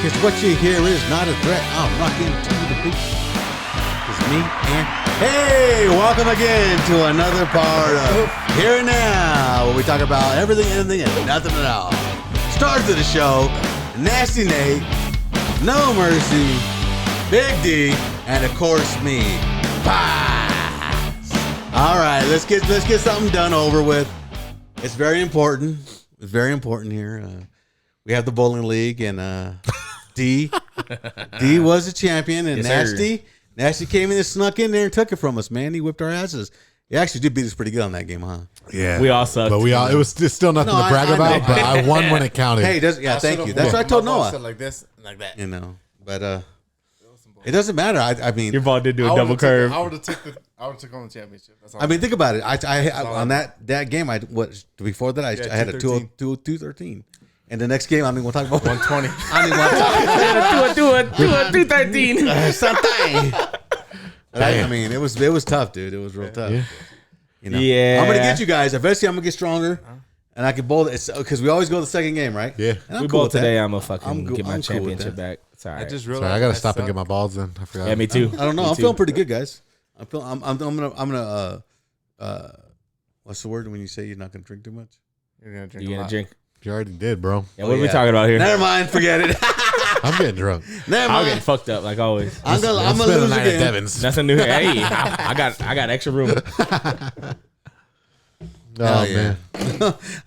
Because what you hear is not a threat. I'm rocking to the beat. It's me and... Hey, welcome again to another part of Here and Now, where we talk about everything, anything, and nothing at all. Stars of the show, Nasty Nate, No Mercy, Big D, and of course me, Pies. All right, let's get something done over with. It's very important. It's very important here. We have the bowling league, and D was the champion, and yes, Nasty came in and snuck in there and took it from us, man. He whipped our asses. He actually did beat us pretty good on that game, huh? Yeah, we all sucked. But it was still nothing to brag about. But I won when it counted. Hey, thank you. That's what I told Noah. Like this, like that. You know, but it doesn't matter. I mean, your ball did do a double curve. I would have took on the championship. That's all I mean, think about it. I on that game, before that I had a 213. And the next game, I mean, we'll talk about 120. I mean, do a 213. Something. I mean, it was tough, dude. It was real tough. Yeah. You know? Yeah. I'm gonna get you guys. Eventually, I'm gonna get stronger, and I can bowl it because we always go the second game, right? Yeah. And I'm We cool bowl with that. today. I'm gonna get my I'm cool with championship that. back. It's all right. I just Sorry, realized I gotta stop and get my balls in. I forgot. Yeah, me too. I don't know. Me I'm too. feeling pretty good, guys. I'm gonna what's the word when you say you're not gonna drink too much? You're gonna drink. You gonna drink? You already did, bro. Yeah, what are we talking about here? Never mind. Forget it. I'm getting drunk. Never I'm mind. getting fucked up like always. I'm gonna Spend the lose night at again. Devon's. Nothing new here. Hey, I got extra room. Oh yeah. man.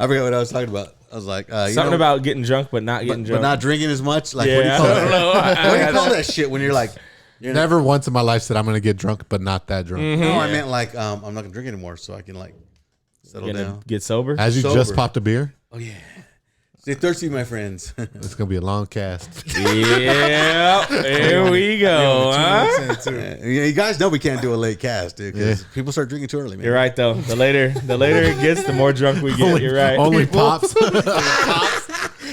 I forgot what I was talking about. I was like, Something about getting drunk but not getting drunk. but not drinking as much. Like, Yeah, what do you call I that? don't know. What do you call that shit when you're like, Never once in my life said I'm gonna get drunk, but not that drunk. no, I meant like, I'm not gonna drink anymore, so I can like settle down. Get sober. As you Sober. just popped a beer, Oh yeah, stay thirsty, my friends. it's gonna be a long cast. Yeah, there we go. Huh? Yeah, you guys know we can't do a late cast, dude, because people start drinking too early, man. You're right though. The later it gets, the more drunk we get. You're right. Only pops.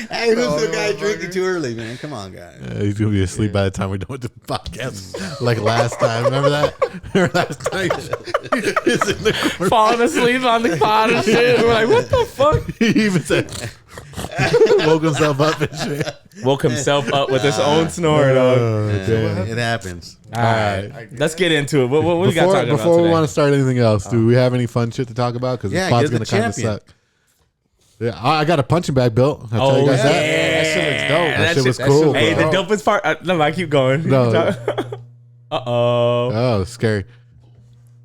Hey, who's the guy drinking too early, man? Come on, guys. He's gonna be asleep by the time we're done with the podcast. Like last time, remember that? Remember last night? He's in the corner. Falling asleep on the pod and shit. We're like, what the fuck? He even said, woke himself up and shit. Woke himself up with his own snore, dog. It happens. All right, let's get into it. What we got talking about Before today? we want to start anything else, do we have any fun shit to talk about? Because Yeah, this pod's you're gonna the kind of champion. suck. Yeah, I got a punching bag built. I tell you guys that. That shit looks dope. That shit was that cool. shit Hey, looks the dope. dopest part. No, I keep going. No. Uh-oh. Oh, scary.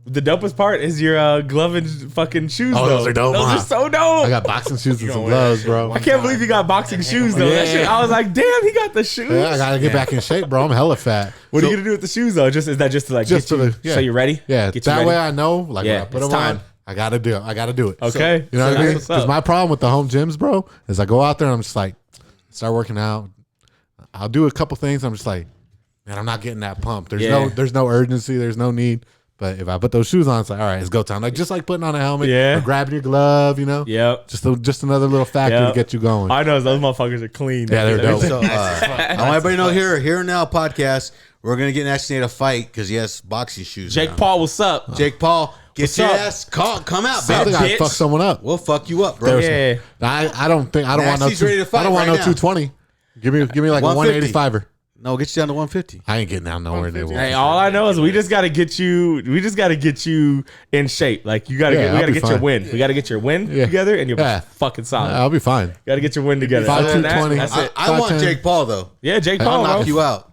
The dopest part is your glove and fucking shoes. Oh, though. those are dope, Those huh? are so dope. I got boxing shoes and some gonna wear gloves, that bro. I can't believe you got boxing shoes though. That Yeah. shit, I was like, damn, he got the shoes. Yeah, I gotta get back in shape, bro. I'm hella fat. What So- are you gonna do with the shoes though? Is that just to like Just get for you, the- yeah. so you're ready? Yeah, Get you that ready? way I know, like, Yeah, when I put it's them time. on, I gotta do it. I gotta do it. Okay. You know what I That's mean? what's up. Because my problem with the home gyms, bro, is I go out there and I'm just like, start working out. I'll do a couple things. I'm just like, man, I'm not getting that pump. There's Yeah. no urgency. There's no need. But if I put those shoes on, it's like, all right, it's go time. Like just like putting on a helmet, Yeah. or grabbing your glove, you know. Yep. Just another little factor Yep. to get you going. I know those motherfuckers are clean. Yeah, they're dope. So, I want everybody to know here and now podcast, we're gonna get Nasty Nate a fight because he has boxing shoes. Jake now. Paul, what's up? Jake Paul, get What's your up? ass come out, I think bitch. I fuck someone up. We'll fuck you up, bro. Yeah. I don't want no. Nasty's ready to fight I don't want right no now. 220. Give me like a 150. 185er. No, get you down to 150. I ain't getting down nowhere near. Hey, all I know is we just got to get you. We just got to get you in shape. Like you got to Yeah, get. We I'll got to be get your fine. win. We got to get your win Yeah. together, and you're Yeah. fucking solid. I'll be fine. Got to get your win together. 5'2", Other than that, 20. That's it. I want 5'10". Jake Paul though. Yeah, Jake I'll Paul. knock bro. you out.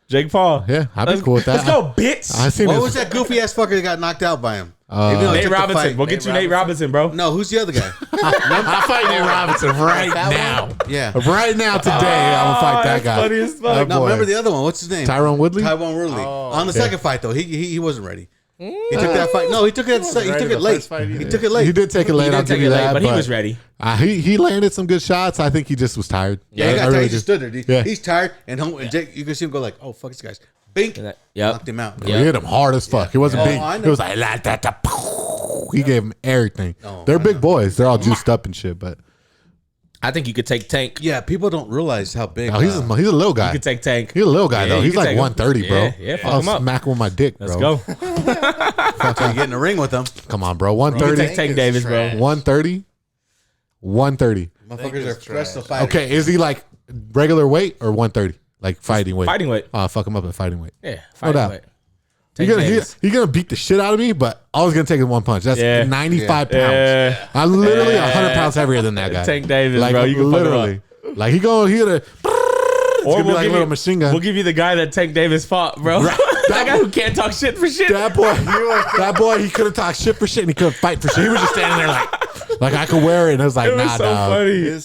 Jake Paul. Yeah, I'd be cool with that. Let's go, bitch. I seen What it. was that goofy ass fucker that got knocked out by him? Even though he Nate took the Robinson. fight. We'll get you Nate Robinson, bro. No, who's the other guy? I'm fighting Nate Robinson right now. Yeah. Right now, today, I'm gonna fight that that's guy. funny as fuck. That No, boy. remember the other one? What's his name? Tyrone Woodley? Tyrone Woodley. On the second fight though, he wasn't ready. He took that fight. No, he took it. He took it late. He took it late. He did take it late. He I'll did give take you it late, that. but he was ready. He landed some good shots. I think he just was tired. Yeah, he I got really tired. He just do. stood there. Yeah. He's tired, and Jake, you can see him go like, "Oh fuck, this guy's bink." Yep. Knocked him out. He hit him hard as fuck. It wasn't Oh, big. I It know. was like la, da, da, pow. He gave him everything. Oh, They're I big know. boys. They're all juiced up and shit. But I think you could take Tank. Yeah, people don't realize how big. no, he's a little guy. You could take Tank. He's a little guy Yeah, though. you He's can like take him. 130, bro. Yeah, fuck I'll him up. smack him with my dick, bro. Let's go. you get in the ring with him. Come on, bro. You can 130. take Tank Davis, bro. 130. 130. Motherfuckers are fresh to fight. Okay, is he like regular weight or 130? like fighting weight. Fighting weight. I'll fuck him up at fighting weight. Yeah, No fighting doubt. weight. He's gonna beat the shit out of me, but I was gonna take it one punch. That's Yeah. 95 pounds. Yeah. I'm literally 100 pounds heavier than that guy. Tank Davis, like, bro. You can literally. Like he gonna Or be we'll like a give little you, machine gun. We'll give you the guy that Tank Davis fought, bro. That guy who can't talk shit for shit. that boy, he couldn't talk shit for shit and he couldn't fight for shit. He was just standing there like I could wear it, and I was like, It was nah, so dog.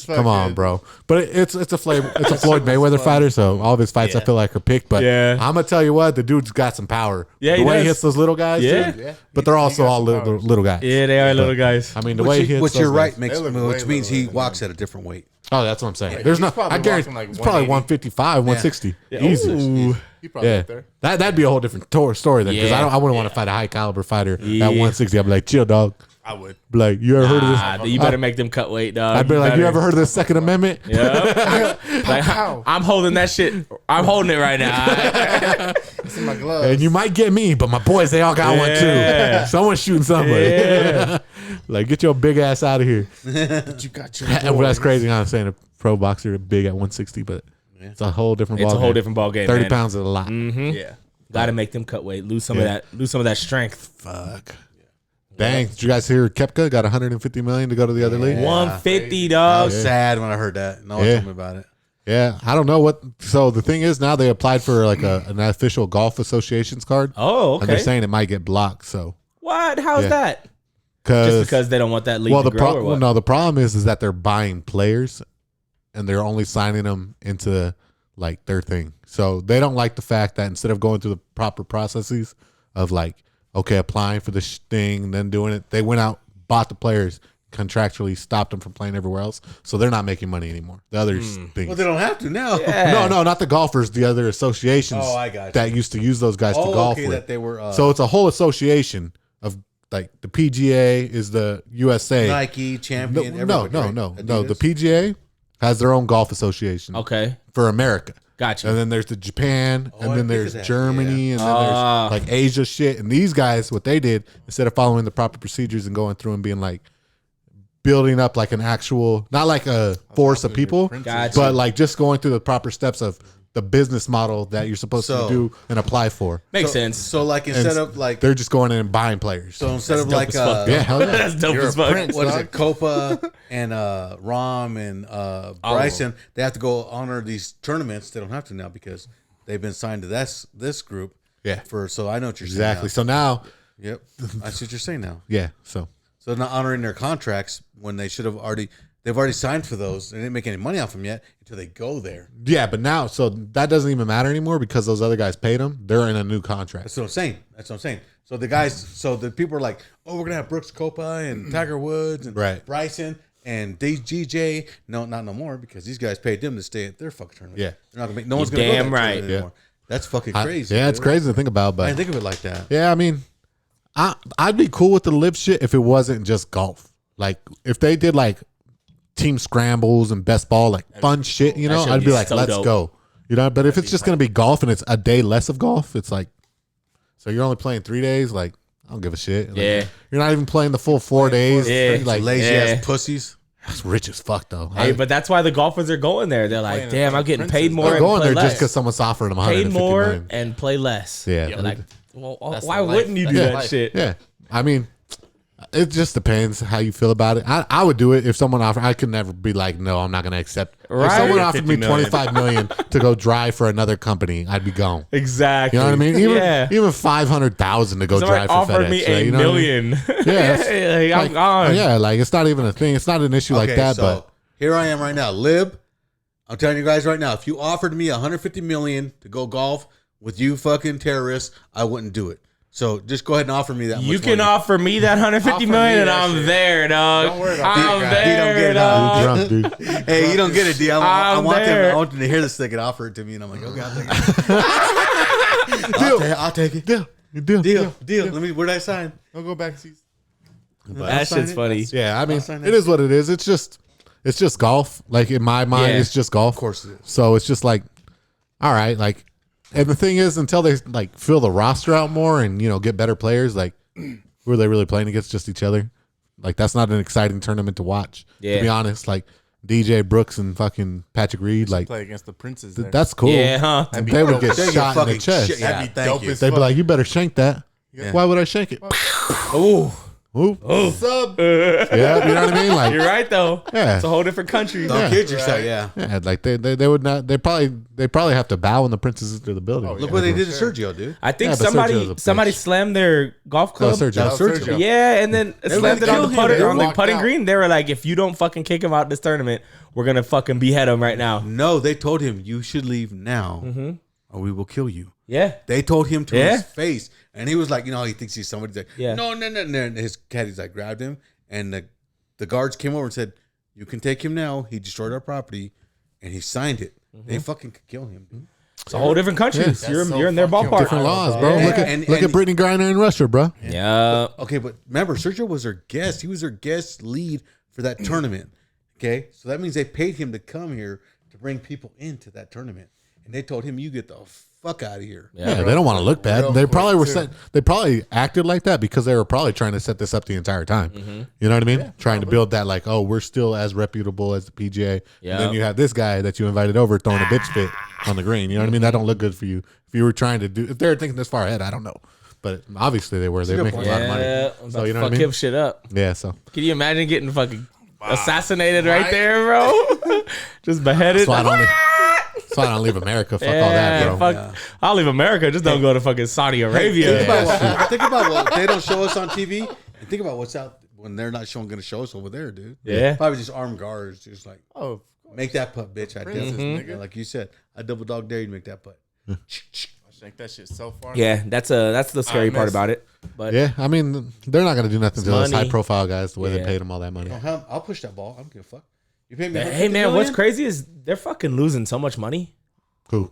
funny. Come on, bro. But it's a Floyd Mayweather fighter, so all of his fights I feel like are picked. But Yeah. I'm gonna tell you what, the dude's got some power. Yeah, the he way he does. hits those little guys, Yeah. dude. But they're also all little guys. Yeah, they are little guys. I mean, the way he hits Which those you're right guys- makes They look which way means lower he than walks at a different weight. Oh, that's what I'm saying. There's he's no. probably I guarantee walking like it's probably 180. 155, 160. Easy. Ooh. He probably Yeah, up there. that'd be a whole different story then, because Yeah. I wouldn't want to fight a high caliber fighter Yeah. at 160. I'd be like, chill, dog. I would. Be like, you ever heard of this? Ah, you better make them cut weight, dog. I'd be like, better. you ever heard of the Second Amendment? Yeah. Like, I'm holding that shit. I'm holding it right now. It's in my gloves. And you might get me, but my boys, they all got one Yeah. too. Someone's shooting somebody. Yeah. Like, get your big ass out of here. But you got your Well, that's boys. crazy. I'm saying a pro boxer big at 160, but it's a whole different ball. It's a whole different ball game. 30 man. pounds is a lot. Yeah. Got to make them cut weight. Lose some Yeah. of that. Lose some of that strength. Fuck. Dang, did you guys hear Koepka got 150 million to go to the other league? 150, I dog. was sad when I heard that. No one Yeah. told me about it. Yeah, I don't know what. So the thing is, now they applied for like an official golf association's card, Oh, and they're okay. saying it might get blocked. So What? How's Yeah. that? because Just because they don't want that league to grow or what? no, the problem is that they're buying players, and they're only signing them into like their thing. So they don't like the fact that instead of going through the proper processes of like, okay, applying for this thing, then doing it, they went out, bought the players, contractually stopped them from playing everywhere else. So they're not making money anymore. The other things. Well, they don't have to now. No, not the golfers, the other associations Oh, I got you. that used to use those guys to Oh, golf okay, with. that they were. So it's a whole association of like the PGA is the USA. Nike, No, Champion. no, everybody, no. right? The Adidas. PGA has their own golf association Okay. for America. Gotcha. And then there's the Japan, Oh, and I then think there's of that, Germany, and then Ah. there's like Asia shit. And these guys, what they did, instead of following the proper procedures and going through and being like building up like an actual, not like a force of people, Gotcha. but like just going through the proper steps of the business model that you're supposed So- to do and apply for. Makes So- sense. So like instead of like, They're just going in and buying players. so instead of dope like, as fuck, yeah, hell yeah. That's dope You're as a fuck. prince. what is dog. it, Copa and Rom and Bryson, they have to go honor these tournaments. They don't have to now because they've been signed to this group. Yeah. So I know what you're Exactly. saying. So now, Now. Yep. I see what you're saying now. yeah. So So they're not honoring their contracts when they should have already. They've already signed for those. They didn't make any money off them yet until they go there. yeah, but now, so that doesn't even matter anymore because those other guys paid them. They're in a new contract. That's what I'm saying. So the guys, so the people are like, oh, we're gonna have Brooks Kopa and Tiger Woods and Right. Bryson and DJJ. No, not no more because these guys paid them to stay at their fucking tournament. Yeah. they're not gonna make. No one's gonna go to damn that right. tournament anymore. That's fucking crazy. Yeah, it's dude. crazy to think about, I but didn't think of it like that. yeah, I mean, I'd be cool with the lib shit if it wasn't just golf. Like if they did like team scrambles and best ball, like fun shit, you know, shit I'd would be be like, so let's dope. go. You know, but if it's just gonna be golf and it's a day less of golf, it's like, so you're only playing 3 days. Like I don't give a shit. Like, Yeah. you're not even playing the full 4 days. Yeah. Like Lazy Yeah. ass pussies. that's rich as fuck though. Hey, but that's why the golfers are going there. They're like, Playing damn, I'm getting paid more they're and going play there less. just because someone's offering them Paid 150 more million. and play less. Yeah. They're like, well, That's why the life. wouldn't you do That's that life. shit? Yeah, I mean, it just depends how you feel about it. I would do it if someone offered. I could never be like, no, I'm not going to accept. If Right. someone offered me 50 million. 25 million to go drive for another company, I'd be gone. Exactly. You know what I mean? yeah. Even 500,000 to go Somebody drive for offered FedEx. me right? a You know what I mean? million. Yeah, like, I'm gone. Yeah, like it's not even a thing. It's not an issue like that. so But here I am right now, Lib. I'm telling you guys right now, if you offered me 150 million to go golf with you fucking terrorists, I wouldn't do it. So just go ahead and offer me that. You much can money. offer me that 150 Offer million me and that I'm shit. there, dog. Don't worry about I'm that guy. He don't get there, it, dog. drunk, dude. Hey, you don't get it, D. I I'm want there. them. I want them to hear this thing and offer it to me, and I'm like, okay, I'll take it. I'll take it. Deal. Deal. Let me. Where did I sign? Don't go back to That shit's funny. Yeah, I mean, sign that it is what it is. It's just golf. Like in my mind, Yeah. it's just golf. Of course it is. So it's just like, all right, like, and the thing is, until they like fill the roster out more and get better players, like, who are they really playing against? Just each other. Like that's not an exciting tournament to watch. Yeah. To be honest, like DJ Brooks and fucking Patrick Reed. Like play against the princes. There. that's cool. Yeah, huh? They would get They shot in the fucking chest. shit. Yeah, That'd be thank dope you. as They'd be fuck. like, "You better shank that." Yeah. Why would I shank it? Ooh. Ooh. Sub. Yeah, you know what I mean? Like, You're right though. Yeah. It's a whole different country. Don't kid yourself. Yeah. yeah, like they would not. They probably have to bow when the princess enter the building. Look what they did to Sergio, dude. I think Yeah, but Sergio's a somebody bitch. slammed their golf No, club. Sergio. That was Sergio. Yeah, and then slammed it on killed the him. putter They on the walked putting out. green. They were like, if you don't fucking kick him out this tournament, we're gonna fucking behead him right now. No, they told him you should leave now, or we will kill you. Yeah. They told him to Yeah. his face, and he was like, you know, he thinks he's somebody. He's like, Yeah. no. And his caddies like grabbed him, and the guards came over and said, "You can take him now. He destroyed our property," and he signed it. They fucking could kill him, dude. It's a whole different country. Yeah. You're so in their fucking ballpark. Different laws, bro. Yeah. Look And at Brittany Griner in Russia, bro. Yeah. Okay, but remember, Sergio was their guest. He was their guest lead for that tournament. Okay, so that means they paid him to come here to bring people into that tournament, and they told him, "You get the fuck out of here." Yeah, they don't want to look bad. real They quick, probably were too. set. They probably acted like that because they were probably trying to set this up the entire time. You know what I mean? Trying to build that like, oh, we're still as reputable as the PGA. Yeah. And then you have this guy that you invited over throwing a bitch fit on the green. You know what I mean? That don't look good for you. If you were trying to do, if they were thinking this far ahead, I don't know. But obviously they were. They're making a lot of money. Yeah. So you know what I fuck mean? him shit up. Yeah. So Can you imagine getting fucking assassinated right there, bro? Just beheaded. that's why I don't. That's why I don't leave America. Fuck all that, bro. Fuck. I'll leave America. Just don't go to fucking Saudi Arabia. Think about what they don't show us on TV, and think about what's out when they're not going to show us over there, dude. Yeah. Probably just armed guards, just like Oh, make that putt, bitch. I dare Princess, you. nigga. Like you said, I double dog dare you to make that putt. I shake that shit so far. Yeah, that's the scary part miss- about it. But Yeah, I mean, they're not gonna do nothing to those money. high profile guys the way they Yeah. paid them all that money. I'll push that ball. I don't give a fuck. You pay me. hey man, what's crazy is they're fucking losing so much money. Who,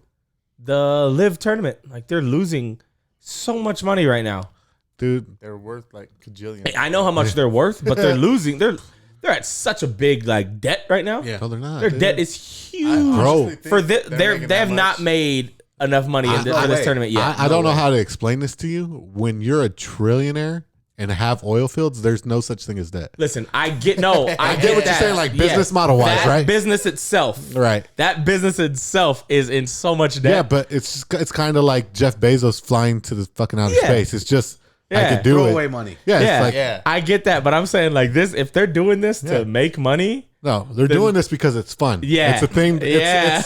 The live tournament, like they're losing so much money right now. dude? They're worth like cajillions. I know how much they're worth, but they're losing. They're at such a big like debt right now. Yeah. No, they're not. Their dude. debt is huge. Bro. For they have not made enough money for no this way. tournament yet. I don't know how to explain this to you. When you're a trillionaire and have oil fields, there's no such thing as debt. Listen, I get what what you're you're saying, like, business model-wise, that right? Business itself, Right. That business itself is in so much debt. Yeah, but it's kind of like Jeff Bezos flying to the fucking outer Yeah. space. It's just I Yeah. could do Throw it. away money. Yeah, yeah, it's like Yeah. I get that, but I'm saying like this: if they're doing this Yeah. to make money, no, they're doing this because it's fun. Yeah. it's a thing. Yeah.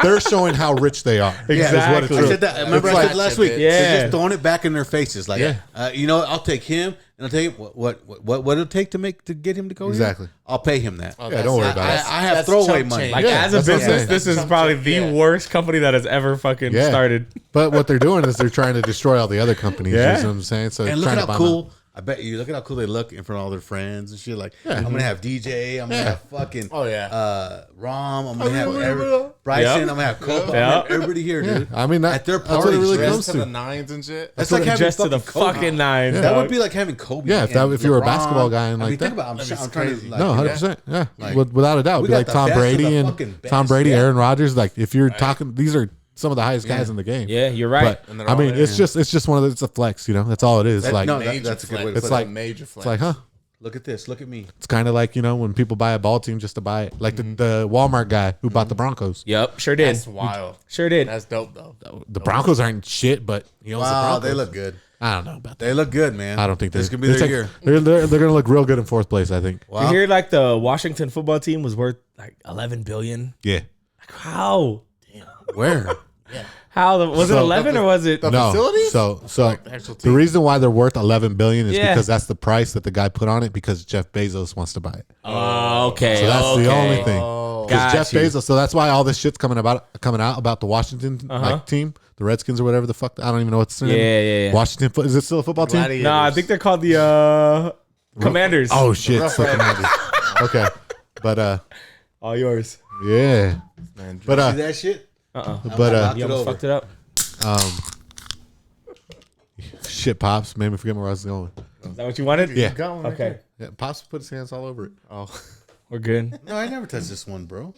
They're showing how rich they are. Exactly. is what it's I really- said that. Remember, It's I like- said last week. Yeah. They're just throwing it back in their faces. Like, Yeah. you know, I'll take him, and I'll tell you what it'll take to get him to go. Exactly. Here? I'll pay him that. Yeah, don't worry about it. I have That's throwaway chump money. change. like Yeah, as a that's what I'm business, saying. this is That's probably something- the yeah. worst company that has ever fucking Yeah. started. But what they're doing is they're trying to destroy all the other companies. Yeah. You know what I'm saying? So And they're look trying at to how buy cool. I bet you look at how cool they look in front of all their friends and shit. Like, I'm gonna have DJ. I'm gonna have fucking Oh, yeah. Rom. I'm gonna have Bryson. Yep. I'm gonna have Copa. I'm Yep. gonna have everybody here, Yeah. dude. I mean, At their that's what it parties, really dressed comes to the to. nines and shit. That's like having Just to the Kobe. fucking nine. That dog. would be like having Kobe. Yeah, and if you were a LeBron. basketball guy and I mean, like think that. about. That'd be I'm trying to crazy. like, No, yeah. 100%. Yeah, Like, without a doubt. we Be got like the Tom best of Brady the and fucking best. Tom Brady, Yeah. Aaron Rodgers. Like if you're talking, these are some of the highest guys in the game. Yeah, you're right. But And they're I all mean, there. it's just one of the, it's a flex. You know, that's all it is. That- like no, Major that's a good way to flex. put like- a major flex. it's like, huh? Look at this. Look at me. It's kind of like, you know, when people buy a ball team just to buy it. Like the Walmart guy who bought the Broncos. Yep, sure did. That's wild. Sure did. That's dope though. The Broncos aren't shit, but he owns the Wow, Broncos. they look good. I don't know about that. They look good, man. I don't think this they're could be their take- year. They're going to look real good in fourth place, I think. You Wow. hear like the Washington football team was worth like 11 billion. Yeah. How? Where? Was it So- 11 or was it? No. facilities? So the actual the team. reason why they're worth 11 billion is Yeah. because that's the price that the guy put on it because Jeff Bezos wants to buy it. Oh, okay. So that's okay. the only thing. Oh. Because Got Jeff you. Bezos, so that's why all this shit's coming out about the Washington like, team, the Redskins or whatever the fuck. I don't even know what's their name. Yeah. Washington. Is it still a football team? Gladiators. No, I think they're called the Commanders. Oh shit! Rough So Riders. Commanders. Okay, but all yours. yeah, Man, but See that shit? but You almost fucked it up. shit, pops made me forget where I was going. Is that what you wanted? Yeah. going right Okay. Yeah, pops put his hands all over it. Oh, We're good. No, I never touched this one, bro.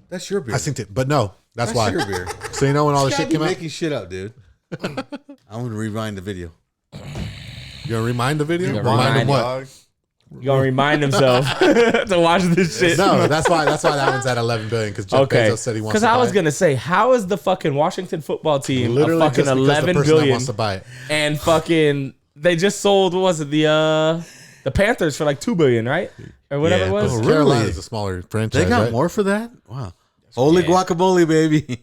That's your beer. I synced it, but no, that's why. your beer. So you know when all the You shit gotta be came out, making shit up, dude. I'm gonna rewind the video. you gonna remind the video? You're Remind gonna them what? dog. You gonna remind himself to watch this shit. No, that's why that one's at 11 billion because Jeff Okay. Bezos said he wants. Because to I buy was it. gonna say, how is the fucking Washington football team Literally a fucking just because the 11 person that billion wants to buy it. and fucking they just sold what was it the Panthers for like 2 billion, right? Or whatever it was. Oh, really? Carolina is a smaller franchise. They got right? more for that? Wow. Holy guacamole, baby.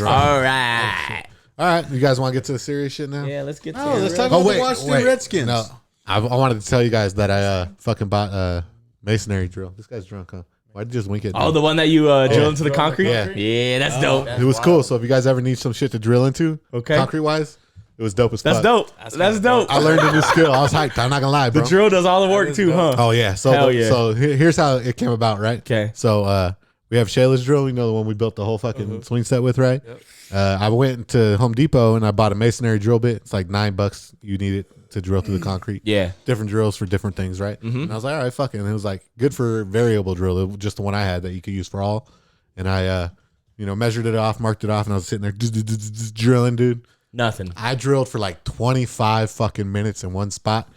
All right. All right, you guys want to get to the serious shit now? Yeah, let's get to Oh, let's it. talk about the Washington Redskins. No, I wanted to tell you guys that I fucking bought a masonry drill. This guy's drunk, huh? Why'd you just wink at me? Oh, the one that you drill into the concrete? Yeah. That's dope. It was cool. So if you guys ever need some shit to drill into, Okay. concrete wise, it was dope as fuck. That's dope. That's dope. I learned a new skill. I was hyped. I'm not gonna lie, bro. The drill does all the work too, huh? Oh yeah. So Hell yeah. so here's how it came about, right? Okay. So we have Shayla's drill. You know the one we built the whole fucking swing set with, right? Yep. I went to Home Depot and I bought a masonry drill bit. It's like $9. You need it to drill through the concrete. Yeah. Different drills for different things, right? And I was like, all right, fuck it. And it was like good for variable drill. It was just the one I had that you could use for all. And I, measured it off, marked it off, and I was sitting there drilling, dude. Nothing. I drilled for like 25 fucking minutes in one spot.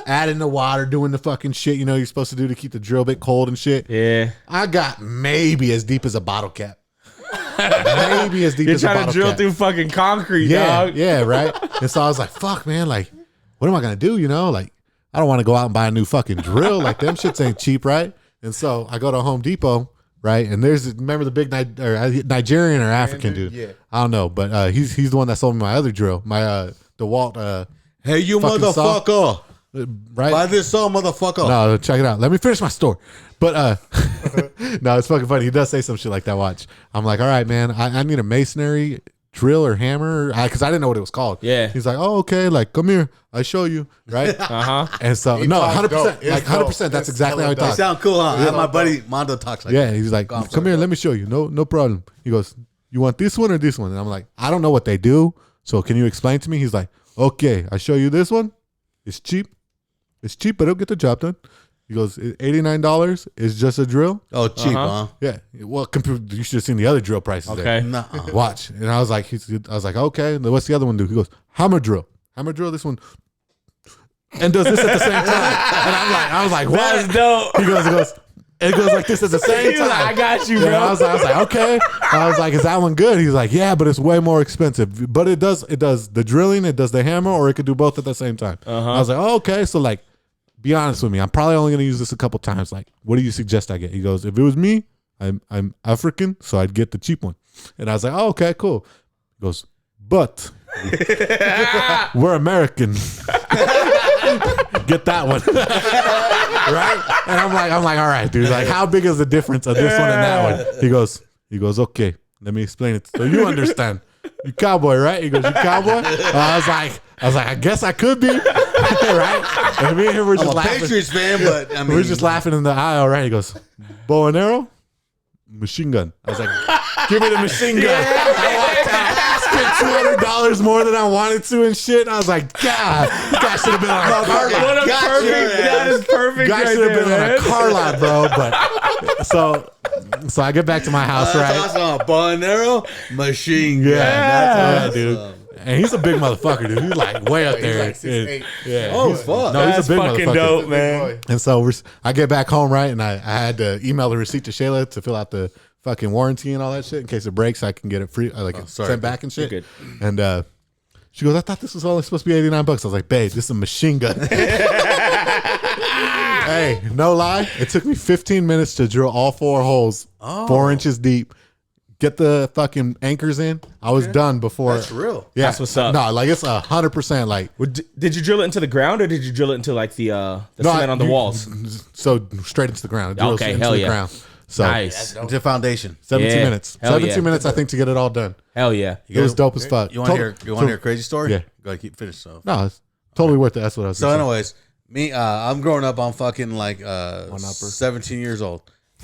Adding the water, doing the fucking shit you're supposed to do to keep the drill bit cold and shit. Yeah. I got maybe as deep as a bottle cap. Maybe as deep You're as a trying bottle to drill cap. through fucking concrete, Yeah, dog. yeah, right. And so I was like, fuck, man, like, what am I gonna do? Like, I don't want to go out and buy a new fucking drill. Like, them shits ain't cheap, right? And so I go to Home Depot, right? And remember the big Nigerian or African dude? Yeah. I don't know, but he's the one that sold me my other drill, my DeWalt. Hey, you Fucking saw. motherfucker. Right? Buy this saw, motherfucker. No, check it out. Let me finish my story. But no, it's fucking funny. He does say some shit like that. Watch. I'm like, all right, man. I need a masonry drill or hammer because I didn't know what it was called. Yeah. He's like, oh, okay. Like, come here. I show you. Right. And so no, talks 100%. dope. It's Like 100%. dope. That's It's exactly how he hella You talks. sound cool, huh? I have my buddy Mondo talks like Yeah. that. He's like, I'm come sorry, here. bro. Let me show you. No problem. He goes, you want this one or this one? And I'm like, I don't know what they do. So can you explain to me? He's like, okay, I show you this one. It's cheap. It's cheap, but it'll get the job done. He goes, $89 is just a drill. Oh, cheap, huh? Yeah. Well, you should have seen the other drill prices. Okay. There. Nuh-uh. Watch. And I was like, okay. And what's the other one do? He goes, hammer drill. Hammer drill. This one. And does this at the same time. And I was like, what? That's dope. He goes. It goes like this at the same He was time. like, I got you, Yeah, bro. I was like, okay. I was like, is that one good? He's like, yeah, but it's way more expensive. But it does the drilling, it does the hammer, or it could do both at the same time. I was like, oh, okay. So like, be honest with me. I'm probably only gonna use this a couple times. Like, what do you suggest I get? He goes, if it was me, I'm African, so I'd get the cheap one. And I was like, oh, okay, cool. He goes, but we're American. Get that one. Right? And I'm like, all right, dude. Like, how big is the difference of this one and that one? He goes, okay, let me explain it. So you understand. You cowboy, right? He goes, you cowboy? I was like, I guess I could be. Right? And me and him were just I'm a laughing. Patriots fan, but I mean, We're just laughing in the aisle, right? He goes, bow and arrow, machine gun. I was like, give me the machine gun. I walked out. Spent $200 more than I wanted to and shit. And I was like, God, this guy should have been on a car lot. What a Gotcha. perfect. That is perfect. Guy right should have there, been on man. a car lot, bro. But so I get back to my house, right? That's awesome. Bow and arrow, machine gun. Yeah, That's awesome. dude. And he's a big motherfucker, dude. He's like way up there. like 6'8". Yeah. Oh, fuck. No, he's That's a big fucking motherfucker. dope, man. Boy. And so I get back home, right? And I had to email the receipt to Shayla to fill out the fucking warranty and all that shit in case it breaks. I can get it free, sent back and shit. You're good. And she goes, I thought this was only supposed to be $89. I was like, babe, this is a machine gun. Hey, no lie. It took me 15 minutes to drill all 4 holes, 4 inches deep. Get the fucking anchors in. I was done before. That's real. Yeah, That's what's up. No, like it's 100%. Like Did you drill it into the ground or did you drill it into like the cement on the walls? So straight into the ground. It drills Okay, into hell the yeah. ground. So Nice. Into foundation. 17 Yeah. minutes. Hell 17 yeah. minutes, I think, to get it all done. Hell yeah. It was dope as fuck. You want to hear a crazy story? Yeah. Go ahead, keep finished. So, No, it's totally worth it. That's what I was so saying. anyways, me, I'm growing up. I'm fucking like 17 years old.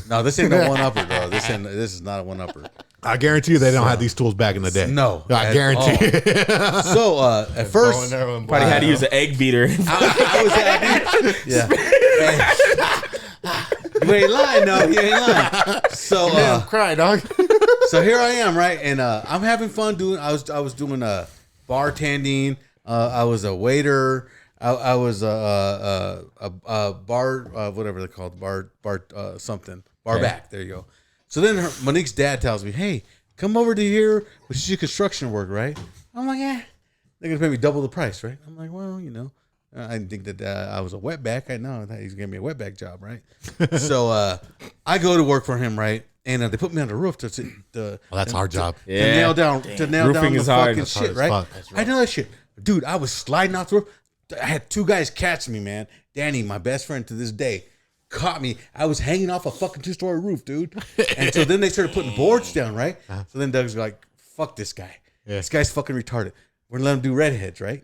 No, this ain't no one upper, bro. This is not a one upper. I guarantee you they don't have these tools back in the day. No, I at guarantee. all. So at Bow first, and arrow and Probably had to use an egg beater. I was happy. Yeah. You ain't lying, no. You ain't lying. So, I'm crying, dog. so here I am, right? And I'm having fun doing. I was doing bartending. I was a waiter. I was bar whatever they're called, bar something, bar back. There you go. So then Monique's dad tells me, "Hey, come over to here. We should do construction work, right?" I'm like, "Yeah, they're gonna pay me double the price, right?" I'm like, "Well, you know, I didn't think that I was a wetback. I know that he's gonna give me a wetback job, right?" So I go to work for him, right? And they put me on the roof to that's our job. to nail down Roofing the is hard. fucking That's hard shit, as right? fuck. I know that shit, dude. I was sliding off the roof. I had two guys catch me, man. Danny, my best friend to this day, caught me. I was hanging off a fucking 2-story roof, dude. And so then they started putting boards down, right? So then Doug's like, "Fuck this guy. Yeah. This guy's fucking retarded. We're gonna let him do redheads, right?"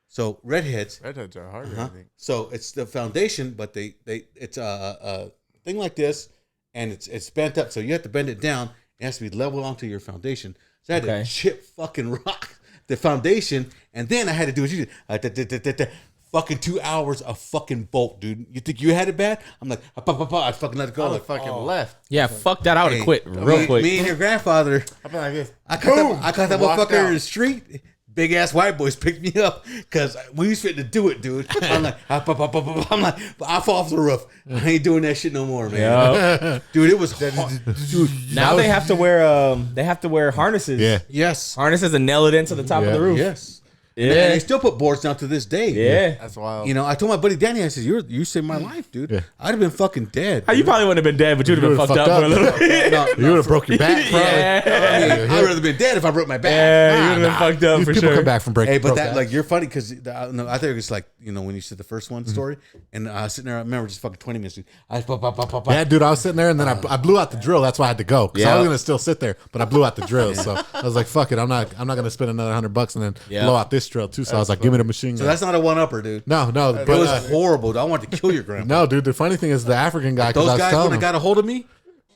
So redheads. Redheads are harder, I think. So it's the foundation, but it's a thing like this, and it's bent up. So you have to bend it down. It has to be level onto your foundation. So I had to chip fucking rock the foundation, and then I had to do what you did. Fucking 2 hours of fucking bolt, dude. You think you had it bad? I'm like, I fucking let it go. I Like, fucking left. Yeah, fuck that. I would have hey, quit real quick. Me and your grandfather, I've been like this. I caught that Walked motherfucker out. in the street. Big ass white boys picked me up because we was fit to do it, dude. I'm like, I'm like, I fall off the roof. I ain't doing that shit no more, man. Yep. Dude, it was hard. Dude, Now they have to wear harnesses. Yeah. yes, Harnesses and nail it into the top of the roof. yes. Yeah. And they still put boards down to this day. Yeah. That's wild. You know, I told my buddy Danny, I said, you saved my life, dude. Yeah. I'd have been fucking dead. You probably wouldn't have been dead, but you'd have been would've fucked fucked up for a up. little bit. No, You would have broke your back, probably. Yeah. I'd rather been dead if I broke my back. Yeah, you would have been fucked up These for people sure. come back from breaking. Hey, but that like you're funny because I think it's like when you said the first one story, and I was sitting there. I remember just fucking 20 minutes. Dude. Yeah, dude, I was sitting there and then I blew out the drill. That's why I had to go because I Yeah. was gonna still sit there, but I blew out the drill. So I was like, "Fuck it, I'm not gonna spend another $100 and then blow out this drill too." So I was like, "Give me the machine So gun." that's not a one upper, dude. No, It but was horrible. I wanted to kill your grandma. no, dude. The funny thing is the African guy. 'Cause Those I was guys telling would have him- got a hold of me.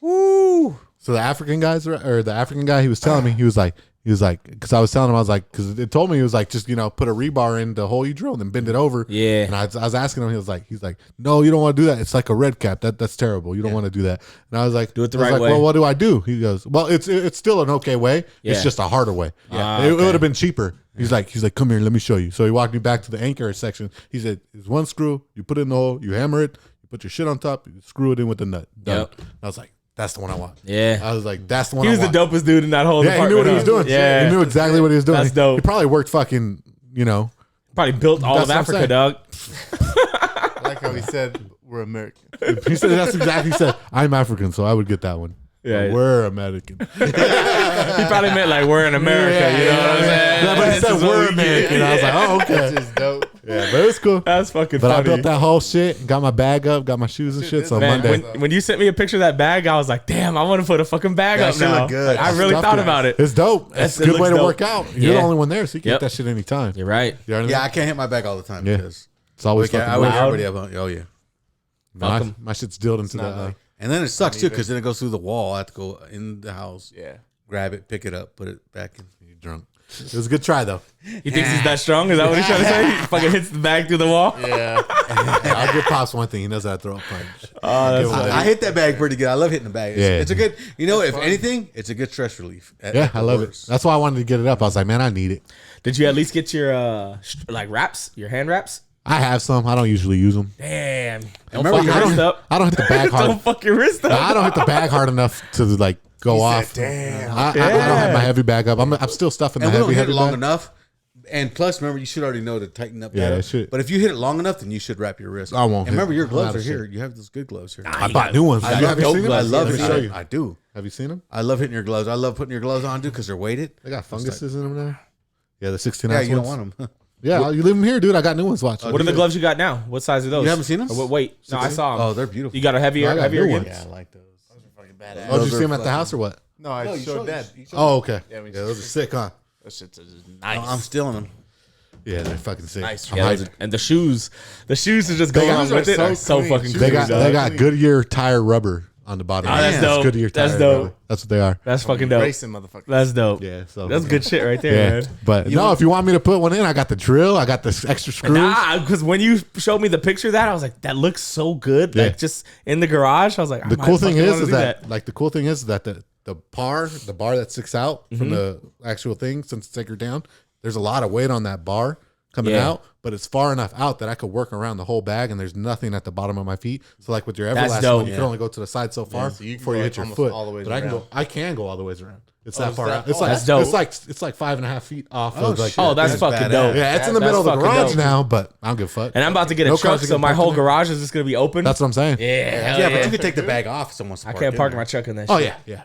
Woo! So the African guys or the African guy, he was telling me, he was like, because I was telling him, I was like, because it told me he was like, just put a rebar in the hole you drill and then bend it over. Yeah. And I was asking him, he's like, no, you don't want to do that. It's like a red cap. That's terrible. You don't want to do that. And I was like, Do it the I was right like, way. Well, what do I do? He goes, well, it's still an okay way. Yeah. It's just a harder way. Ah, It okay. would have been cheaper. He's like, come here, let me show you. So he walked me back to the anchor section. He said, there's one screw. You put it in the hole. You hammer it. You put your shit on top. You screw it in with the nut. Done. Yep. I was like, that's the one I want. Yeah. I was like, that's the one He I was the want. dopest dude in that whole Yeah, he knew what he was department, doing. huh? Yeah. He knew exactly what he was doing. That's dope. He probably worked fucking, Probably built all That's of what I'm Africa, saying. dog. I like how he said we're American. he said that's exactly he said. I'm African, so I would get that one. Yeah. We're American. He probably meant like we're in America, you know what I'm saying? Yeah, but he This said is what we're we get. American. I was like, oh, That's okay. just dope. Yeah, but it was cool. That's fucking But I funny. built that whole shit, got my bag up, got my shoes and shit. So Man, Monday, when you sent me a picture of that bag, I was like, damn, I want to put a fucking bag That up shit now. look good. I really Stuffed thought it. about it. It's dope. It's a it good way looks to dope. work out. You're Yeah. the only one there, so you can Yep. get that shit anytime. You're right. You know what I mean? Yeah, I can't hit my back all the time Yeah. because It's always I fucking wake loud. everybody up. Oh yeah. My, Fuck 'em. my shit's drilled into the. not like- And then it sucks too because then it goes through the wall. I have to go in the house, Yeah. grab it, pick it up, put it back in. You're drunk. It was a good try though. He thinks he's that strong? Is that what he's trying to say? He fucking hits the bag through the wall? Yeah. I'll give Pops one thing. He knows how to throw a punch. That's I hit that bag pretty good. I love hitting the bag. It's, Yeah. it's a good, if anything, it's a good stress relief. Yeah, I love it. That's why I wanted to get it up. I was like, man, I need it. Did you at least get your wraps, your hand wraps? I have some. I don't usually use them. Damn. Don't Remember fuck your I wrist don't, up. I don't hit the bag hard. Don't fuck your wrist No, up. I don't hit the bag hard enough to like go off. Damn. I don't have my heavy bag up. I'm still stuffing the And we don't heavy hit it long bag. enough. And plus, remember, you should already know to tighten up. Yeah, that. it should. But if you hit it long enough, then you should wrap your wrist. I won't And remember, hit- your I'm gloves out are of here. shit. You have those good gloves here. I bought new ones. I Have love you it. seen them? I love Let it. me show you. I do. Have you seen them? I love hitting your gloves. I love putting your gloves on, dude, because they're weighted. They got funguses in them now. Yeah, the 16 Yeah, ounce you don't ones. want them. Yeah, you leave them here, dude. I got new ones. Watch. What are the gloves you got now? What size are those? You haven't seen them? What weight? No, I saw them. Oh, they're beautiful. You got a heavier, No, I got heavier new again? ones. Yeah, I like those. Fucking badass. Oh, did you Those see are them at the fucking- house or what? No, I you showed showed that. us. You showed Oh, okay. Yeah, we Yeah, those are sick, huh? That shit's nice. I'm stealing them. Yeah, they're fucking sick. Nice. I'm Yeah, hyped. and the shoes are just going got- on with it. so Are so clean. fucking Shoes They clean, got dog. they got Goodyear tire rubber on the bottom. Oh, that's It's dope. Goodyear tire That's dope. rubber. That's what they are. That's fucking dope. Racing motherfucker. That's dope. Yeah, so That's good shit right there, Yeah, man. but no, if you want me to put one in, I got the drill. I got the extra screws. Nah, because when you showed me the picture of that, I was like, that looks so good. Yeah. Like just in the garage, I was like, I The might cool thing fucking is, wanna is do that like the cool thing is that the bar that sticks out from the actual thing, since it's anchored down, there's a lot of weight on that bar. coming out, but it's far enough out that I could work around the whole bag, and there's nothing at the bottom of my feet. So like with your That's Everlast dope. one, you can only go to the side so far so you can before go, you like, hit your almost foot. all the way But around. I can go all the way around. It's that is far that- out. It's oh, like that's dope. It's like 5.5 feet off Oh, of like. shit. Oh, that's That's fucking badass. dope. Yeah, it's in the That's middle of the fucking garage dope. now, but I don't give a fuck. And I'm about to get a No truck, cars are so getting my parked whole in there. garage is just gonna be open. That's what I'm saying. yeah, Yeah, but you could take the bag off if someone's I can't park my truck in that. Oh shit. yeah.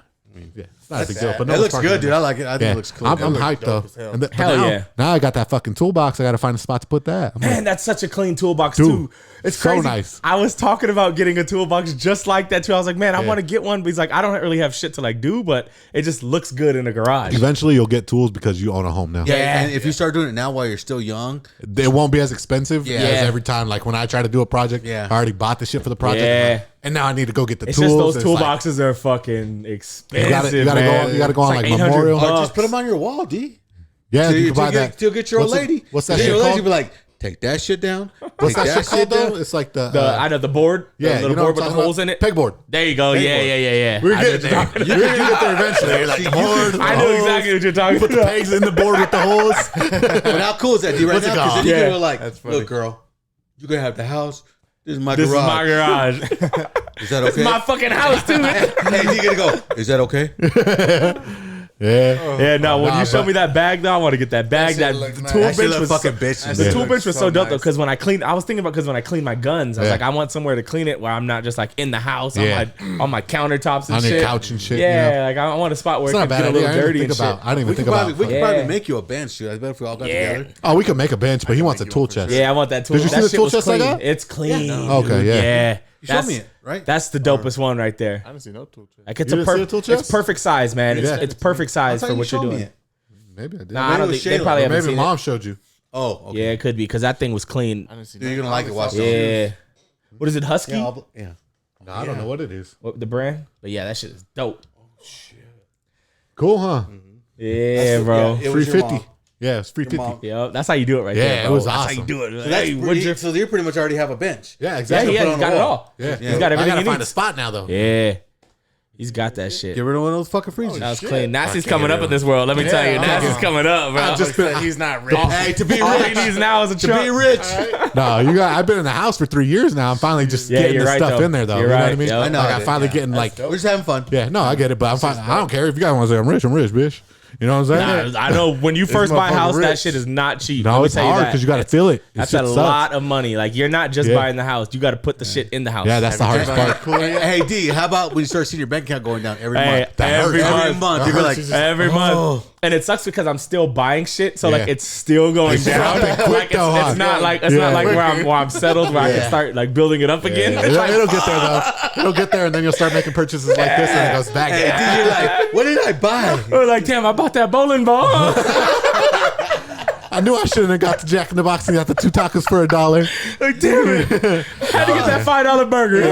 Yeah, it's not a big deal. But no It one's looks parking good, in dude. there. I like it. I think Yeah. it looks cool. I'm It looks hyped though. dope as hell. And but Hell now, yeah. now I got that fucking toolbox. I got to find a spot to put that. I'm like, Man, that's such a clean toolbox Dude, too. It's so crazy. nice. I was talking about getting a toolbox just like that too. I was like, man, I Yeah. want to get one, but he's like, I don't really have shit to like do, but it just looks good in a garage. eventually you'll get tools because you own a home now. Yeah, and if you start doing it now while you're still young, It won't be as expensive Yeah. as every time. Like when I try to do a project, Yeah. I already bought the shit for the project. Yeah. And now I need to go get the It's tools. just those It's like, toolboxes are fucking expensive. you gotta man. go. You gotta go on It's like 800 Memorial. bucks. or just put them on your wall, D. Yeah, Till you you, can buy till that. till get your old What's it- lady. what's that Then shit your lady called? be like, take that shit down. What's take that shit called down. though? It's like the I know the board, yeah, the little you know board what with I'm the holes talking in it. about? Pegboard. There you go. Yeah. We're I getting there. You're gonna get there eventually. You're like, I know exactly what you're talking Put the about. pegs in the board with the holes. But how cool is that, D? Right What's it now, because called? then you Yeah. go like, That's funny. look, girl, you're gonna have the house. This is my This is garage. my garage. Is that It's okay? my fucking house too. Hey, D, gonna go. Is that okay? Yeah. Yeah, no. When Nah, you show but- me that bag, though, I want to get that bag. That That shit look the nice. tool That shit bench look was fucking so, bitches. the Yeah. tool bench was so dope though, nice. because when I cleaned, I was thinking about because when I clean my guns, I was Yeah. like, I want somewhere to clean it where I'm not just like in the house Yeah. on my countertops and On your shit. couch and shit, Yeah, you know? like I want a spot where It's it not a can bad get a idea. little I didn't dirty even and think shit. about. I didn't even We think could probably, about. we could Yeah. probably make you a bench, dude. I bet if we all got Yeah. together. Oh, we could make a bench, but he wants a make tool you one for chest. sure. Yeah, I want that tool. Did you see that the shit tool was chest I clean. got? It's clean. Okay, yeah. Yeah. Show me it, right? That's the dopest one right there. I didn't see no tool chest. Like it's You a didn't see a tool chest? it's perfect size, man. Yeah. It's perfect size I for thought what you you're showed me doing. it. Maybe I did. Nah, I Maybe don't it was think they Shayla. probably Or haven't maybe seen mom it. showed you. Oh, okay. Yeah, it could be because that thing was clean. I didn't see Dude, no- you're gonna like it. Watch I it. Yeah. What is it, Husky? Yeah. Yeah. No, I don't know what it is. What, the brand? But yeah, that shit is dope. Cool, huh? Yeah, bro. Yeah, it was your 350. mom. Yeah, it's 350. mom. Yeah, that's how you do it right Yeah, there. it bro. was That's how awesome. you do it. So that's Hey, pretty, so you pretty much already have a bench. Yeah, yeah, exactly. yeah, put he's on got the it wall. all. Yeah. He's got I everything gotta he find a needs. spot now, though. Yeah. He's got that shit. Get rid of one of those fucking freezers. That was shit. clean. Nasty's can't coming get up rid in this world. Let me tell you. Yeah, Nasty's oh. coming up, bro. just been- He's not rich. Hey, to be All he rich. needs now is a To truck. be rich. No, you got. I've been in the house for 3 years now. I'm finally just Yeah, getting you're the right, stuff though. in there, though. You're you know what I right, mean? yep. I know Like I'm it, finally yeah. getting like. We're just having fun. Yeah, no, I get it, but I'm fine. I don't care if you guys want to say I'm rich, bitch. You know what I'm saying? Nah, I know when you first buy a motherfucker house, that rich. shit is not cheap. No, Let me it's tell you hard that. because you got to feel it. That's a lot of money. Like you're not just Yeah. buying the house. You got to put the shit in the house. Yeah, that's the hardest part. Hey, D, how about when you start seeing your bank account going down every Hey, month? every Every month. month. You're like, Every Oh. month. And it sucks because I'm still buying shit, so like Yeah. it's still going It's down. dropping quick Like though, huh? it's not like Yeah. where I'm settled where I can start like building it up again. It's like, It'll get there though. It'll get there, and then you'll start making purchases like this, and it goes back. hey, D, you're like, what did I buy? oh, like damn, I bought that bowling ball. I knew I shouldn't have got the Jack in the Box and got the 2 tacos for $1. like damn it, had to get that $5 burger.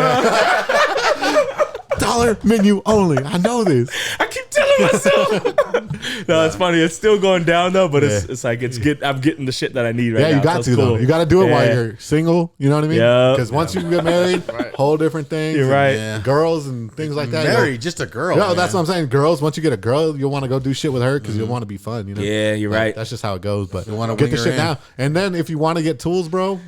$1 menu only. I know this. I keep telling myself. No, it's funny. It's still going down though, but it's like I'm getting the shit that I need right now. Yeah, you got so to it's though. cool. You got to do it while Yeah. you're single. You know what I mean? Yep. Because once you get married, whole different things. You're and right. Yeah. Girls and things like that. Married, just a girl. No, man. that's what I'm saying. Girls, once you get a girl, you'll want to go do shit with her because you'll want to be fun. You know? Yeah, you're right. That's just how it goes. But wanna get wing the her shit in. now. And then if you want to get tools, bro,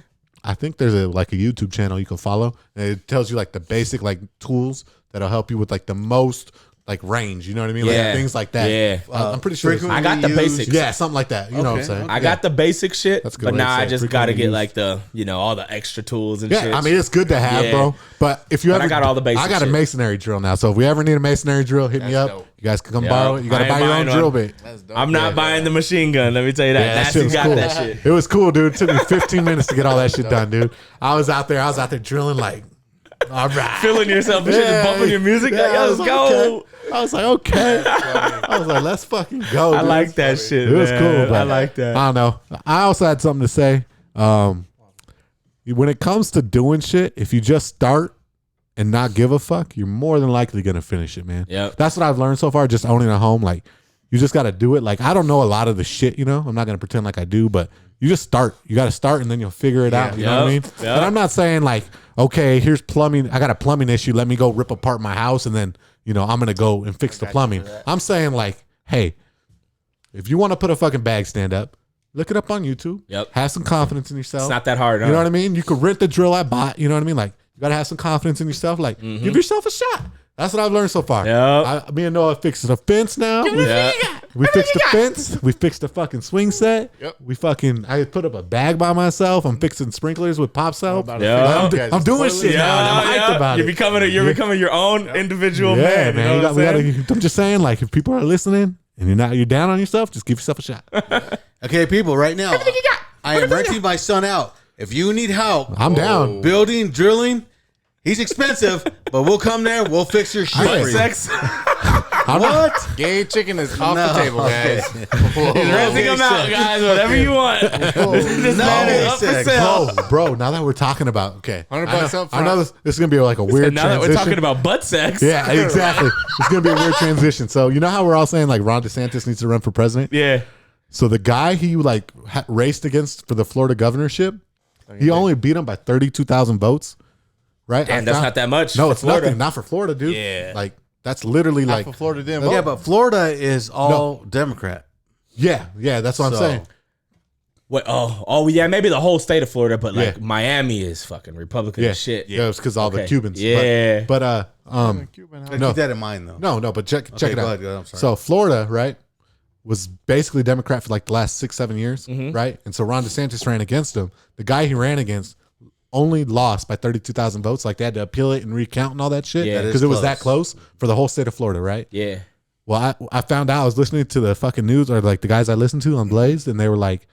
I think there's a YouTube channel you can follow. And it tells you like the basic like tools that'll help you with like the most like range. You know what I mean? Yeah. Like things like that. Yeah. I'm pretty sure. frequently I got the used- basics. Yeah, something like that. You know what I'm Okay, saying? okay. I got the basic shit, That's a good but way to now say I it. just Frequently got to get used. like the all the extra tools and Yeah, shit. I mean it's good to have, Yeah. bro. But if you But ever, I got all the basic I got a shit. masonry drill now. So if we ever need a masonry drill, hit me up. dope. You guys can come Yeah, borrow it. You got I to ain't buy your own buying drill one. bit. That's dope. I'm not buying the machine gun. Let me tell you that. Yeah, that Nasty shit was got cool. that shit. It was cool, dude. It took me 15 minutes to get all that shit done, dude. I was out there drilling like, all right. Feeling yourself and shit and bumping your music. Like, I yo, was let's like, go. okay. I was like, okay. I was like, let's fucking go. I dude. like that shit. It was man. cool. But I like that. I don't know. I also had something to say. When it comes to doing shit, if you just start and not give a fuck, you're more than likely gonna finish it, man. Yep. That's what I've learned so far. Just owning a home, like you just got to do it. Like I don't know a lot of the shit, you know. I'm not gonna pretend like I do, but you just start. You got to start, and then you'll figure it out. You know what I Yep. mean? Yep. And I'm not saying like, okay, here's plumbing. I got a plumbing issue. Let me go rip apart my house, and then I'm gonna go and fix the plumbing. I'm saying like, hey, if you want to put a fucking bag stand up, Look it up on YouTube. Yep. Have some confidence in yourself. It's not that hard. You know what I mean? You could rent the drill I bought. You know what I mean? Like, you got to have some confidence in yourself. Like, give yourself a shot. That's what I've learned so far. Yep. Me and Noah fixed the fence now. We fixed the fence. We fixed the fucking swing set. Yep. I put up a bag by myself. I'm fixing sprinklers with pop soap. Yeah. I'm doing shit now. And I'm hyped about You're it. becoming your own individual Yeah, man. man. You know what I'm saying? I'm just saying, like, if people are listening and you're down on yourself, just give yourself a shot. Okay, people, right now, I am renting my son out. If you need help, I'm down. building, drilling, he's expensive, but we'll come there. We'll fix your shit. for you. Sex. What? Gay chicken is off the table, guys. Renting them out, guys. Whatever you want. This man is up for sex. sale. Bro, now that we're talking about, okay. $100 up I know front. this is going to be like a weird Now that transition. we're talking about butt sex. Yeah, exactly. It's going to be a weird transition. So, you know how we're all saying like Ron DeSantis needs to run for president? Yeah. So the guy he like raced against for the Florida governorship, he only beat him by 32,000 votes. Right? Damn, that's not that much. No, for it's Florida. nothing. Not for Florida, dude. Yeah. Like, that's literally Half like, of Florida didn't Yeah, vote. but Florida is all Democrat. yeah, that's what I'm So- saying. What? Yeah. Maybe the whole state of Florida, but like Yeah. Miami is fucking Republican Yeah, as shit. yeah, it's because all the Okay. Cubans. Yeah. But Cuban, Keep that in mind, though. no, but check Okay, it go out. ahead, go ahead, I'm sorry. So Florida, right, was basically Democrat for like the last 6-7 years, Mm-hmm. right? And so Ron DeSantis ran against him. The guy he ran against only lost by 32,000 votes. Like they had to appeal it and recount and all that shit Yeah. That is because it was close. that close for the whole state of Florida, right? Yeah. Well, I found out, I was listening to the fucking news or like the guys I listened to on Blazed, and they were like,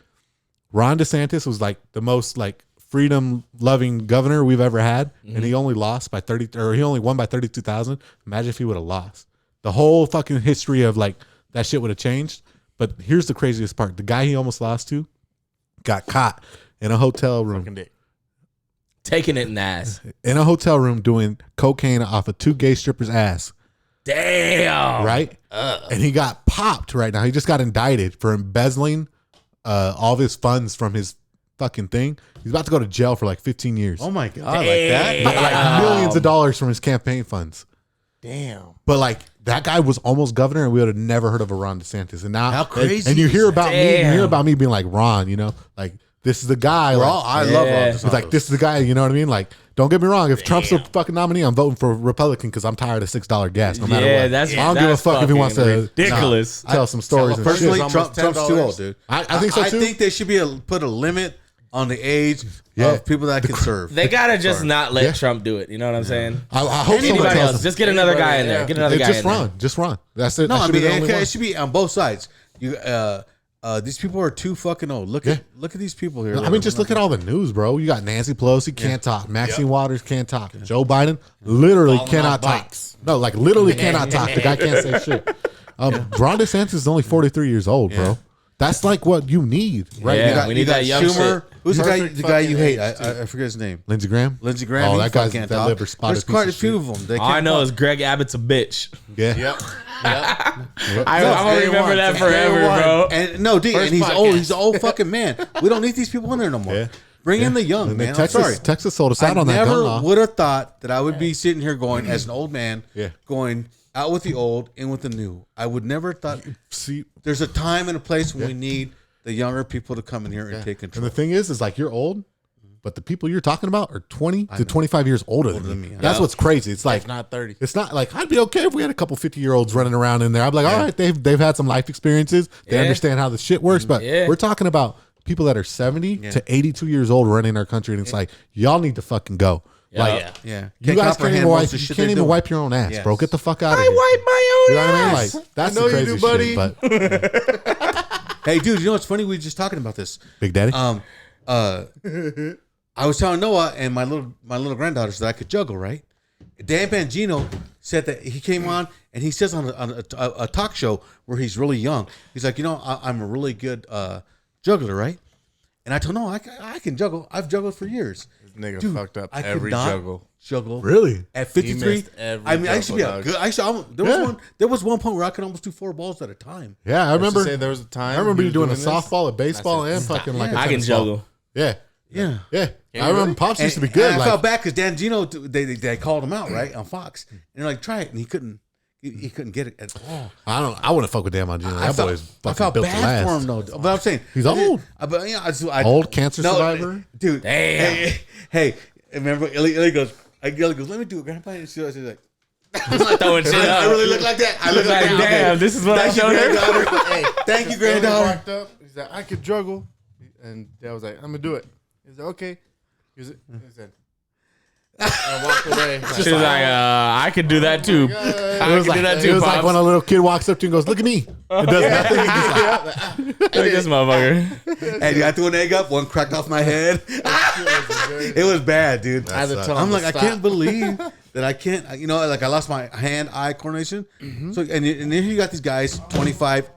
Ron DeSantis was like the most like freedom loving governor we've ever had, and he only lost by he only won by 32,000. Imagine if he would have lost. The whole fucking history of like that shit would have changed. But here's the craziest part: the guy he almost lost to got caught in a hotel room. Fucking dick. Taking it in the ass. In a hotel room doing cocaine off of 2 gay strippers' ass. Damn. Right? And he got popped right now. He just got indicted for embezzling all of his funds from his fucking thing. He's about to go to jail for like 15 years. Oh my God, like that? Like millions of dollars from his campaign funds. Damn. But like that guy was almost governor, and we would have never heard of a Ron DeSantis. And now, How crazy And you is hear that? about me, you Damn. hear about me being like Ron, you know, like this is the guy. Like, I love Yeah. Ron it's like this is the guy. You know what I mean? Like, don't get me wrong. If Trump's a fucking nominee, I'm voting for Republican because I'm tired of $6 gas. No matter Yeah, what. that's I don't give a fuck if he wants to ridiculous. tell some stories. And Personally, shit. Trump's too old, dude. I think so too. I think they should put a limit on the age of people that can serve. They gotta just not let Yeah. Trump do it. You know what I'm saying? I hope somebody Anybody tells else? him. Just get another guy in there. Get another guy Just in there. run. Just run. That's it. No, That I should be mean, the only one. it should be on both sides. You, these people are too fucking old. Look at these people here. I mean, just look at all the news, bro. You got Nancy Pelosi can't talk. Maxine Waters can't talk. Joe Biden literally cannot talk. bikes. No, like literally cannot talk. The guy can't say shit. Ron DeSantis is only 43 years old, bro. That's like what you need, right? Yeah. now. we need that young shit. Who's Perfect the guy you fucking hate? I forget his name. Lindsey Graham. Lindsey Graham. Oh, he that guy's fucking that talk. liver spotted There's piece quite a of few shit. of them. They All I can't know talk. is Greg Abbott's a bitch. Yeah. Yep. I'm gonna remember that forever, bro. And no, dude, and he's old. He's an old fucking man. We don't need these people in there no more. Yeah. Bring in the young And man. then I'm sorry. Texas sold us out I on that gun never law. would have thought that I would be sitting here going as an old man, Yeah. going out with the old, in with the new. I would never thought See, there's a time and a place when we need the younger people to come in here and take and control. the thing is like you're old, but the people you're talking about are 20 to 25 years older than me. That's what's crazy. It's like If not 30. It's not like I'd be okay if we had a couple 50-year-olds running around in there. I'd be like, all right, they've had some life experiences. They Yeah. understand how the shit works. But Yeah. we're talking about people that are 70 to 82 years old running our country, and it's like y'all need to fucking go. Like Yeah, you guys can't even most wipe. of the You shit can't they even do. wipe your own ass, Yes. bro. Get the fuck out of here. Wipe my You own know what I mean? ass. Like that's I know the you crazy do, buddy. shit. But Hey, dude, you know what's funny? We were just talking about this. Big Daddy, I was telling Noah and my little granddaughters that I could juggle, right? Dan Bongino said that he came on and he says on a talk show where he's really young, he's like, I'm a really good juggler, right? And I told Noah, I can juggle. I've juggled for years. This nigga Dude, fucked up I could every not juggle. really? At He 53, missed every I mean, I used to be juggle, a dog. good. There was one point where I could almost do 4 balls at a time. Yeah, I Let's just remember. say there was a time. I remember he you doing a was this. softball, a baseball, I said, and fucking like a I can tennis ball. juggle. Yeah, Yeah. yeah. you I remember really? Pops used to be And good. I Like, felt bad because Dan Gino, they called him out, right, on Fox. And they're like, try it. And he couldn't He couldn't get it at all. I wouldn't fuck with Dan Bongino. That boy's I fucking felt built to bad for last. him though. But I'm saying He's old. But I Old cancer survivor? dude. Damn. Hey, remember Illy goes. Illy goes. Let me do it, Grandpa. And she's like, Throwing shit up. I really look like that. I look like Like, that. damn, Okay. this is what I Thank you, showed her. granddaughter. Hey, thank you, granddaughter. Walked up. He's like, I could juggle, and Dad was like, I'm gonna do it. He's like, okay. He said, I walked away. She was like, I could do that too. I could do that It too, was like Pops. when a little kid walks up to you and goes, "Look at me." It does nothing. He's just like, Look at this motherfucker. And I threw an egg up. One cracked off my head. It was bad, dude. I had to tell him I'm like, to I stop. can't believe that I can't. Like I lost my hand-eye coordination. So and then you got these guys, 25,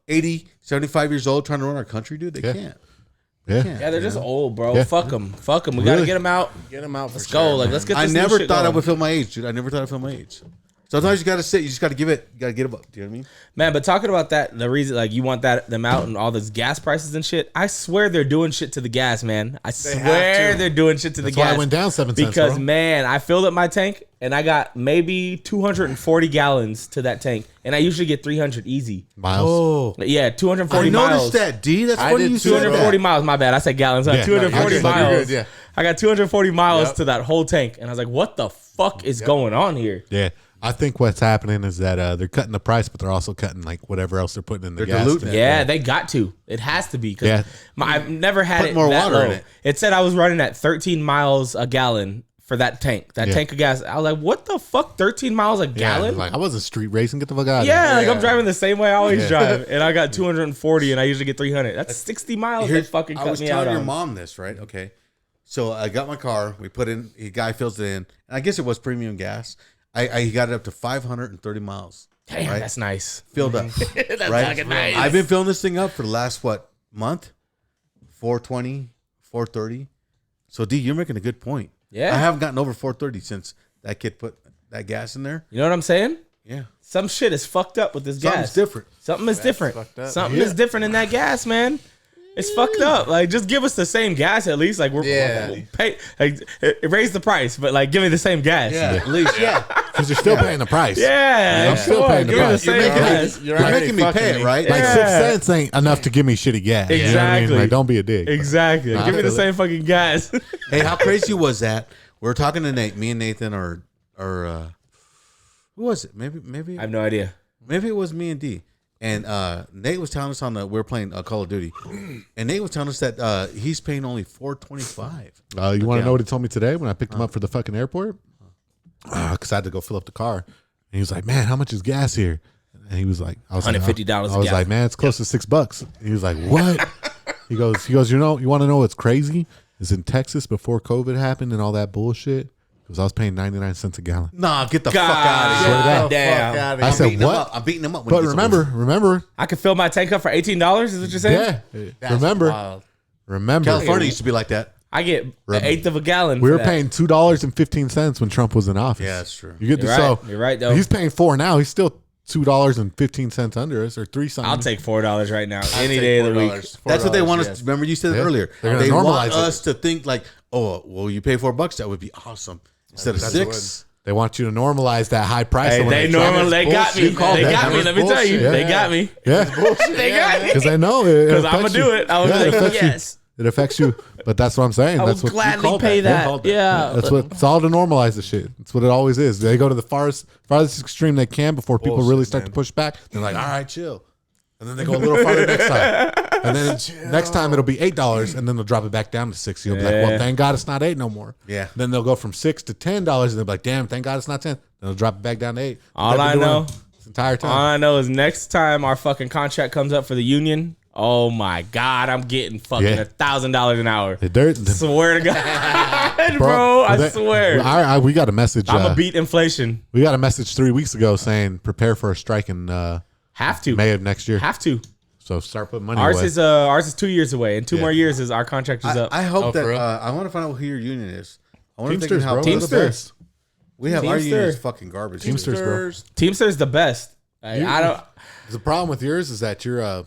80, 75 years old, trying to run our country, dude. They can't. yeah. Yeah, they're just old, bro. Yeah. Fuck them. Fuck them. We gotta Really? get them out. Get him out. Let's go. Like, let's get I this new never shit thought I going. would feel my age, dude. I never thought I'd feel my age. Sometimes you got to sit. You just got to give it. You got to get it up. Do you know what I mean? Man, but talking about that, the reason like you want them out and all this gas prices and shit, I swear they're doing shit to the gas, man. I swear they're doing shit to That's the why gas. I went down 7 cents, because bro. man, I filled up my tank and I got maybe 240 gallons to that tank, and I usually get 300 easy. Miles. Yeah, 240 I miles. noticed that, D. That's I funny did you too. said 240 that. miles. My bad. I said gallons. Yeah, 240 no, miles. you're good, yeah. I got 240 miles Yep. to that whole tank, and I was like, "What the fuck is going on here?" Yeah. I think what's happening is that they're cutting the price, but they're also cutting like whatever else they're putting in the They're gas. diluting tank. it. Yeah, they got to. It has to be. Cause Yeah. I've never had Put it more that water low. in it. It said I was running at 13 miles a gallon for that tank. That Yeah. tank of gas. I was like, "What the fuck? 13 miles a Yeah, gallon?" like I wasn't street racing. Get the fuck out of Yeah, here. like I'm driving the same way I always Yeah. drive, and I got 240, and I usually get 300. That's 60 miles. They fucking I cut was me telling out your on. mom this, right? Okay. So I got my car. We put in. A guy fills it in, and I guess it was premium gas. I got it up to 530 miles. Damn, right? that's nice. Filled up. That's right? fucking nice. I've been filling this thing up for the last month? 420, 430. So D, you're making a good point. Yeah. I haven't gotten over 430 since that kid put that gas in there. You know what I'm saying? Yeah. Some shit is fucked up with this Something's gas. different. Something is different. fucked up. Something is different in that gas, man. It's fucked up. Like, just give us the same gas at least. Like, we'll pay. Like, raise the price, but like, give me the same gas. Yeah, at least, yeah. Because you're still paying the price. Yeah, I'm still sure. paying the Give me the price. same gas. You're You're already making me fucking pay it, right? Like Yeah. 6 cents ain't enough to give me shitty gas. You know what I mean? Exactly. Like, don't be a dick. Exactly. Nah, Give I me the feel same fucking gas. Hey, how crazy was that? We were talking to Nate. Me and Nathan or who was it? Maybe I have no idea. maybe it was me and D. And Nate was telling us we were playing Call of Duty, and Nate was telling us that he's paying only $4.25. You want to know what he told me today when I picked him up for the fucking airport? Because I had to go fill up the car. And he was like, man, how much is gas here? And he was like, I was $150 like, a I was gallon. like, man, it's close to $6. And he was like, what? he goes, you want to know what's crazy? Is in Texas before COVID happened and all that bullshit. Because I was paying 99 cents a gallon. Nah, get the God fuck out of Swear to here. God. damn. I said, what? I'm beating him up. When But he gets remember, I could fill my tank up for $18. Is what you're saying? yeah, remember, over. California used to be like that. I get an eighth of a gallon. we for were that. paying $2.15 when Trump was in office. Yeah, that's true. You get You're to right. so You're right, though. he's paying $4 now. He's still $2.15 under us, or $3 something. I'll take $4 right now, any take day of the week. $4. That's what they want us yes. to remember. You said it Yeah. earlier. They're gonna They normalize want it. us to think like, oh, well, you pay $4. That would be awesome. Instead of That's $6. They want you to normalize that high price. Hey, and when they try normal. to- They got me. bullshit. You called They that. got me. That Let me tell you, bullshit. they Yeah. got me. Yeah, They got me. because they know it. Because I'm gonna do it. I was it like, affects you. yes, It affects you. But that's what I'm saying. I That's will what gladly called pay that. You that. called that. Yeah, That's what it's all to normalize the shit. That's what it always is. They go to the farthest extreme they can before people Bullshit, really start man. to push back. They're like, all right, chill. And then they go a little farther next time. And then next time it'll be $8, and then they'll drop it back down to $6. You'll be like, well, Yeah. thank God it's not $8 no more. Yeah. Then they'll go from $6 to $10, and they'll be like, damn, thank God it's not $10. Then they'll drop it back down to $8. All They've been I doing know- it this entire time. All I know is next time our fucking contract comes up for the union, oh my God, I'm getting fucking Yeah. $1,000 an hour. The Swear to God, bro, I swear. We got a message. I'm gonna beat inflation. We got a message 3 weeks ago saying prepare for a strike in Have to. May of next year. Have to. So start putting money Ours away. is 2 years away, and 2 more years is our contract is up. I hope Oh, that for real? I want to find out who your union is. I want to think Teamsters, how bro. Teamsters. They're the best. we have our Teamster. union is fucking garbage. Teamsters, bro. Teamster's the best. Like, I don't. The problem with yours is that you're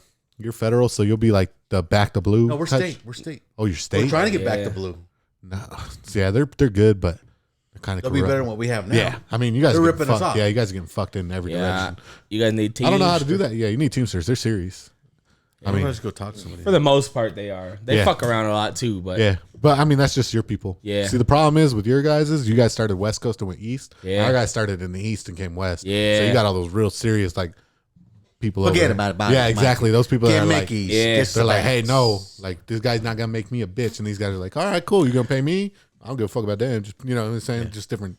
federal, so you'll be like the back to blue. No, we're touch. state. We're state. Oh, you're state. We're trying to get back Yeah. to blue. No, yeah, they're good, but kind of They'll be better than what we have now. Yeah, I mean, you guys They're are ripping getting us fucked. off. Yeah, you guys are getting fucked in every Yeah, direction. you guys need teams. I don't know how to do that. Yeah, you need Teamsters. They're serious. I mean, let's go talk to somebody. For the most part, they are. They Yeah. fuck around a lot too, but yeah, but I mean, that's just your people. Yeah. See, the problem is with your guys is you guys started West Coast and went East. Yeah. Our guys started in the East and came West. Yeah. So you got all those real serious like people. Forget over about there. it. Yeah, exactly. Those people that Can't are make like, East. Yeah. Just they're like, the hey, best. no, like this guy's not gonna make me a bitch, and these guys are like, all right, cool, you're gonna pay me. I don't give a fuck about them. Just you know what I'm saying, just different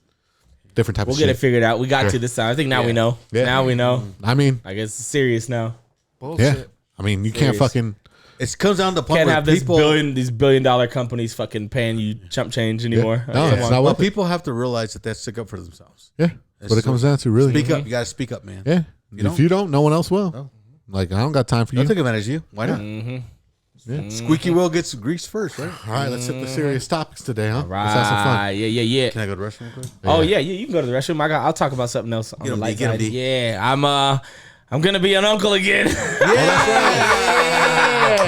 type we'll of get shit. it figured out. We got Yeah. to this time. I think now we know. Yeah. Now we know. I mean, I guess it's serious now. Bullshit. yeah. I mean, you can't Serious. fucking. It comes down to the point Can't where have these people, billion-dollar companies fucking paying you chump change anymore. No, Come it's on. not well, worth it. people have to realize that they stick up for themselves. Yeah, that's what it comes down to, really. Speak up. You got to speak up, man. Yeah. You If you don't, no one else will. No. Like, I don't got time for you. Don't take advantage of you. Why not? Yeah. Squeaky wheel gets greased first, right? All right, let's hit the serious topics today, huh? Right. Let's have some fun. Yeah. Can I go to the restroom real quick? Oh yeah, you can go to the restroom. I'll talk about something else on Get the 'em, light D, get 'em, side. D. Yeah, I'm gonna be an uncle again.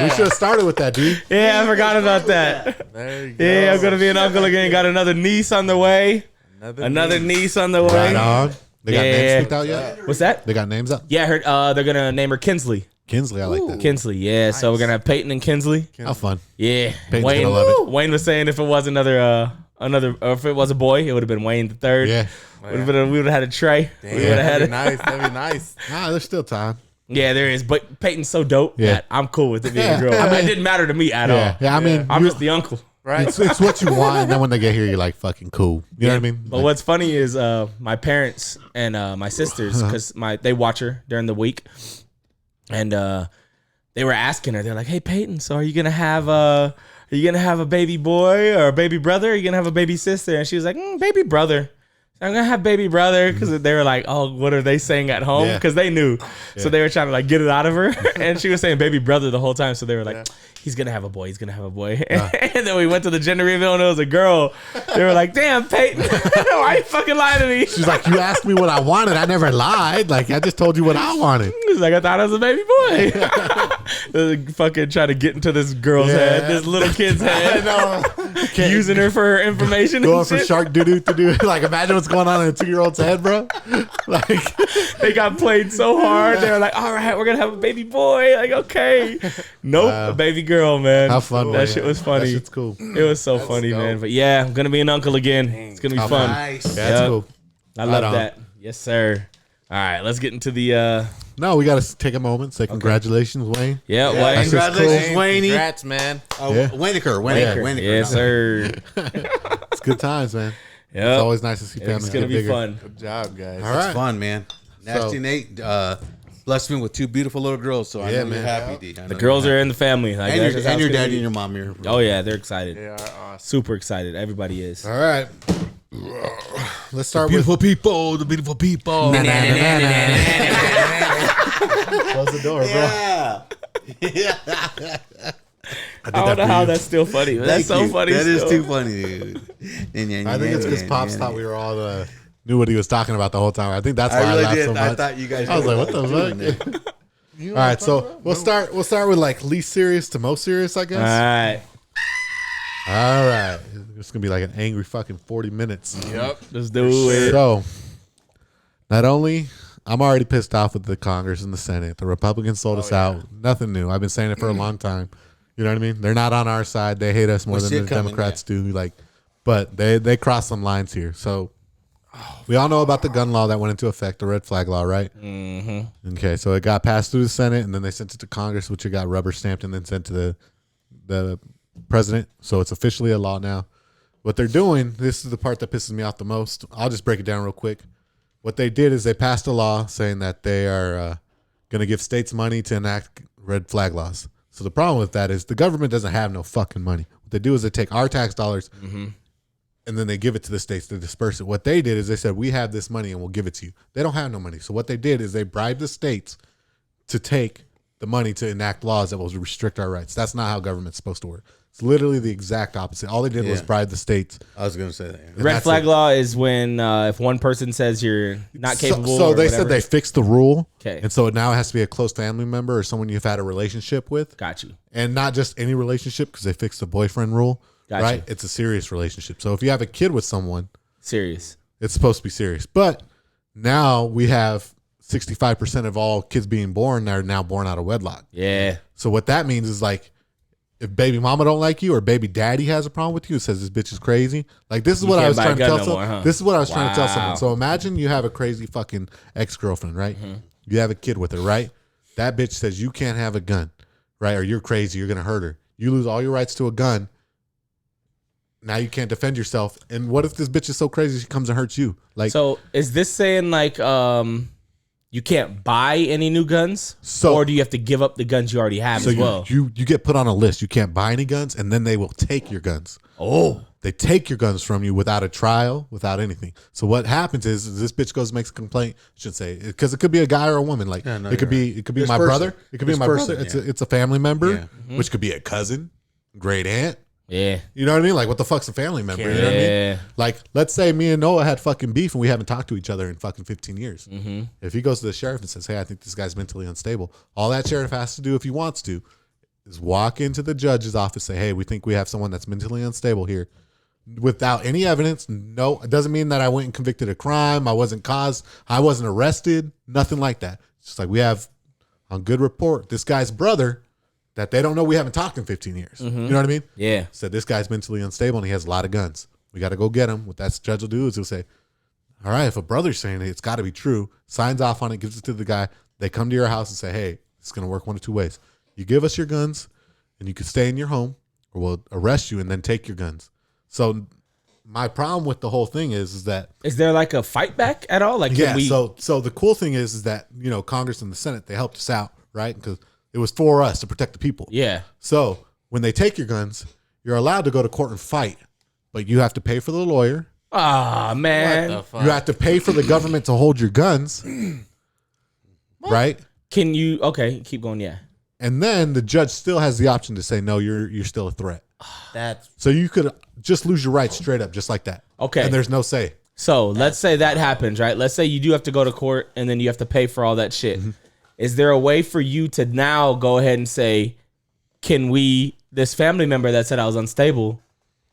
We should have started with that, dude. Yeah, I forgot about that. There you go. Yeah, I'm gonna be an uncle again. Got another niece on the way. Another niece on the way. Right on. They got Yeah. names picked out yet? What's that? They got names up? Yeah, I heard they're gonna name her Kinsley. Kinsley, I like that. Kinsley, yeah. So we're gonna have Peyton and Kinsley. How fun. Yeah, Peyton's Wayne. gonna love it. Wayne was saying if it was another, or if it was a boy, it would have been Wayne the third. Yeah. We would have had a Trey. Damn, We would have had that'd it. be nice. That'd be nice. Ah, there's still time. Yeah, there is. But Peyton's so dope Yeah. that I'm cool with it being Yeah. a girl. I mean, it didn't matter to me at Yeah. all. Yeah, I mean, I'm just the uncle. Right. it's what you want, and then when they get here, you're like, fucking cool. You know what I mean? But Like, what's funny is my parents and my sisters, because they watch her during the week, and they were asking her. They're like, "Hey, Peyton, so are you gonna have a baby boy or a baby brother? Are you gonna have a baby sister?" And she was like, "Baby brother." I'm gonna have baby brother because they were like, "Oh, what are they saying at home?" Yeah. Because they knew, so they were trying to like get it out of her, and she was saying baby brother the whole time. So they were like, "He's gonna have a boy. He's gonna have a boy." And then we went to the gender reveal, and it was a girl. They were like, "Damn, Peyton, why you fucking lying to me?" she's like, you asked me what I wanted. I never lied. Like, I just told you what I wanted. She's like, "I thought I was a baby boy." Fucking trying to get into this girl's head, this little kid's head, using her for her information. Going And for shit. shark doo-doo to do. Like, imagine what's going on in a 2-year-old's head, bro. Like, They got played so hard. They were like, "All right, we're gonna have a baby boy." Like, okay, nope, a baby girl, man. how fun. That man. shit was That funny. shit's cool. It was so funny, dope. man. But yeah, I'm gonna be an uncle again. It's gonna be How fun. Nice. Yeah, that's Yep. cool. I love on. that. Yes, sir. All right, let's get into the. No, we got to take a moment. Say congratulations, Wayne. Yeah, Yeah, Wayne. that's just congratulations, cool. Wayne. Congrats, man. Yeah. Wayneker. Wayneker. Yes, sir. It's good times, man. It's Yep. always nice to see families It's gonna get be bigger. fun. Good job, guys. All right. It's fun, man. Nasty Nate blessed me with 2 beautiful little girls, so I Yeah, know man. you're happy, D. I know The girls you're are in the family. Like, happy. that's just how And your it's gonna daddy be. and your mom here. Oh yeah, they're excited. They are awesome. Super excited. Everybody is. All right. Let's start with people, the beautiful people. close the door, bro. Yeah. Yeah. I don't know how that's still funny. But that's so funny. That is still. too funny, dude. I think it's because Pops thought we were all knew what he was talking about the whole time. I think that's why I I, really laughed did. so I much. thought you guys. I was knew like, what you were doing the fuck? there. All right, so we'll start with like least serious to most serious, I All guess. right. All right. It's gonna be like an angry fucking 40 minutes. Yep. Let's do it. So, not only I'm already pissed off with the Congress and the Senate. The Republicans sold us out. Nothing new. I've been saying it for a long time. You know what I mean? They're not on our side. They hate us more We than see the it coming, Democrats do. Like, but they crossed some lines here. So we all know about the gun law that went into effect, the red flag law, right? Mm-hmm. Okay, so it got passed through the Senate, and then they sent it to Congress, which it got rubber stamped, and then sent to the president. So it's officially a law now. What they're doing, this is the part that pisses me off the most. I'll just break it down real quick. What they did is they passed a law saying that they are going to give states money to enact red flag laws. So the problem with that is the government doesn't have no fucking money. What they do is they take our tax dollars and then they give it to the states to disperse it. What they did is they said, we have this money and we'll give it to you. They don't have no money. So what they did is they bribed the states to take the money to enact laws that will restrict our rights. That's not how government's supposed to work. It's literally the exact opposite. All they did was Yeah. bribe the states. I was gonna say that. And Red that's flag it. law is when if one person says you're not capable. So or they whatever. said they fixed the rule. 'Kay. And so now it has to be a close family member or someone you've had a relationship with. Got you. And not just any relationship because they fixed the boyfriend rule. Gotcha. Right? It's a serious relationship. So if you have a kid with someone, serious. It's supposed to be serious. But now we have 65% of all kids being born are now born out of wedlock. Yeah. So what that means is like, if baby mama don't like you or baby daddy has a problem with you, says this bitch is crazy. Like this is what I was trying to tell someone. This is what I was trying to tell someone. So imagine you have a crazy fucking ex-girlfriend, right? You have a kid with her, right? That bitch says you can't have a gun, right? Or you're crazy, you're gonna hurt her. You lose all your rights to a gun. Now you can't defend yourself. And what if this bitch is so crazy she comes and hurts you? Like, so is this saying like you can't buy any new guns? Or do you have to give up the guns you already have as well? You get put on a list. You can't buy any guns, and then they will take your guns. Oh. They take your guns from you without a trial, without anything. So what happens is this bitch goes and makes a complaint. I should say, because it could be a guy or a woman. Like it could be my brother. It could be my brother. It's a family member, which could be a cousin, great aunt. Yeah. You know what I mean? Like, what the fuck's a family member? You know what I mean? Like, let's say me and Noah had fucking beef and we haven't talked to each other in fucking 15 years. If he goes to the sheriff and says, hey, I think this guy's mentally unstable, all that sheriff has to do, if he wants to, is walk into the judge's office, say, hey, we think we have someone that's mentally unstable here. Without any evidence, no, it doesn't mean that I went and convicted a crime. I wasn't arrested, nothing like that. It's just like we have on good report, this guy's brother that they don't know we haven't talked in 15 years. You know what I mean? Yeah. Said this guy's mentally unstable and he has a lot of guns. We got to go get him. What that judge will do is he'll say, all right, if a brother's saying it, it's got to be true. Signs off on it, gives it to the guy. They come to your house and say, hey, it's going to work one of two ways. You give us your guns and you can stay in your home, or we'll arrest you and then take your guns. So my problem with the whole thing is that... Is there like a fight back at all? Like, yeah, so the cool thing is that, you know, Congress and the Senate, they helped us out, right? Because it was for us to protect the people. Yeah. So when they take your guns, you're allowed to go to court and fight, but you have to pay for the lawyer. Ah, man. What the fuck? You have to pay for the government to hold your guns, right? Can you... Okay, keep going, yeah. And then the judge still has the option to say, no, you're still a threat. That's So you could just lose your rights straight up, just like that. Okay. And there's no say. So let's say that happens, right? Let's say you do have to go to court and then you have to pay for all that shit. Is there a way for you to now go ahead and say, can we, this family member that said I was unstable,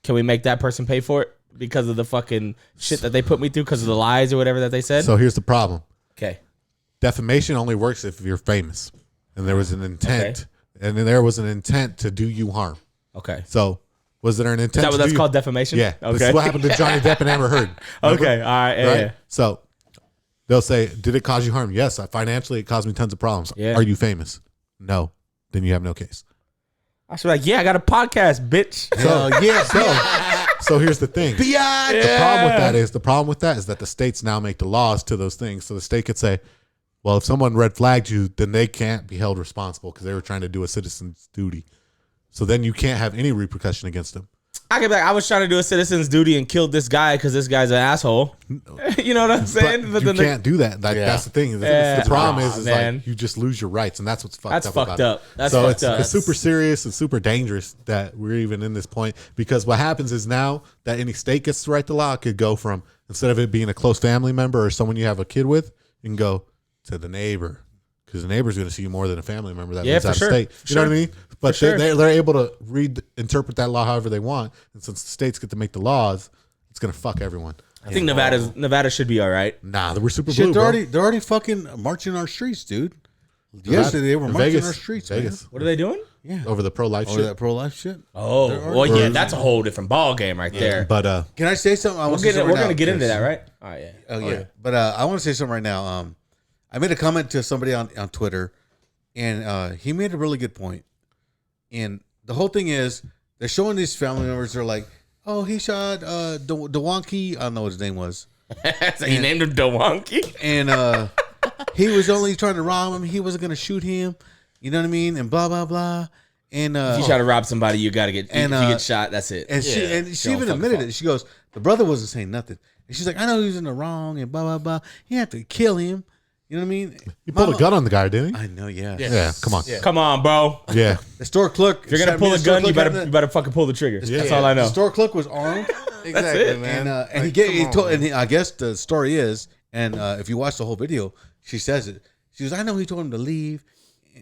can we make that person pay for it because of the fucking shit that they put me through because of the lies or whatever that they said? So here's the problem. Okay. Defamation only works if you're famous and there was an intent. And then there was an intent to do you harm. Okay. So was there an intent? Is that what that's called, defamation? Yeah. Okay. This is what happened to Johnny Depp and Amber Heard. Remember? Okay. All right. Yeah, Right? yeah. So they'll say, did it cause you harm? Yes. Financially, it caused me tons of problems. Yeah. Are you famous? No. Then you have no case. I should be like, yeah, I got a podcast, bitch. So here's the thing. The problem with that is that the states now make the laws to those things. So the state could say, well, if someone red flagged you, then they can't be held responsible because they were trying to do a citizen's duty. So then you can't have any repercussion against them. I could be like, I was trying to do a citizen's duty and killed this guy because this guy's an asshole. You know what I'm saying? But you can't do that. Like, that's the thing. The problem is man. like you just lose your rights, and that's what's fucked up. That's fucked about up. it. That's so fucked up. It's super serious and super dangerous that we're even in this point, because what happens is now that any state gets to write the law, it could go from, instead of it being a close family member or someone you have a kid with, you can go to the neighbor, because the neighbor's going to see you more than a family member that lives out of state. You know what I mean? But they're able to interpret that law however they want. And since the states get to make the laws, it's going to fuck everyone. I think Nevada should be all right. Nah, we're super Shit, blue, they're already fucking marching our streets, dude. Yesterday they were In marching Vegas, our streets. Vegas. What are they doing? Man. Yeah. Over the pro-life Over shit. that pro-life shit. Oh, well, yeah, that's a whole different ball game right there. But Can I say something? We're going to get into that, right? All right, yeah. Oh, yeah. But I want to say something right now. I made a comment to somebody on Twitter, and he made a really good point. And the whole thing is, they're showing these family members. They're like, "Oh, he shot Dewonky. I don't know what his name was." So he named him Dewonky, and he was only trying to rob him. He wasn't going to shoot him. You know what I mean? And blah blah blah. And if you try to rob somebody, you got to get. And, if you get shot, that's it. And she even admitted it. She goes, "The brother wasn't saying nothing." And she's like, "I know he was in the wrong and blah blah blah. You have to kill him." You know what I mean? he pulled a gun on the guy, didn't he? I know, yeah. Yeah, come on. Yeah. Come on, bro. Yeah. The store clerk. If you're gonna pull a gun, you better fucking pull the trigger. That's all I know. The store clerk was armed. exactly, it. man. And I guess the story is, and if you watch the whole video, she says it. She goes, "I know he told him to leave,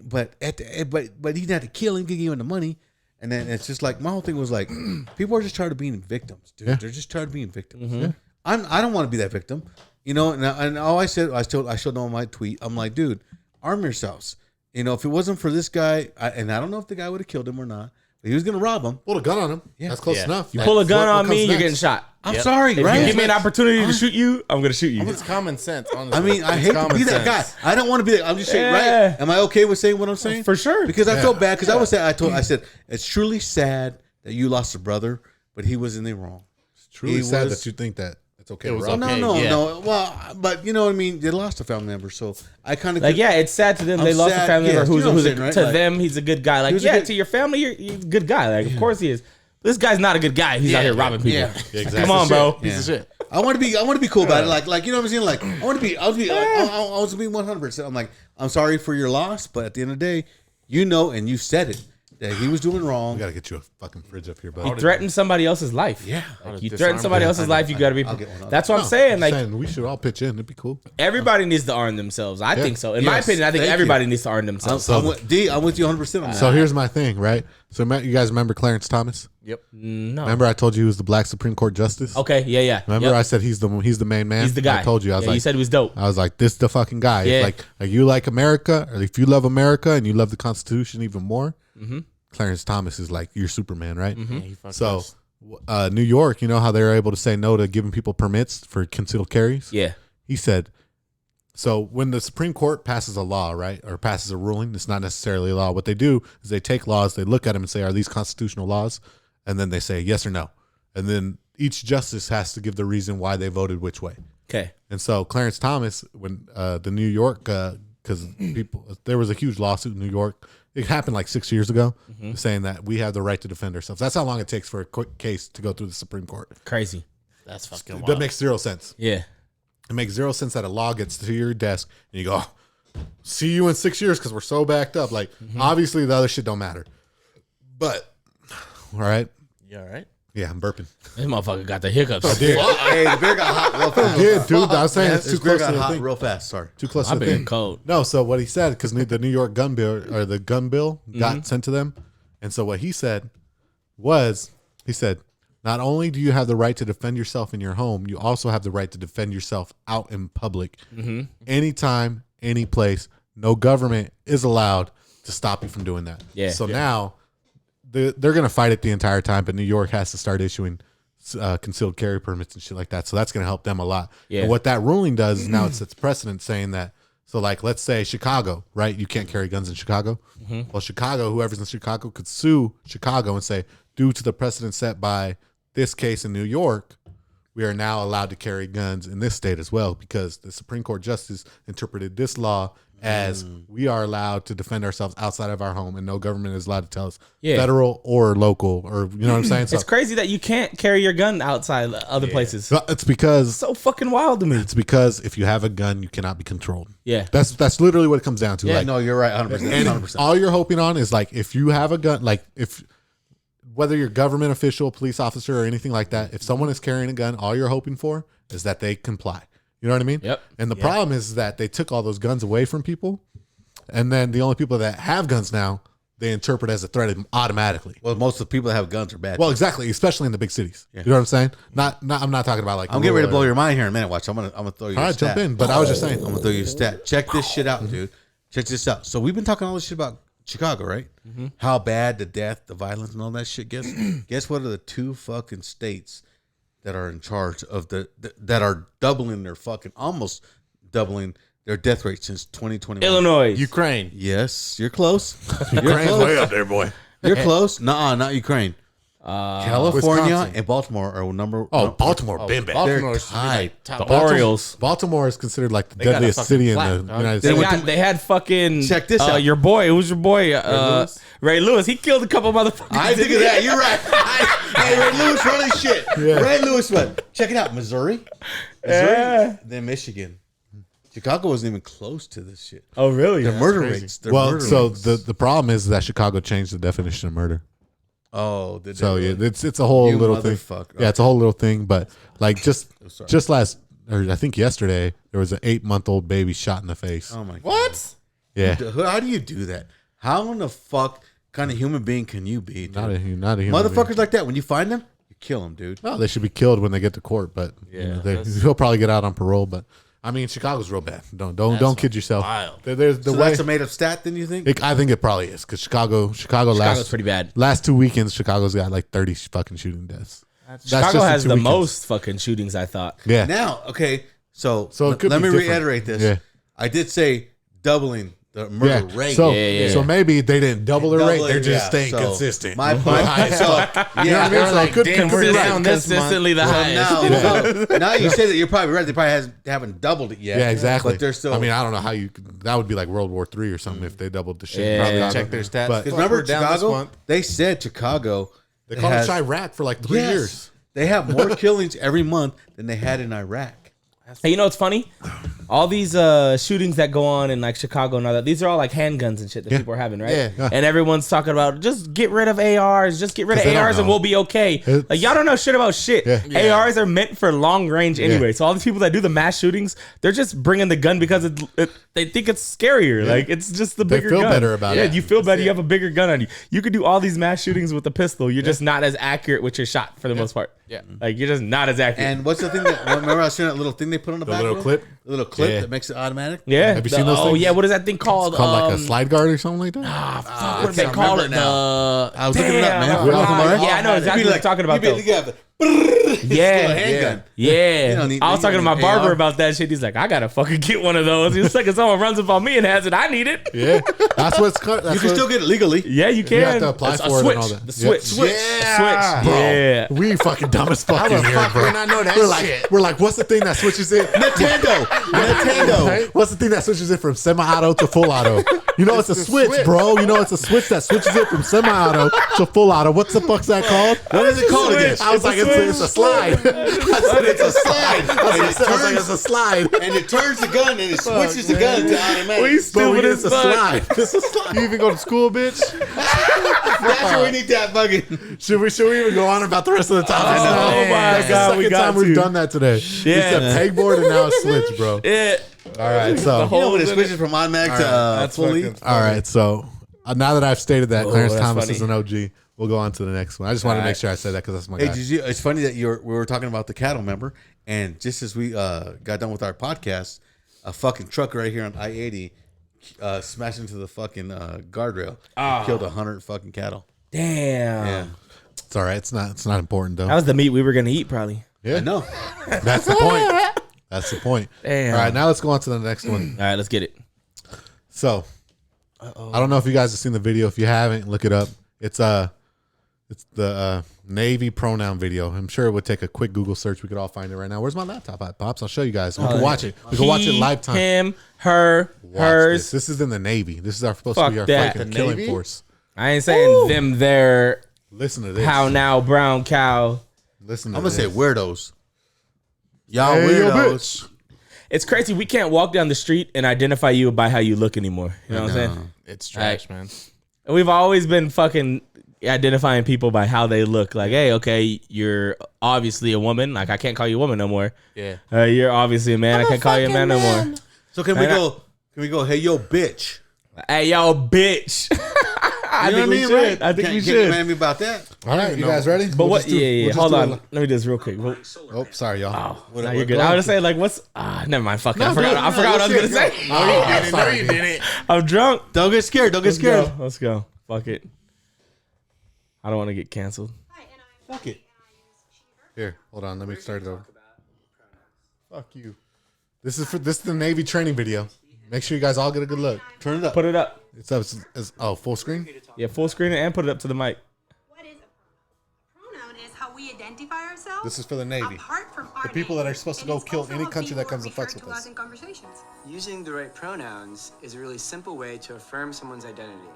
but he didn't have to kill him, give him the money." And then it's just like, my whole thing was like, people are just tired of being victims, dude. Yeah. They're just tired of being victims. I don't want to be that victim. You know, and all I said, I showed them on my tweet. I'm like, dude, arm yourselves. You know, if it wasn't for this guy, and I don't know if the guy would have killed him or not, but he was going to rob him. Pull a gun on him. Yeah. That's close enough. You pull a gun on me, you're getting shot. I'm sorry, If right? you give me an opportunity to shoot you, I'm going to shoot you. It's common sense, honestly. I mean, I hate to be that guy. I don't want to be that. I'm just saying, right? Am I okay with saying what I'm saying? For sure. Because I felt bad. Because I said, it's truly sad that you lost a brother, but he was in the wrong. It's truly sad that you think that it's okay. No. Well, but you know what I mean? They lost a family member. So I kind of. Like, yeah, it's sad to them. They lost a family member to them, he's a good guy. Like, to your family, you're a good guy. Like, of course he is. This guy's not a good guy. He's out here robbing people. Yeah. Exactly. Come on, bro. Piece of shit. I want to be cool about it. Like you know what I'm saying? Like I want to be 100%. I'm like, I'm sorry for your loss, but at the end of the day, you know, and you said it that he was doing wrong. We gotta get you a fucking fridge up here, bud. He threatened somebody else's life. Yeah. Like, you threaten somebody else's life, you gotta be. That's what I'm saying. Like, we should all pitch in. It'd be cool. everybody needs to arm themselves. I think so. In my opinion, I think everybody needs to arm themselves. I'm with you 100% on that. So here's my thing, right? So you guys remember Clarence Thomas? Yep. No. Remember I told you he was the Black Supreme Court Justice? Okay. Yeah. Remember I said he's the main man? He's the guy. I told you. I was like, you said he was dope. I was like, this is the fucking guy. Yeah. Like you like America, or if you love America and you love the Constitution even more, Clarence Thomas is like your Superman, right? Yeah, so, New York, you know how they're able to say no to giving people permits for concealed carries? Yeah. He said, so when the Supreme Court passes a law, right, or passes a ruling, it's not necessarily a law. What they do is they take laws, they look at them and say, are these constitutional laws? And then they say yes or no. And then each justice has to give the reason why they voted which way. Okay. And so Clarence Thomas, when the New York, because there was a huge lawsuit in New York. It happened like 6 years ago, saying that we have the right to defend ourselves. That's how long it takes for a quick case to go through the Supreme Court. Crazy. That's fucking wild. That makes zero sense. Yeah. It makes zero sense that a law gets to your desk and you go, see you in 6 years because we're so backed up. Like, obviously the other shit don't matter. But, all right. You all right? Yeah, I'm burping. This motherfucker got the hiccups. I did. Hey, the beer got hot real fast. Yeah, dude. I was saying it's too This beer close to got the hot thing. real fast. Sorry. Too close to I've the been thing. cold. No, so what he said, because the New York gun bill got sent to them. And so what he said was, he said, not only do you have the right to defend yourself in your home, you also have the right to defend yourself out in public. Anytime, any place. No government is allowed to stop you from doing that. Yeah. So now they're going to fight it the entire time, but New York has to start issuing concealed carry permits and shit like that. So that's going to help them a lot. Yeah. And what that ruling does is now it sets precedent saying that, so like, let's say Chicago, right? You can't carry guns in Chicago. Well, Chicago, whoever's in Chicago could sue Chicago and say, due to the precedent set by this case in New York, we are now allowed to carry guns in this state as well, because the Supreme Court justice interpreted this law as we are allowed to defend ourselves outside of our home and no government is allowed to tell us, federal or local, or you know what I'm saying? So, It's crazy that you can't carry your gun outside other places. it's because So fucking wild to me. it's because if you have a gun, you cannot be controlled. Yeah. That's literally what it comes down to. Yeah, like, no, you're right. 100%. and 100%. all you're hoping on is like, if you have a gun, like if whether you're government official, police officer, or anything like that, if someone is carrying a gun, all you're hoping for is that they comply. You know what I mean? Yep. And the problem is that they took all those guns away from people, and then the only people that have guns now, they interpret as a threat automatically. Well, most of the people that have guns are bad. Well, exactly, especially in the big cities. You know what I'm saying? Not. I'm not talking about like. I'm getting ready to blow your mind here in a minute. Watch. I'm gonna throw you. All a right, stat. jump in. But I was just saying. I'm gonna throw you a stat. Check this shit out, dude. Check this out. So we've been talking all this shit about Chicago, right? How bad the death, the violence, and all that shit gets. Guess what are the two fucking states that are in charge of that are doubling their fucking, almost doubling their death rate since 2021? Illinois. Ukraine. Yes, you're close. You're Ukraine's close. way up there, boy. You're close. Nuh-uh, not Ukraine. California Wisconsin. and Baltimore are number. Oh, Baltimore, been bad. They're Baltimore should be tied. like top The Orioles. Baltimore is considered like the got a deadliest fucking city in flag, the dog. United They, States. they had fucking Check this out. Your boy, who's your boy? Ray Lewis. He killed a couple motherfuckers. I think of that. You're right. Hey, Ray Lewis, running shit. Yeah. Ray Lewis, what? Check it out. Missouri, Yeah. then Michigan. Chicago wasn't even close to this shit. Oh, really? Their murder rates. Their Well, murder so rates. the problem is that Chicago changed the definition of murder. Oh, did they So really? yeah, it's a whole You little thing. motherfucker. Yeah, it's a whole little thing. But like just sorry. last, or I think yesterday, there was an 8-month-old baby shot in the face. Oh my god. What? Yeah, How do you do that? How in the fuck kind of human being can you be? Dude? not a human. Motherfuckers like that. When you find them, you kill him, dude. No, they should be killed when they get to court, but he'll probably get out on parole. But I mean, Chicago's real bad. Don't kid yourself. wild. There's the So way. that's a made up stat, then, you think? I think it probably is because Chicago's pretty bad. Last 2 weekends, Chicago's got like 30 fucking shooting deaths. Chicago has the most fucking shootings, I thought. Yeah. Now, okay, so it could let be me different. reiterate this. Yeah. I did say doubling the murder rate. So maybe they didn't double the rate. Double it, They're just yeah. staying So consistent. My point. So, You know what I mean? So it could be right. Consistently the highest. Now you say that you're probably right. They probably haven't doubled it yet. Yeah, exactly. But they're still. I mean, I don't know how you. That would be like World War III or something if they doubled the shit. Yeah. Probably Yeah. Check their stats. But- because remember We're down this Chicago? month. They said Chicago. They called it Iraq for like 3 years. They have more killings every month than they had in Iraq. Hey, you know what's funny? All these shootings that go on in like Chicago and all that, these are all like handguns and shit that people are having, right? Yeah. And everyone's talking about just get rid of ARs, just get rid of 'Cause they don't ARs and know. we'll be okay. It's- Like y'all don't know shit about shit. Yeah. ARs are meant for long range anyway. So all these people that do the mass shootings, they're just bringing the gun because they think it's scarier. Like it's just the They bigger feel gun. better about it. You feel better. You have a bigger gun on you. You could do all these mass shootings with a pistol. You're just not as accurate with your shot for the most part. Yeah. Like you're just not as accurate. And what's the thing that? Remember, I was seeing that little thing they put on the back. little of it? clip? The little clip Yeah. that makes it automatic. yeah. Have you seen those Oh things? yeah. What is that thing called? Called like a slide guard or something like that. What do they call it? I was looking it up, man. Damn. We're off the mark. Yeah, I know exactly what you're talking about, though. Yeah, Yeah, handgun. yeah. You don't need- I was you talking to don't my need barber AR. about that shit. He's like, I gotta fucking get one of those. He's like, if someone runs up on me and has it, I need it. Yeah, that's what's. That's You can still get it legally. Yeah, you can. You have to apply It's a for it switch. and all that. The Yeah. switch. Switch. Switch. Bro, Yeah. we fucking dumb as fuck in here, bro. I know that We're like, what's the thing that switches it? Nintendo. Right? What's the thing that switches it from semi-auto to full auto? You know, it's a switch, bro. You know, it's a switch that switches it from semi-auto to full auto. What's the fuck's that called? What is it called again? I was like, it's a slide. I said it's a slide. I was like, it's a slide. And it turns the gun and it switches the gun to automatic. We But stupid it's as a fuck. slide. It's a slide. You even go to school, bitch? That's where we need that fucking. Should we even go on about the rest of the topics? Oh, now? my That's God, the we second got time we've to. done that today. Yeah. It's a pegboard and now a switch, bro. Yeah. All right, so You know when it switches from automatic to That's fully? fucking all right, so now that I've stated that Clarence that's Thomas funny. is an OG, we'll go on to the next one. I just wanted to make sure I said that because that's my Hey, guy. it's funny that we were talking about the cattle member, and just as we got done with our podcast, a fucking truck right here on I-80 smashed into the fucking guardrail, and killed 100 fucking cattle. Damn. Yeah, It's all right. It's not important though. That was the meat we were gonna eat, probably. Yeah, I know. that's the point. That's the point. Damn. All right, now let's go on to the next one. All right, let's get it. So, I don't know if you guys have seen the video. If you haven't, look it up. It's the Navy pronoun video. I'm sure it would take a quick Google search. We could all find it right now. Where's my laptop at, Pops? I'll show you guys. We can watch it. We can watch it He, live time. Him, her, Watch hers. This. This is in the Navy. This is supposed Fuck to be our that. fucking The killing Navy? force. I ain't saying them, their, Listen to this. how now, brown cow. Listen to I'm gonna this. say weirdos. Y'all Hey, yo, weirdos. It's crazy. We can't walk down the street and identify you by how you look anymore. You know what I'm saying? It's trash, man. And we've always been fucking identifying people by how they look. Like, hey, okay, you're obviously a woman. Like, I can't call you a woman no more. Yeah. You're obviously a man. I can't call you a man no more. So can we go? Can we go? Hey, yo, bitch. Hey, yo, bitch. I think we should. I think we Can't should. mad at me about that. All right, you guys ready? But what? Yeah. Hold on. Let me do this real quick. Oh, sorry, y'all. No, you're good. I was just saying, like, what's? Never mind. Fuck it. I forgot what I was gonna say. No, you didn't. I'm drunk. Don't get scared. Don't get scared. Let's go. Fuck it. I don't want to get canceled. Fuck it. Here, hold on. Let me start it over. Fuck you. This is the Navy training video. Make sure you guys all get a good look. Turn it up. Put it up. It's up. Full screen. Yeah, full screen it and put it up to the mic. What is a pronoun? A pronoun is how we identify ourselves. This is for the Navy. Apart from our The people that are names. supposed to And go it's kill also any how country that people comes and refer fucks with to us. in conversations. Using the right pronouns is a really simple way to affirm someone's identity.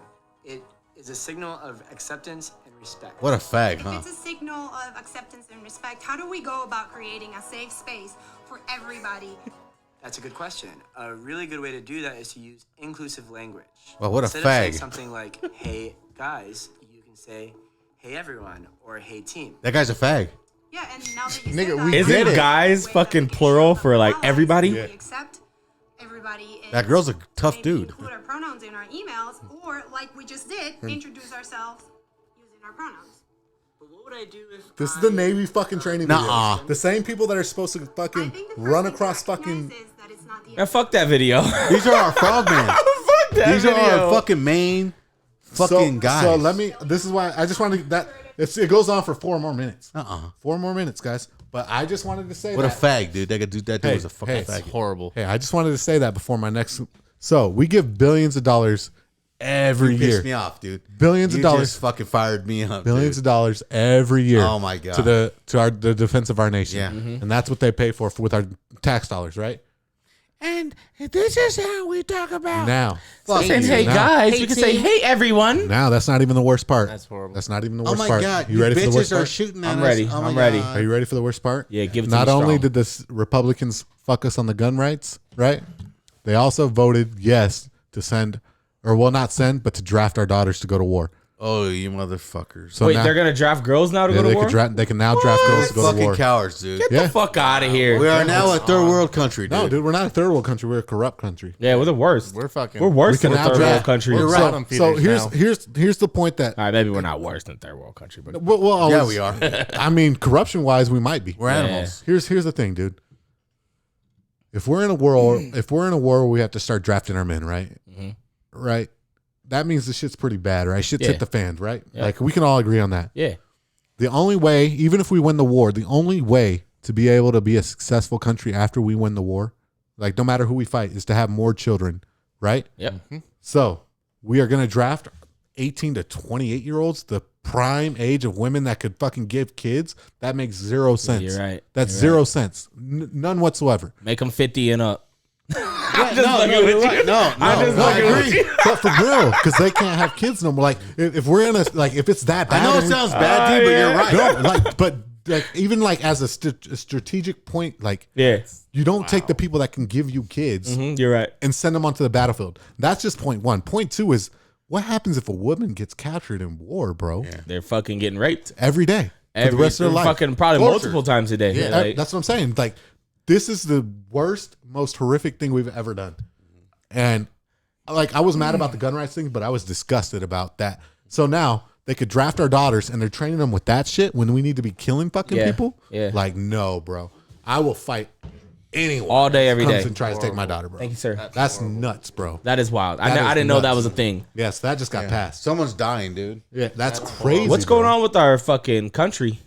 It is a signal of acceptance and respect. What a fag, If huh? it's a signal of acceptance and respect, how do we go about creating a safe space for everybody? That's a good question. A really good way to do that is to use inclusive language. Well, what a Instead of saying fag. something like, hey guys, you can say, hey everyone, or hey team. That guy's a fag. Yeah, and now that you Nigga, said we that, Isn't get it. guys way that fucking we can plural show for like allies, everybody? we accept everybody. Is That girl's a tough maybe dude. Include our pronouns in our emails, or like we just did, introduce ourselves using our pronouns. But what would I do if This is the Navy fucking training video. Nuh-uh. The same people that are supposed to I fucking think the run first across thing to fucking. recognize is that it's not the Man, fuck that video. These are our frogmen. Fuck that These video. are our fucking main fucking guys. So let me. This is why I just wanted that. It goes on for 4 more minutes. 4 more minutes, guys. But I just wanted to say What a that. fag, dude. That dude was a fucking hey, fag. Horrible. Hey, I just wanted to say that before my next. So we give billions of dollars every year. Pissed me off, dude. Billions of You dollars. just fucking fired me up. Billions dude. of dollars every year. Oh my God. To the defense of our nation. Yeah. And that's what they pay for with our tax dollars, right? And this is how we talk about. Now, Fuck Saying, you. hey Now- guys, we can say, hey everyone. now that's not even the worst part. That's horrible. That's not even the Oh worst my part. God. You ready for the worst bitches are part? shooting at I'm us. ready. Oh my I'm ready. God. Are you ready for the worst part? Yeah, give it to Not me only strong. did the Republicans fuck us on the gun rights, right? They also voted yes to send, or well, not send, but to draft our daughters to go to war. Oh, you motherfuckers. So Wait, now, they're gonna draft girls now to go to they war? they can now draft girls to go to Fucking war. cowards, dude. Get Yeah. the fuck out of here. We are now a third world country, dude. No, dude, we're not a third world country. We're a corrupt country. Yeah, we're the worst. We're fucking. We're worse We can than a now third world draft. country. We're All right. So, bottom so feeders here's the point that. right, maybe we're not worse than third world country, but Well, Yeah, we are. I mean, corruption wise, we might be. We're animals. Here's the thing, dude. If we're in a war, where we have to start drafting our men, right? Right. That means the shit's pretty bad, right? Shit's Yeah. hit the fan, right? Yeah. Like we can all agree on that. yeah. The only way, even if we win the war, the only way to be able to be a successful country after we win the war, like no matter who we fight, is to have more children, right? Yep. So we are going to draft 18 to 28-year-olds, the prime age of women that could fucking give kids. That makes 0 cents. you're right. That's You're 0 cents. None whatsoever. Make them 50 and up. No, you're right. No, I agree. But for real, because they can't have kids no more. Like if we're in a if it's that bad, I know it and we- sounds bad, dude, but you're right. no, but like even like as a strategic point, like Yeah. you don't take the people that can give you kids You're right. and send them onto the battlefield. That's just point one. Point two is what happens if a woman gets captured in war, bro? They're fucking getting raped. Every day for the rest of their life. Fucking probably Tortured. multiple times a day. Yeah, Like, that's what I'm saying. Like, this is the worst, most horrific thing we've ever done. And like, I was mad about the gun rights thing, but I was disgusted about that. So now they could draft our daughters and they're training them with that shit when we need to be killing fucking Yeah, people. yeah. Like, no, bro. I will fight anyone all day, every comes day. and tries to take my daughter, bro. Thank you, sir. That's nuts, bro. That is wild. That I is didn't know that nuts. was a thing. Yes, that just got passed. Someone's dying, dude. Yeah, that's crazy. What's going on with our fucking country?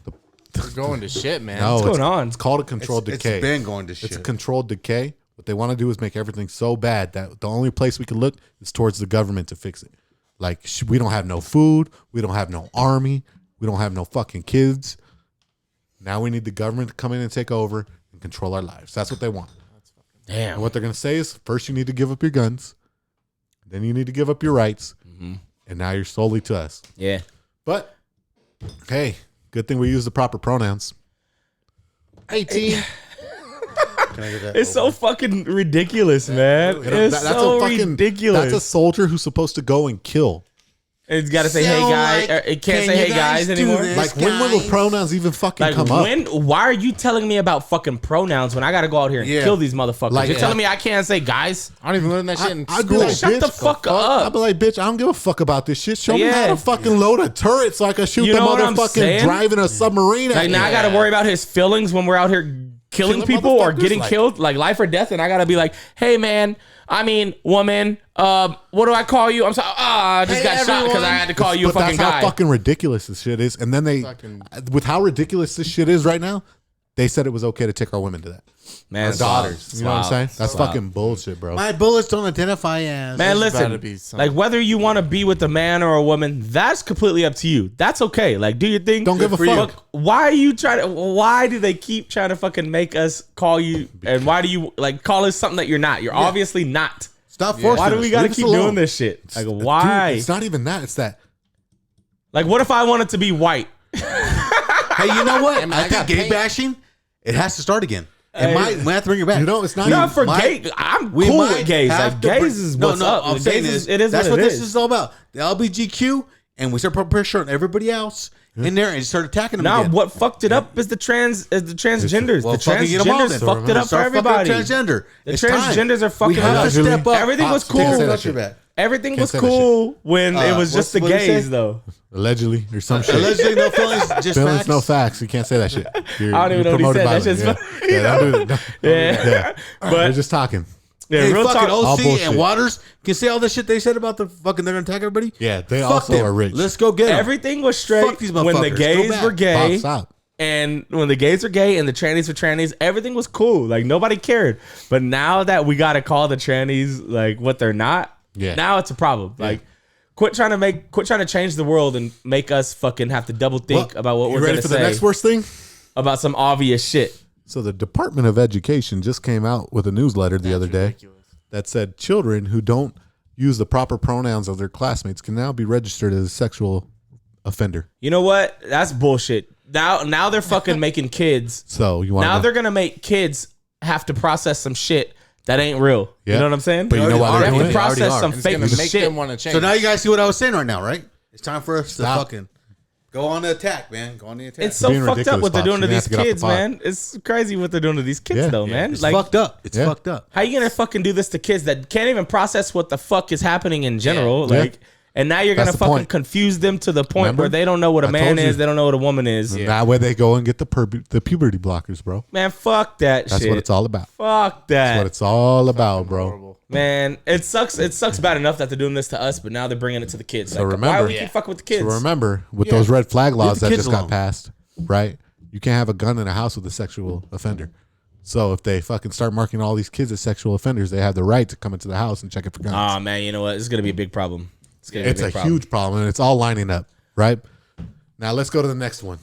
We're going to shit, man. No, What's going on? It's called a controlled It's decay. been going to shit. It's a controlled decay. What they want to do is make everything so bad that the only place we can look is towards the government to fix it. Like, we don't have no food. We don't have no army. We don't have no fucking kids. Now we need the government to come in and take over and control our lives. That's what they want. And Damn. what they're going to say is first you need to give up your guns. Then you need to give up your rights. And now you're solely to us. Yeah. But, hey, good thing we use the proper pronouns. 18. It's so fucking ridiculous, man. It's so ridiculous. That's a soldier who's supposed to go and kill. It's got to say, hey, So, guys. like, It can't can say, you hey, guys guys do anymore. this? Like, when will the guys. pronouns even fucking Like, come up? why are you telling me about fucking pronouns when I got to go out here and Yeah. kill these motherfuckers? Like, You're telling me I can't say guys? I don't even learn that shit in I'd be school. like, Shut bitch, the fuck up. I'd be like, bitch, I don't give a fuck about this shit. Show me Yeah. how to fucking load a turret so I can shoot You the know what I'm motherfucking saying? driving a submarine at Like, now I me. got to worry about his feelings when we're out here killing Killing people or motherfuckers? getting Like- killed, like life or death. And I got to be like, hey, man, woman, what do I call you? I'm sorry. I just Hey, got shot because I everyone. had to call you a But fucking that's guy. how fucking ridiculous this shit is. And then they, with how ridiculous this shit is right now, they said it was okay to take our women to that. Man, Our it's daughters. wild. You know what I'm It's saying? wild. That's It's wild. fucking bullshit, bro. My bullets don't identify as. Man, There's listen, gotta be some- like whether you want to be with a man or a woman, that's completely up to you. That's okay. Like, do your thing. Don't give a for you. fuck. Why are you trying to? Why do they keep trying to fucking make us call you? And why do you like call us something that you're not? You're obviously not. Stop forcing Why do us. we got to Leave us keep alone. doing this shit? Like, Dude, why? it's not even that. It's that. Like, what if I wanted to be white? Hey, you know what? man, I I think got gay paint. bashing, it has to start again. And Hey. we have to bring it back. You know, it's not No, even. for might- gay, I'm We cool might with gays. have Like, to gays bring- is what's up. I'm Gays saying is- is, it is that's what what it this is. is all about. The LBGQ, and we start putting pressure on everybody else in there and start attacking them Now, again. what fucked it up is the transgenders. Well, the fucking get 'em all transgenders then. fucked it up for Start fucking everybody. transgender. The It's time. transgenders are fucking We have up. to step up. Everything was Take a cool. say that Watch shit. your back. Everything Can't was say that cool when it was just the what'd you say? gays, though. Allegedly or some shit. Allegedly, no feelings, just Feelings, facts. no facts. You can't say that shit. I don't even know what he promoted said. violence. That's just yeah. funny. Yeah, don't do that. Yeah. We're But just talking. yeah, Hey, real fucking talk. All OC bullshit. and Waters can say all the shit they said about the fucking they're gonna attack everybody. Yeah, they Fuck also them. are rich. Let's go get them. Everything was straight Fuck these when the motherfuckers. Go gays back. were gay. Bob, stop. And when the gays were gay and the trannies were trannies, everything was cool. Like nobody cared. But now that we gotta call the trannies like what they're not, now it's a problem. Like quit trying to change the world and make us fucking have to double think about what You we're ready gonna for say the next worst thing? about some obvious shit. So the Department of Education just came out with a newsletter the other day that said children who don't use the proper pronouns of their classmates can now be registered as a sexual offender. You know what? That's bullshit. Now they're fucking making kids. So you want Now they're gonna make kids have to process some shit that ain't real. Yeah. You know what I'm saying? But you know why they they're have doing to it? process some It's fake gonna make shit. them want to change. So now you guys see what I was saying right now, right? It's time for us Stop. to fucking go on the attack, man. Go on the attack. It's so Being fucked up ridiculous, what they're Pops. doing to You're gonna these have to get off the kids, pod. man. It's crazy what they're doing to these kids, Yeah. though, Yeah. man. It's Like, fucked up. It's Yeah. fucked up. how you gonna fucking do this to kids that can't even process what the fuck is happening in general? Yeah. Like, and now you're That's gonna the fucking point. confuse them to the point Remember? where they don't know what a I man told you. is, they don't know what a woman is. And that way they go and get the puberty blockers, bro. Man, fuck that That's shit. what it's all about. Fuck that. That's what it's all about, bro. Horrible. Man, it sucks. It sucks bad enough that they're doing this to us, but now they're bringing it to the kids. So Like, remember- why would we keep fucking with the kids? So remember, with those red flag laws the that kids just got alone. passed, right? You can't have a gun in a house with a sexual offender. So if they fucking start marking all these kids as sexual offenders, they have the right to come into the house and check it for guns. Oh man, you know what? This is gonna be a big problem. It's gonna be It's a a big problem. huge problem, and it's all lining up, right? Now let's go to the next one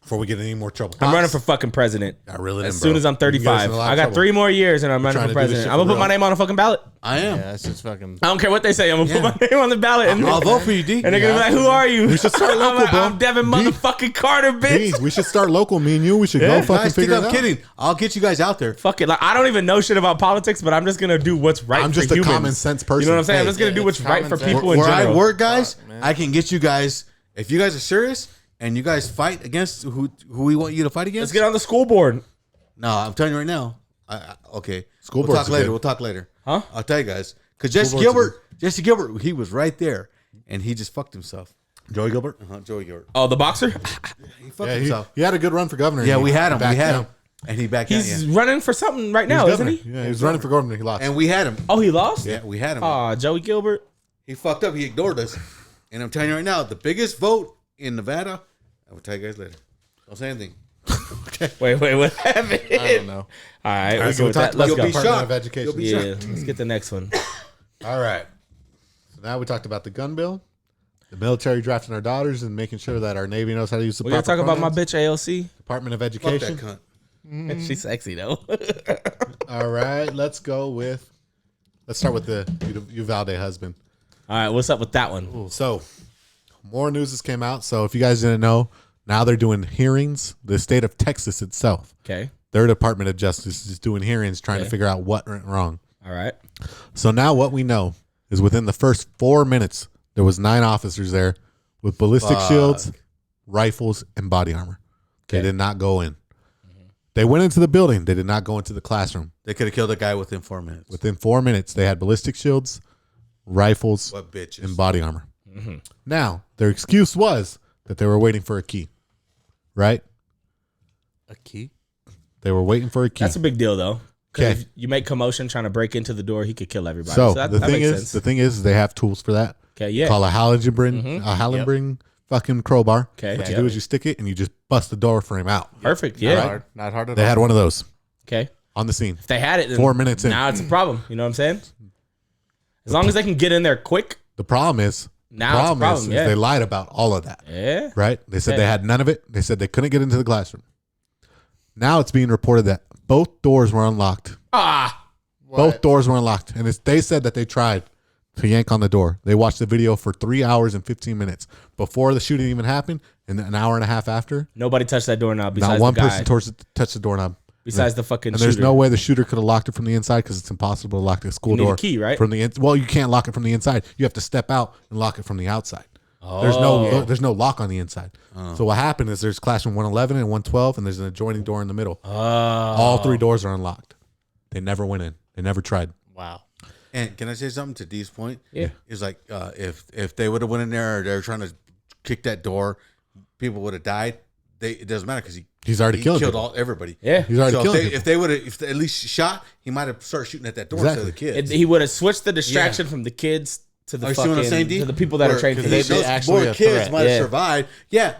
before we get in any more trouble. I'm running for fucking president. I really As am, soon bro. as I'm You can get us in 35. a lot of I got trouble. 3 more years and I'm running trying for to do this president. shit I'm gonna for put my real. name on a fucking ballot. I am. Yeah, that's just fucking. I don't care what they say. I'm gonna put my name on the ballot, and I'll vote for you, D. and they're gonna be like, "Who are you?" We should start local, bro. I'm Devin D. motherfucking Carter, bitch. Hey, we should start local. Me and you, we should Yeah. go fucking Guys, think figure it I'm out. kidding. I'll get you guys out there. Fuck it. Like I don't even know shit about politics, but I'm just gonna do what's right. I'm for just a humans. common sense person. You know what I'm saying? I'm Hey, just gonna do what's it's right for common sense. people in Where general. I work, guys, Fuck, man. I can get you guys. If you guys are serious and you guys fight against who we want you to fight against, Let's get on the school board. No, I'm telling you right now. Okay, School we'll boards talk are later. good. We'll talk later. Huh? I'll tell you guys because Jesse boards are Gilbert, he was right there and he just fucked himself. Joey Gilbert. Joey Gilbert, Oh, the boxer. he fucked Yeah, himself. he had a good run for governor. Yeah, we had him. Back We had down. him, and he backed out. He's Yeah. running for something right He was now, isn't governor. he? Yeah, he was running for governor. He lost. And we had him. Oh, he lost. Yeah, we had him. Aw, Joey Gilbert. He fucked up. He ignored us. And I'm telling you right now, the biggest vote in Nevada. I will tell you guys later. Don't say anything. Wait, what happened? I don't know. All right, All right, we so go we with talked that. about Let's the go. be Department shocked. of Education. You'll be Yeah, let's get the next one. All right. So now we talked about the gun bill, the military drafting our daughters, and making sure that our Navy knows how to use the We're gonna proper talk about my pronouns. bitch AOC. Department of Fuck Education. that cunt. She's sexy though. All right, let's start with the Uvalde husband. All right, what's up with that one? So, more news has came out. So, if you guys didn't know, now they're doing hearings. The state of Texas itself, Okay. their Department of Justice is doing hearings trying to Okay. figure out what went wrong. All right. So now what we know is within the first 4 minutes, there was 9 officers there with ballistic shields, rifles, and body armor. They Okay. did not go in. They went into the building. They did not go into the classroom. They could have killed a guy within 4 minutes. Within 4 minutes, they had ballistic shields, rifles, What bitches? and body armor. Now, their excuse was that they were waiting for a key, right? A key? They were waiting for a key. That's a big deal though. 'Cause Okay. if you make commotion trying to break into the door, he could kill everybody. So that, the that thing makes is, sense. the thing is, they have tools for that. Okay, yeah. Call a Hallenbring fucking crowbar. Okay, What you yeah. do is you stick it and you just bust the door frame out. Perfect. Not Yeah. hard. Not hard at They all. had one of those Okay. on the scene. If they had it, then 4 minutes in. now it's a problem. You know what I'm saying? As long as they can get in there quick. The problem is, Now it's a problem, yeah. they lied about all of that. Yeah. Right? They said Okay. they had none of it. They said they couldn't get into the classroom. Now it's being reported that both doors were unlocked. Ah. Both doors were unlocked, and they said that they tried to yank on the door. They watched the video for 3 hours and 15 minutes before the shooting even happened, and an hour and a half after. Nobody touched that doorknob besides Not one the guy. person touched the doorknob. Besides the fucking And there's shooter. no way the shooter could have locked it from the inside because it's impossible to lock the school You need a door. key, right? From the well, you can't lock it from the inside. You have to step out and lock it from the outside. There's no lock on the inside. So what happened is there's classroom 111 and 112, and there's an adjoining door in the middle. All 3 doors are unlocked. They never went in. They never tried. Wow. And can I say something to Dee's point? Yeah. It's like if they would have went in there or they were trying to kick that door, people would have died. It doesn't matter because He's already killed everybody. Yeah. He's already killed if they would have at least shot, he might have started shooting at that door instead of the kids. He would have switched the distraction from the kids to the Are you seeing what I'm saying, fucking D? to the people that are trained for Those this. actually more a kids threat. might have Yeah. survived. Yeah,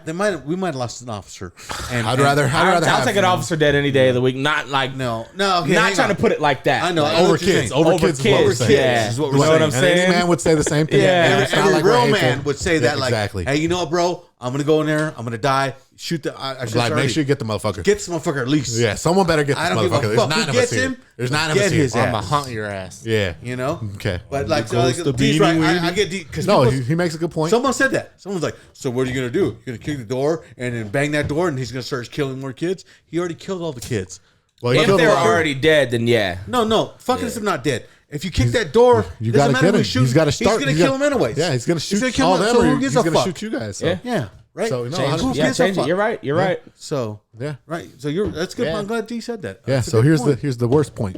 we might have lost an officer. And I'd rather I'll have take an officer dead any day of the week. Not like no. Okay, not hang trying on. to put it like that. I know. Like, I know over what you're kids. saying. Over kids is what we're saying. Yeah. is what You we're know what saying. I'm And saying? any man would say the same thing. Yeah. It's not Every like we're real hateful. man would say that, like, exactly. hey, you know what, bro? I'm gonna go in there. I'm gonna die. Shoot the. I should Like, make sure you get the motherfucker. get this motherfucker at least. Yeah, someone better get this I don't give a motherfucker. There's fuck 9 who of us gets here. him. There's 9 of Get us here. his I'm gonna ass. hunt your ass. Yeah. You know. Okay. But like, so, Goes like the Dee's beanie right. weenie. I get D because No, he makes a good point. someone said that. Someone's like, so what are you gonna do? You're gonna kick the door and then bang that door and he's gonna start killing more kids? He already killed all the kids. Well, he If killed they a were lot. already dead, then yeah. No. Fucking if I'm not dead. If you kick that door, You doesn't gotta matter get who him. shoots, He's got to start. He's gonna kill him anyways. Yeah, he's gonna shoot kill all him. them. So Or who he's gives a gonna fuck? shoot you guys. So. Yeah. Yeah. Right. So, no, Who Yeah, gives a change it. fuck? You're right. You're right. So Yeah. right. So that's good. Yeah. I'm glad D said that. Yeah. That's a So good here's point. here's the worst point.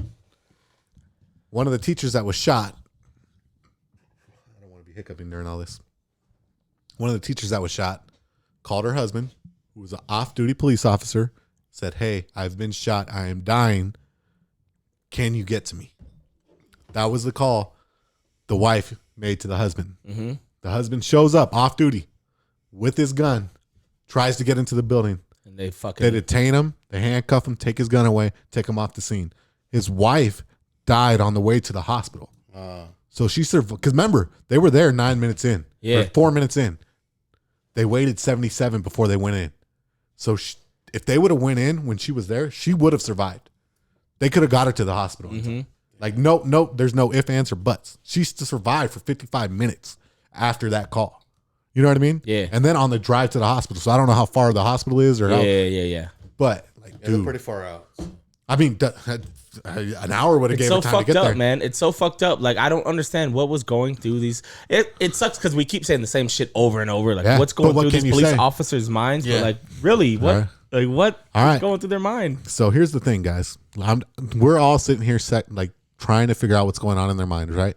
One of the teachers that was shot. I don't want to be hiccuping during all this. One of the teachers that was shot called her husband, who was an off-duty police officer, said, "Hey, I've been shot. I am dying. Can you get to me?" That was the call the wife made to the husband. Mm-hmm. The husband shows up off duty with his gun, tries to get into the building. And they fucking They detain him, they handcuff him, take his gun away, take him off the scene. His wife died on the way to the hospital. So she survived. Because remember, they were there 9 minutes in. Yeah. Or 4 minutes in. They waited 77 before they went in. So if they would have went in when she was there, she would have survived. They could have got her to the hospital. Mm-hmm. Like, no, there's no ifs, ands, or buts. She survived for 55 minutes after that call. You know what I mean? Yeah. And then on the drive to the hospital. So I don't know how far the hospital is or how. yeah. But, like, Yeah, they're dude, pretty far out. I mean, an hour would have It's gave so her time to fucked get up, there. man. It's so fucked up. Like, I don't understand what was going through these. It sucks because we keep saying the same shit over and over. Like, Yeah, what's going but what through can these you police say? officers' minds? Yeah. But like, really, what? All right. Like, what? All What's right. going through their mind? So here's the thing, guys. We're all sitting here trying to figure out what's going on in their minds, right?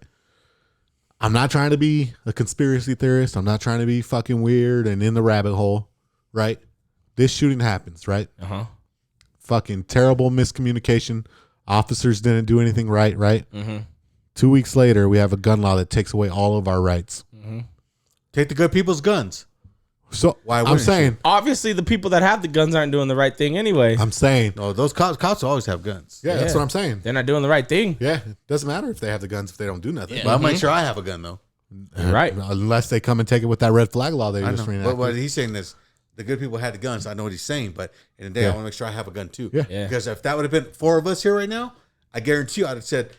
I'm not trying to be a conspiracy theorist. I'm not trying to be fucking weird and in the rabbit hole, right? This shooting happens, right? Uh-huh. Fucking terrible miscommunication. Officers didn't do anything right? Mm-hmm. 2 weeks later, we have a gun law that takes away all of our rights. Take the good people's guns. So Why I'm wouldn't saying, Obviously, the people that have the guns aren't doing the right thing anyway. No, those cops always have guns. yeah, that's Yeah. what I'm saying. They're not doing the right thing. Yeah, it doesn't matter if they have the guns if they don't do nothing. But I'll make sure I have a gun though. Right. Unless they come and take it with that red flag law they I just know. reenacted. But what he's saying is the good people had the guns. I know what he's saying, but in the day, I Yeah. want to make sure I have a gun too. Yeah. Yeah. Because if that would have been 4 of us here right now, I guarantee you, I'd have said,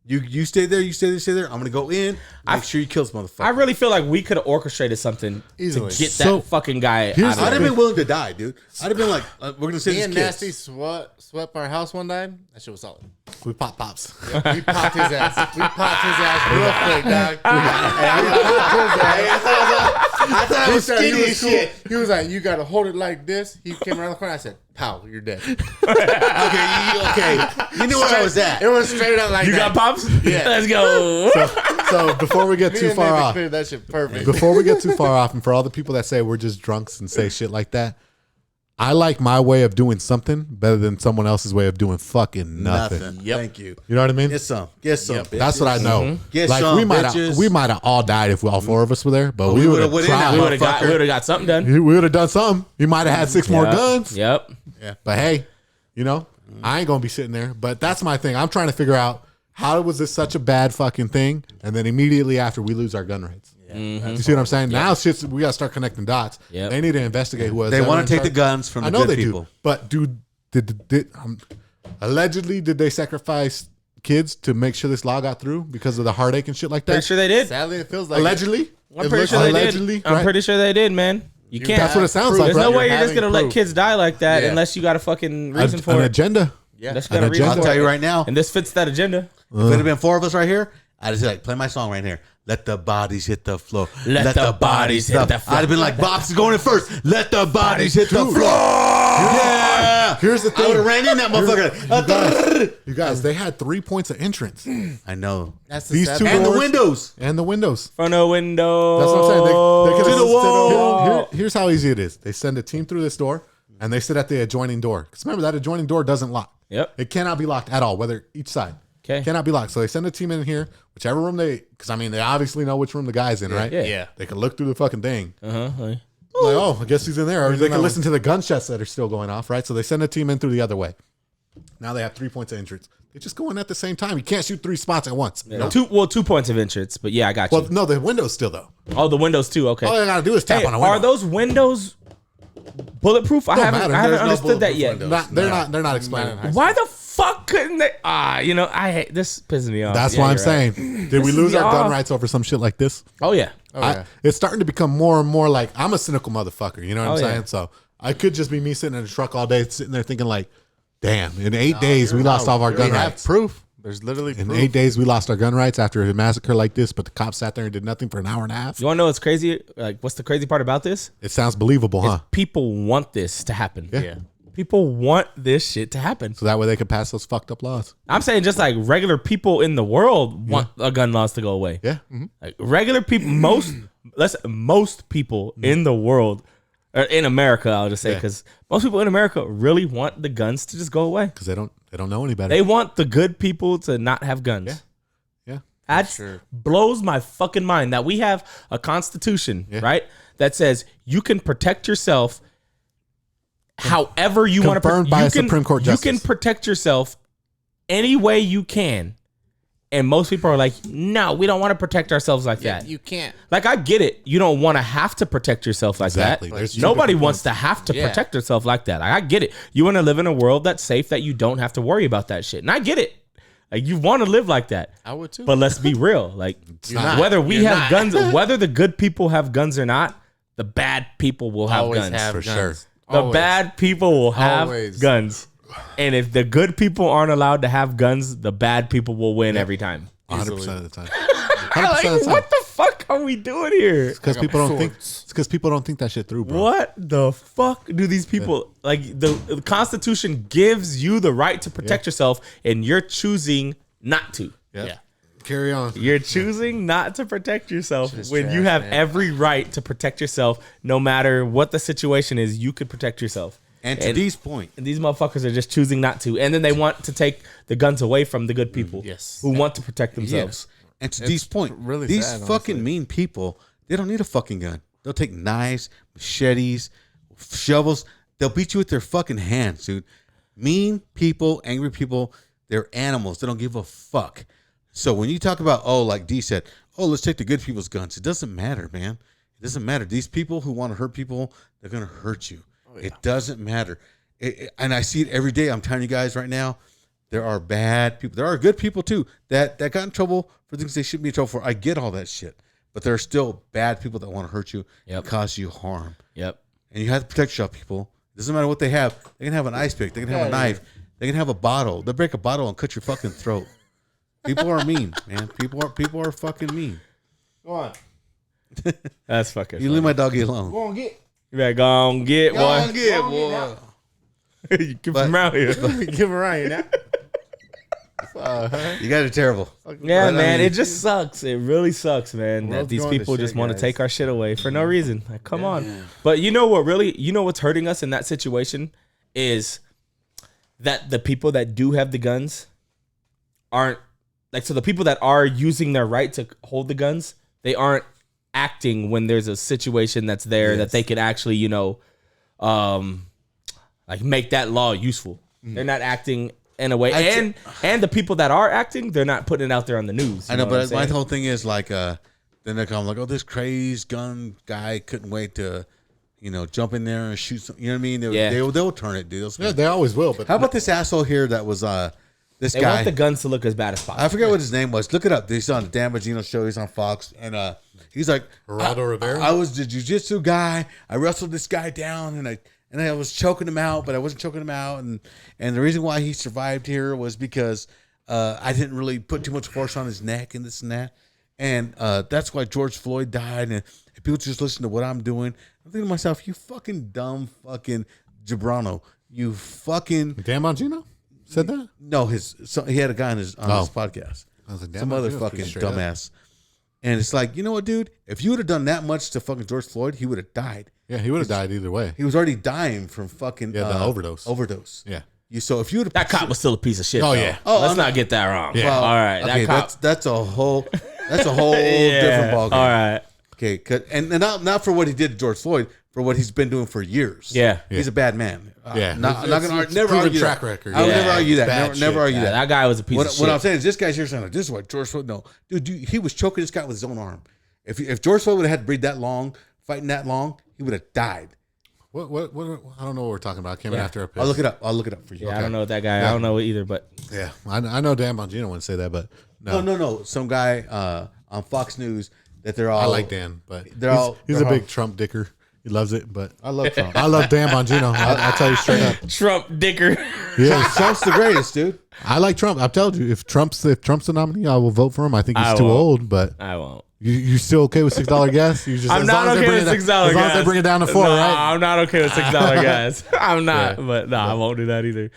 "You stay there, you stay there, stay there. I'm gonna go in. Make sure you kill this motherfucker." I really feel like we could have orchestrated something Easily. to get So, that fucking guy here's out I'd of have there. been willing to die, dude. I'd have been like, "We're gonna save Me these and kids." Nasty swept our house one time. That shit was solid. we pops. We popped his ass. We popped his ass real quick, dog. I thought I He was said he skinny was as cool. shit. He was like, "You gotta hold it like this." He came around the corner. I said, "Pow, you're dead." Okay. You knew where I was at. It was straight up like You that. got pops? Yeah. Let's go. So before we get Me too and far Nathan off, cleared that shit perfect. before we get too far off, and for all the people that say we're just drunks and say shit like that, I like my way of doing something better than someone else's way of doing fucking nothing. Thank you. You know what I mean? Get some. Get some. bitch. That's what I know. Get Like some, we might bitches. have all died if all 4 of us were there, but we we would have would've went in tried. that we would have got something done. We would have done something. He might have had 6 more Yep. guns. Yep. But hey, you know, I ain't gonna be sitting there. But that's my thing. I'm trying to figure out how was this such a bad fucking thing, and then immediately after we lose our gun rights. You see what I'm saying? Now shit's we gotta start connecting dots. Yep. They need to investigate who was. They ever want in to take the charge. guns from I the know good they people. do, but dude, allegedly did they sacrifice kids to make sure this law got through because of the heartache and shit like that? Pretty sure they did. Sadly, it feels like Allegedly, I'm It pretty looks- sure they allegedly, did. I'm right? pretty sure they did, man. You can't. That's what it sounds like. There's right? no way You're you're just having gonna let proof. kids die like that Yeah. unless you got a fucking reason for an it. agenda. Yeah. Unless you got a An reason agenda. I'll for tell it. you right now. And this fits that agenda. If it had been 4 of us right here, I'd just like play my song right here. Let the bodies hit the floor. Let the bodies hit the floor. I'd have been like, Box is going in first. Let the bodies hit the floor. Yeah. Here's the thing. I would have ran in that motherfucker. You guys, they had 3 points of entrance. I know. That's the These sad two part. And the doors windows. and the windows. Front of window. That's what I'm saying. They To could've- the wall. Here's how easy it is. They send a team through this door, and they sit at the adjoining door. Because remember, that adjoining door doesn't lock. Yep. It cannot be locked at all, whether each side. 'Kay. Cannot be locked. So they send a team in here, whichever room because I mean, they obviously know which room the guy's in, right? Yeah. They can look through the fucking thing. Like, Like, oh, I guess he's in there. Or they in can that listen to the gunshots that are still going off, right? So they send a team in through the other way. Now they have 3 points of entrance. They just go in at the same time. You can't shoot 3 spots at once. yeah. 2 points of entrance, but yeah, I got you. Well, no, the window's still though. Oh, the windows too. Okay. All they gotta do is tap Hey, on a window. are those windows bulletproof? I haven't matter. I There's haven't no understood that bulletproof yet. windows. They're not explaining. Why the fuck couldn't they? I hate this. Pisses me off. That's Yeah, why I'm you're right. saying, did we Pisses lose me our gun off. rights over some shit like this? Oh yeah. It's starting to become more and more like I'm a cynical motherfucker. You know what I'm Oh, yeah. saying? So I could just be me sitting in a truck all day, sitting there thinking like, damn, in 8 days we lost all of our gun We have rights. proof. There's literally In proof. 8 days we lost our gun rights after a massacre like this, but the cops sat there and did nothing for an hour and a half. You want to know what's crazy? Like, what's the crazy part about this? It sounds believable, huh? People want this to happen. Yeah. People want this shit to happen. So that way they could pass those fucked up laws. I'm saying just like regular people in the world want a gun laws to go away. Yeah. Like regular people, most people in the world, or in America, I'll just say, Yeah. because most people in America really want the guns to just go away. Because they don't know any better. They want the good people to not have guns. Yeah. That blows my fucking mind that we have a constitution, right? That says you can protect yourself however you want to. Confirmed by a Supreme Court You can justice. protect yourself any way you can. And most people are like, no, we don't want to protect ourselves like that. You can't. Like, I get it. You don't want to have to protect yourself like Exactly. that. There's two Nobody different wants points. to have to protect yourself like that. Like, I get it. You want to live in a world that's safe, that you don't have to worry about that shit. And I get it. Like, you want to live like that. I would too. But let's be real. Like, not. whether we You're have not. guns, whether the good people have guns or not, the bad people will have Always guns. have for guns. sure. The Always. bad people will have Always. guns. And if the good people aren't allowed to have guns, the bad people will win every time. 100% of the time. 100% Like, of the time. what the fuck are we doing here? Because people don't think. It's because people don't think that shit through, bro. What the fuck do these people like? The Constitution gives you the right to protect yourself, and you're choosing not to. Yeah. Carry on. You're choosing not to protect yourself when you trash, have man. every right to protect yourself, no matter what the situation is. You could protect yourself. And to Dee's point, And these motherfuckers are just choosing not to, and then they want to take the guns away from the good people, Yes. who want to protect themselves. and to Dee's point, really these sad, fucking honestly. mean people, they don't need a fucking gun. They'll take knives, machetes, shovels. They'll beat you with their fucking hands, dude. Mean people, angry people, they're animals. They don't give a fuck. So when you talk about, like Dee said, let's take the good people's guns. It doesn't matter, man. It doesn't matter. These people who want to hurt people, they're going to hurt you. It doesn't matter. And I see it every day. I'm telling you guys right now, there are bad people. There are good people too that got in trouble for things they shouldn't be in trouble for. I get all that shit. But there are still bad people that want to hurt you and cause you harm. Yep. And you have to protect yourself, people. It doesn't matter what they have. They can have an ice pick. They can have a knife. They can have a bottle. They'll break a bottle and cut your fucking throat. People are mean, man. People are fucking mean. Go on. That's fucking. You leave my doggy alone. Go on, get. You better go on get one. get boy. You keep from around here. Give her right now. You guys are terrible. Yeah, But, I man, mean- it just sucks. It really sucks, man, that World's these going to people just shit, want to guys. take our shit away for no reason. Like, come on. But you know what's hurting us in that situation is that the people that do have the guns aren't like, so the people that are using their right to hold the guns, they aren't acting when there's a situation that's there that they could actually, like make that law useful. They're not acting in a way, and the people that are acting, they're not putting it out there on the news. I know, what I'm but my saying? whole thing is like, then they come like, this crazed gun guy couldn't wait to, jump in there and shoot some. You know what I mean? They'll turn it, dude. Yeah, they always will. But How about this asshole here that was this They guy? want the guns to look as bad as possible. I forget what his name was. Look it up. He's on the Dan Bongino show. He's on Fox, and he's like, Geraldo Rivera? I was the jiu-jitsu guy. I wrestled this guy down, and I was choking him out, but I wasn't choking him out. And the reason why he survived here was because I didn't really put too much force on his neck and this and that. And that's why George Floyd died. And people just listen to what I'm doing. I'm thinking to myself, you fucking dumb fucking jabrano. You fucking Dan Bongino said that? no. He had a guy on his podcast. I was like, Dan Some other Bongino's fucking pretty straight up. dumbass. And it's like, you know what, dude? If you would have done that much to fucking George Floyd, he would have died. Yeah, he would have died either way. He was already dying from fucking Yeah, the overdose. Yeah. So if you would have That cop was still a piece of shit. Oh, though. yeah. Let's not get that wrong. Yeah. All right. Okay, That cop. that's a whole Yeah. different ballgame. All right. Okay, and not for what he did to George Floyd, for what he's been doing for years. Yeah. He's a bad man. Yeah. I'm not gonna It's never proven argue track that. record. I would Yeah. never argue that. Bad Never shit. argue Yeah, that. that guy was a piece of shit. What I'm saying is, this guy's here saying, like, this is what George Floyd. No, dude, he was choking this guy with his own arm. If George Floyd would have had to breathe that long, fighting that long, he would have died. What? I don't know what we're talking about. I came in Yeah. after a piss. I'll look it up. I'll look it up for you. Yeah, I don't know what that guy. I don't know either, but Yeah, I know Dan Bongino wouldn't say that, but No. Some guy on Fox News that they're all. I like Dan, but They're he's all- a big Trump dicker. He loves it, but I love Trump. I love Dan Bongino. I'll tell you straight up. Trump dicker. Yeah, Trump's the greatest, dude. I like Trump. I've told you, if Trump's the nominee, I will vote for him. I think he's I too won't. old, but I won't. you still okay with $6 gas? You just I'm as not long as they okay bring with it down- $6 gas. As long as they bring it down to 4, no, right? I'm not okay with $6 gas. I'm not, Yeah. but no, I won't do that either.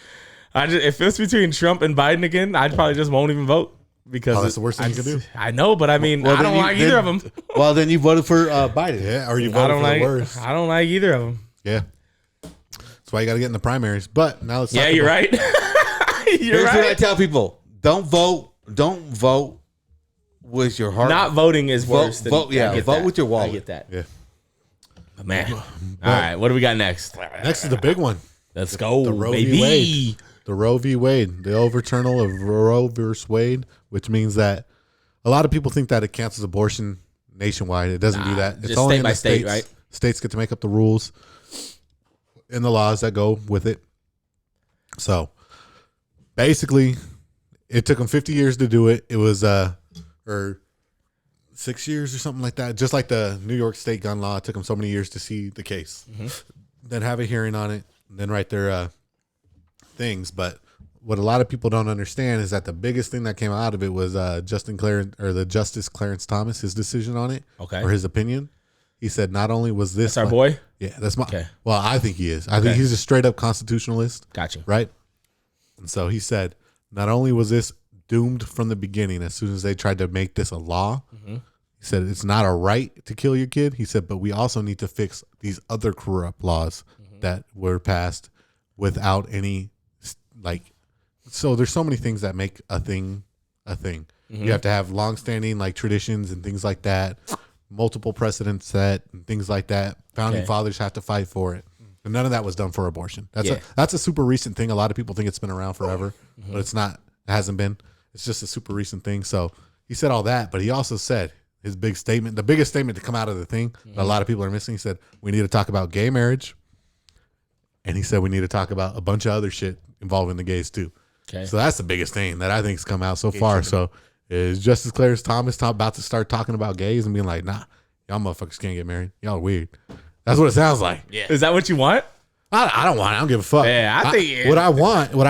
If it's between Trump and Biden again, I probably just won't even vote because Oh, that's the worst thing you can do. I know, but I mean, Well, I then don't you- like then- either of them. Well, then you voted for Biden. Yeah, or you I voted don't for like. the worst. I don't like either of them. Yeah, that's why you got to get in the primaries. But now let's Yeah, talk you're about- right. You're Here's what I right. tell people: don't vote with your heart. Not voting is Vote- worse. Than, vote- yeah, I get vote that. with your wallet. I get that. Yeah. But man. All right, what do we got next? Next is the big one. Let's go, the Roe baby. v. Wade. The Roe v. Wade, the overturnal of Roe versus Wade, which means that a lot of people think that it cancels abortion nationwide. It doesn't do that. It's just only state in by the state, states. right? States get to make up the rules and the laws that go with it. So basically, it took them 50 years to do it. It was or 6 years or something like that. Just like the New York State gun law, it took them so many years to see the case, then have a hearing on it, and then write their things. But what a lot of people don't understand is that the biggest thing that came out of it was Justice Clarence Thomas, his decision on it, Okay. or his opinion. He said not only was this That's our boy. yeah, that's my. Okay. Well, I think he is. I think Okay. he's a straight up constitutionalist, Gotcha. right? And so he said, not only was this doomed from the beginning, as soon as they tried to make this a law, he said it's not a right to kill your kid. He said, but we also need to fix these other corrupt laws that were passed without any like. So there's so many things that make a thing a thing. You have to have longstanding like traditions and things like that. Multiple precedents set and things like that. Founding Okay. fathers have to fight for it. And none of that was done for abortion. Yeah. That's a super recent thing. A lot of people think it's been around forever, but it's not. It hasn't been. It's just a super recent thing. So he said all that, but he also said his big statement, the biggest statement to come out of the thing that a lot of people are missing. He said, we need to talk about gay marriage. And he said, we need to talk about a bunch of other shit involving the gays too. Okay. So that's the biggest thing that I think's come out so far. So is Justice Clarence Thomas about to start talking about gays and being like, nah, y'all motherfuckers can't get married. Y'all are weird. That's what it sounds like. Yeah. Is that what you want? I don't want it. I don't give a fuck. Yeah, I think- what I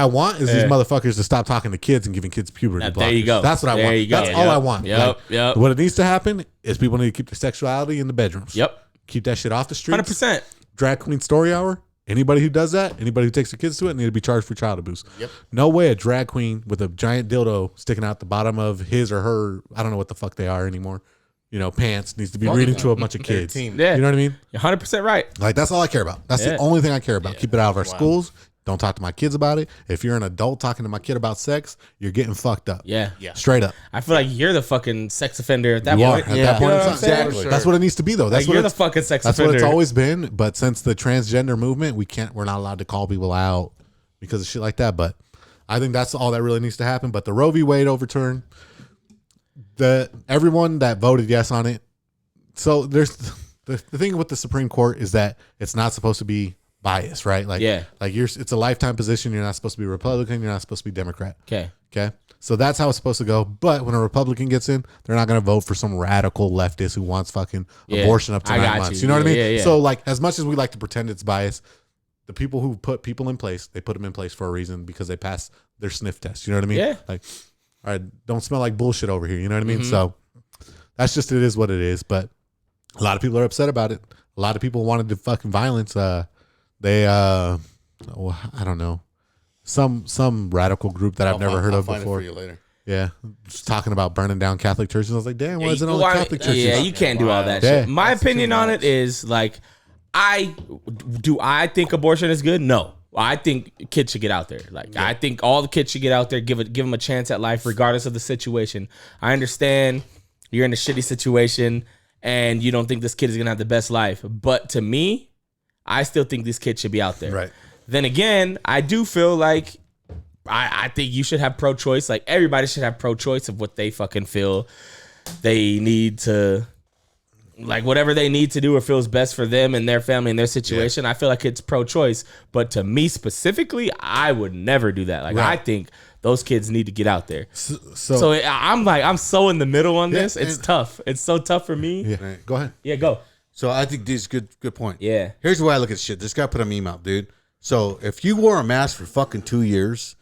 want is these Yeah. motherfuckers to stop talking to kids and giving kids puberty blockers. There you go. That's what I There want. you go. That's all I want. Yep, yep. What it needs to happen is people need to keep their sexuality in the bedrooms. Yep. Keep that shit off the streets. 100%. Drag queen story hour. Anybody who does that, anybody who takes their kids to it, need to be charged for child abuse. Yep. No way a drag queen with a giant dildo sticking out the bottom of his or her, I don't know what the fuck they are anymore, pants, needs to be reading to a bunch of kids. You Yeah. know what I mean? You're 100% right. Like, that's all I care about. That's Yeah. the only thing I care about. Keep it out of our schools. Don't talk to my kids about it. If you're an adult talking to my kid about sex, you're getting fucked up. Yeah. Straight up. I feel like you're the fucking sex offender at that You are point. at Yeah. that point You know in what time. I'm saying? Exactly. That's what it needs to be, though. That's Like, what you're the it's- fucking sex That's offender. what it's always been. But since the transgender movement, we're not allowed to call people out because of shit like that. But I think that's all that really needs to happen. But the Roe v. Wade overturn, everyone that voted yes on it. So there's the thing with the Supreme Court is that it's not supposed to be biased, right? Like, Yeah. like it's a lifetime position. You're not supposed to be Republican. You're not supposed to be Democrat. Okay. Okay. So that's how it's supposed to go. But when a Republican gets in, they're not going to vote for some radical leftist who wants fucking Yeah. abortion up to I 9 got months. you. You know what I mean? Yeah, yeah. So, like, as much as we like to pretend it's biased, the people who put people in place, they put them in place for a reason because they passed their sniff test. You know what I mean? Yeah. Like, all right, don't smell like bullshit over here. You know what I mean? Mm-hmm. So that's just, it is what it is. But a lot of people are upset about it. A lot of people wanted the fucking violence. They well, I don't know, some radical group that I've never heard of before. For you later. Yeah, just talking about burning down Catholic churches. I was like, damn, why is it only Well, Catholic churches? Yeah, you can't do all that Yeah. shit. My That's opinion too on much. it is like, I think abortion is good? No. I think kids should get out there. Like, I think all the kids should get out there, give them a chance at life, regardless of the situation. I understand you're in a shitty situation and you don't think this kid is gonna have the best life, but to me, I still think this kid should be out there. Right. Then again, I do feel like I think you should have pro-choice. Like, everybody should have pro-choice of what they fucking feel they need to, like, whatever they need to do or feels best for them and their family and their situation. I feel like it's pro-choice. But to me specifically, I would never do that. Like, I think those kids need to get out there. So I'm so in the middle on this. It's tough. It's so tough for me. Yeah, go ahead. Yeah, go. So I think this is good point. Yeah. Here's the way I look at shit. This guy put a meme out, dude. So if you wore a mask for fucking 2 years,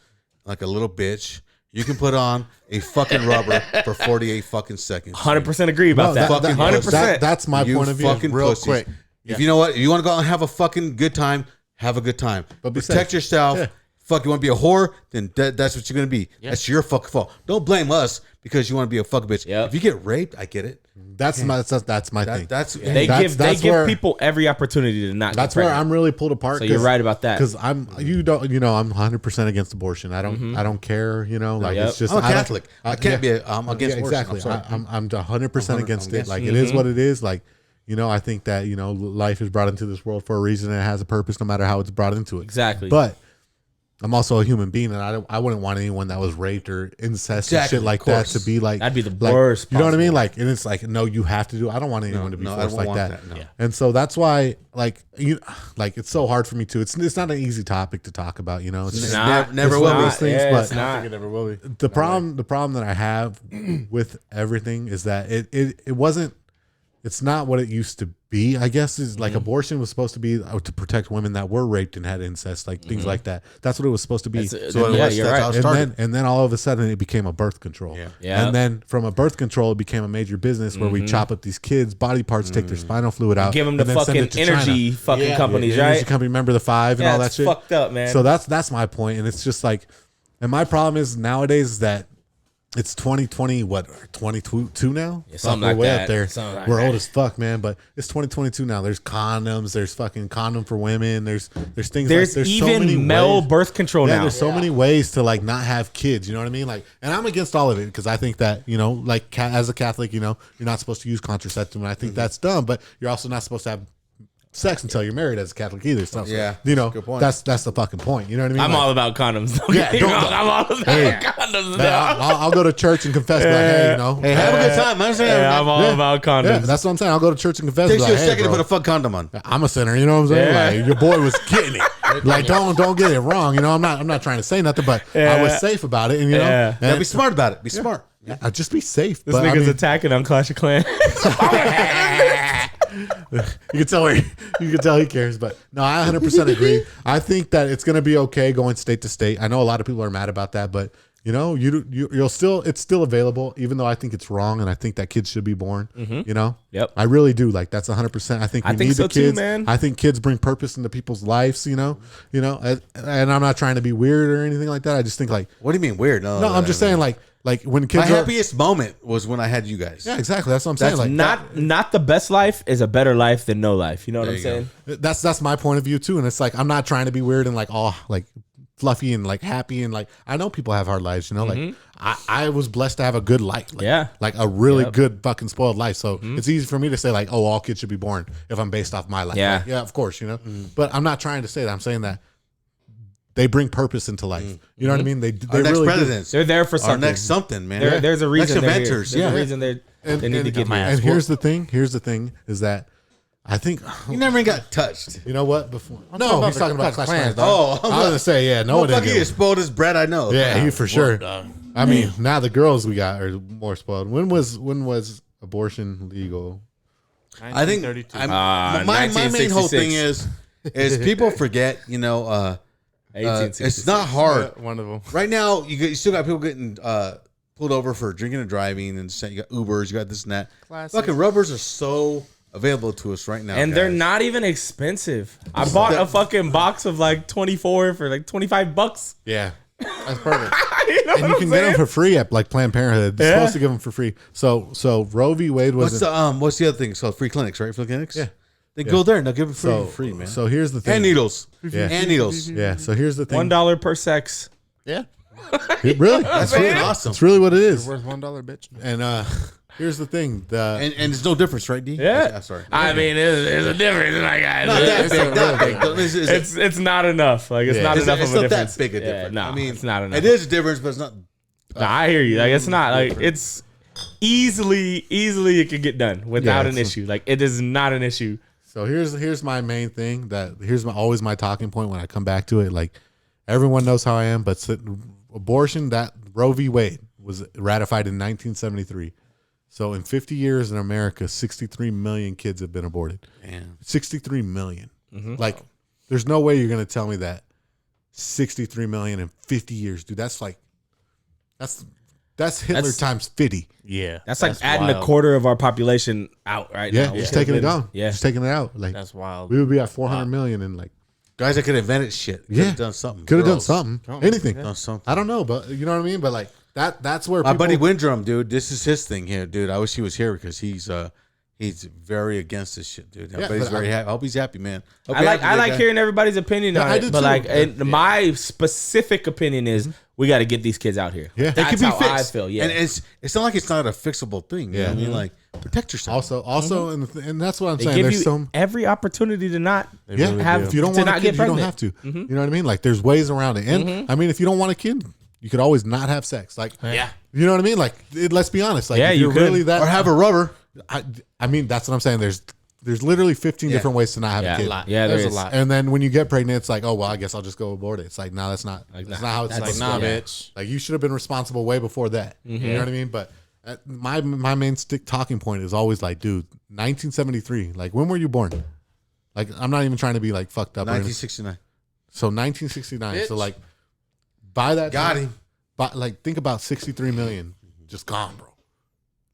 like a little bitch, you can put on a fucking rubber for 48 fucking seconds. 100% agree about that. fucking 100%. That's my You point of view. fucking Real pussies. quick. If you know what, you want to go out and have a fucking good time, have a good time. But be protect safe. yourself. Yeah. Fuck, you want to be a whore? Then that's what you're gonna be. That's your fucking fault. Don't blame us because you want to be a fucking bitch. Yep. If you get raped, I get it. That's my thing. That's They That's give where- people every opportunity to not. That's get where pregnant. I'm really pulled apart. So you're right about that. Because I'm 100% against abortion. I don't care. Like Yep. it's just I'm a I don't- Catholic. I can't be. I'm against abortion. exactly. I'm sorry. I'm 100% against it. against Like it. it is what it is. Like I think that life is brought into this world for a reason and it has a purpose, no matter how it's brought into it. Exactly. But I'm also a human being, and I wouldn't want anyone that was raped or incest and Exactly, shit like of that course. to be like That'd be the like, worst You know what I mean? possible. Like, and it's like, no, you have to do. I don't want anyone to be no, I forced don't like want that. that, no. And so that's why, like, it's so hard for me too. It's not an easy topic to talk about. It's It's just, not. never It's will be. not. things, Yeah, but- it's I not. think it never will be. the problem that I have with everything is that it wasn't. It's not what it used to be. I guess is like abortion was supposed to be to protect women that were raped and had incest, like things like that. That's what it was supposed to be. So Yeah, you're you're that's right. how it And started. then all of a sudden it became a birth control. Yeah. Yeah. And then from a birth control it became a major business where we chop up these kids' body parts, take their spinal fluid out, Give them the and then send fucking it to energy China. fucking companies, Yeah, right? Energy company, remember the 5 and Yeah, all that it's shit. fucked up, man. So that's my point, and it's just like, and my problem is nowadays is that it's 2020, what 22 now? Yeah, something We're like way that. up there. Something like We're that. old as fuck, man. But it's 2022 now. There's condoms. There's fucking condom for women. There's things. There's like, so even many male ways. birth control Yeah, now. there's so many ways to like not have kids. You know what I mean? Like, and I'm against all of it because I think that like as a Catholic, you're not supposed to use contraceptive, and I think that's dumb. But you're also not supposed to have sex until you're married as a Catholic either. So Yeah, good point. that's the fucking point. You know what I mean? I'm Like, all about condoms. Yeah, don't- I'm all about Hey. condoms man, now. I'll go to church and confess. Like, hey, Hey, have a good time. I'm saying. Yeah, I'm all about condoms. Yeah, that's what I'm saying. I'll go to church and confess. Takes Like, you a hey, second to bro, put a fuck condom on. I'm a sinner. You know what I'm saying? Yeah. Like your boy was getting it. Like don't get it wrong. I'm not trying to say nothing, but I was safe about it. And Yeah. Yeah, and be smart about it. Be smart. just be safe. This but, I nigga's mean, attacking on Clash of Clans. you can tell he cares, but no, I 100% agree. I think that it's going to be okay going state to state. I know a lot of people are mad about that, but you'll still, it's still available, even though I think it's wrong. And I think that kids should be born, Yep. I really do. Like that's 100%. I think we I think need so the too, kids, man. I think kids bring purpose into people's lives, and I'm not trying to be weird or anything like that. I just think like, What do you mean weird? No, I'm just saying like when My kids are, happiest moment was when I had you guys. yeah, exactly. That's what I'm saying. That's Like not the best life is a better life than no life. You know what I'm you go. saying? that's my point of view too. And it's like, I'm not trying to be weird and like all like fluffy and like happy and like I know people have hard lives, like I was blessed to have a good life, like, Yeah. like a really good fucking spoiled life. So it's easy for me to say like, oh, all kids should be born if I'm based off my life. Yeah. Like, yeah, of course, but I'm not trying to say that. I'm saying that they bring purpose into life. You know what I mean? They Our next really do. presidents. They're there for Our something. next something, man. There's a reason Next they're here. inventors. There's Yeah. a reason they need to get here. And here's the thing is that I think You never even got touched. you know what before. talking No, about he's talking the about Clash Clash Clans. Clans, dog. Oh, I was gonna say yeah. No, it fuck didn't. you spoiled his bread. I know. Yeah, he for sure. dog. I mean, now the girls we got are more spoiled. When was abortion legal? I think 1932. my main whole 1966. thing is people forget. It's not hard. One of them. Right now, you still got people getting pulled over for drinking and driving, and you got Ubers, you got this and that. Classic. Fucking rubbers are so available to us right now. And they're guys. not even expensive. I bought a fucking box of like 24 for like $25. Yeah. That's perfect. You know And what you I'm can get them saying? for free at like Planned Parenthood. They're Yeah. supposed to give them for free. So Roe v. Wade was What's the other thing? So free clinics, right? Free clinics. Yeah. They Yeah. go there and they'll give it so free, man. So here's the thing. And needles. Yeah. And needles. Yeah. So here's the thing. $1 per sex. Yeah. Really? That's really awesome. That's really what it is. Worth $1, bitch. And here's the thing. And there's no difference, right, D? Yeah. I'm sorry. I mean, there's a difference. Like, Not that big. Not big. it's not enough. Like, it's not It's enough of a not difference. that big a Yeah, difference. no, I mean, it's not enough. It is a difference, but it's not. No, I hear you. Like, it's not like it's easily it could get done without an issue. Like, it is not an issue. So here's my main thing. Always my talking point when I come back to it. Like everyone knows how I am, but abortion, that Roe v. Wade was ratified in 1973. So in 50 years in America, 63 million kids have been aborted. Damn. 63 million. Like, there's no way you're gonna tell me that 63 million in 50 years, dude. That's Hitler That's- times 50. Yeah. That's like adding a quarter of our population out right Yeah, now. just taking it down. Yeah. Just taking it out. Like That's wild. we would be at 400 million and like Guys that could have invented shit. Could Yeah. have done something. could have done Girls. something. Anything. Done something. I don't know, but you know what I mean? But like that's where My people, buddy Windrum, dude, this is his thing here, dude. I wish he was here because he's very against this shit, dude. Yeah, But he's but very happy. I hope he's happy, man. Hope I you're like happy, big guy. hearing everybody's opinion Yeah, on I it, do but too. like Yeah. my specific opinion is we got to get these kids out here. Yeah. They That's could be how I fixed. feel. Yeah, And it's not like it's not a fixable thing. You know what I mean? Like, protect yourself. also and that's what I'm they saying. give There's you some every opportunity to not yeah, have if you don't to want a not kid, get you don't pregnant. have to. You know what I mean? Like there's ways around it. And I mean, if you don't want a kid, you could always not have sex. Like, Yeah. you know what I mean? Like, let's be honest. Like, Yeah, if you you're could. really that, Or have a rubber. I mean, that's what I'm saying. There's literally 15 different ways to not have Yeah, a kid. yeah, There's there's a lot. And then when you get pregnant, it's like, oh well, I guess I'll just go abort it. It's like, no, that's not. That's not how it's that's supposed Like, to nah, go. bitch. Like you should have been responsible way before that. You know what I mean? But my main talking point is always like, dude, 1973. Like, when were you born? Like, I'm not even trying to be like fucked up. or anything. 1969. So 1969. So Bitch. like, by that Got time, him. But like, think about 63 million just gone, bro.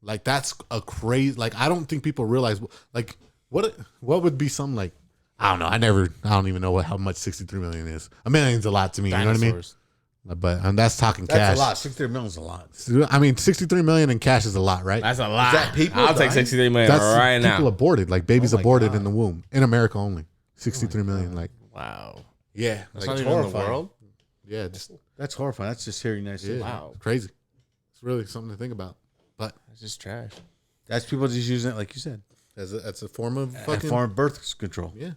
Like that's a crazy. Like I don't think people realize. Like what would be some like. I don't know. I don't even know how much 63 million is. A million's a lot to me. Dinosaurs. You know what I mean? But that's talking That's cash. a lot. 63 million is a lot. I mean, 63 million in cash is a lot, right? That's a lot. that people I'll take dying? 63 million That's right people now. aborted, like babies Oh my aborted God. in the womb in America only. 63 million, like Wow. yeah, That's like, not it's even in the horrifying. world. Yeah, just That's horrifying. That's just hearing that shit. yeah, Wow. it's crazy. It's really something to think about. But It's just trash. That's people just using it, like you said, as a form of and fucking foreign birth control. yeah,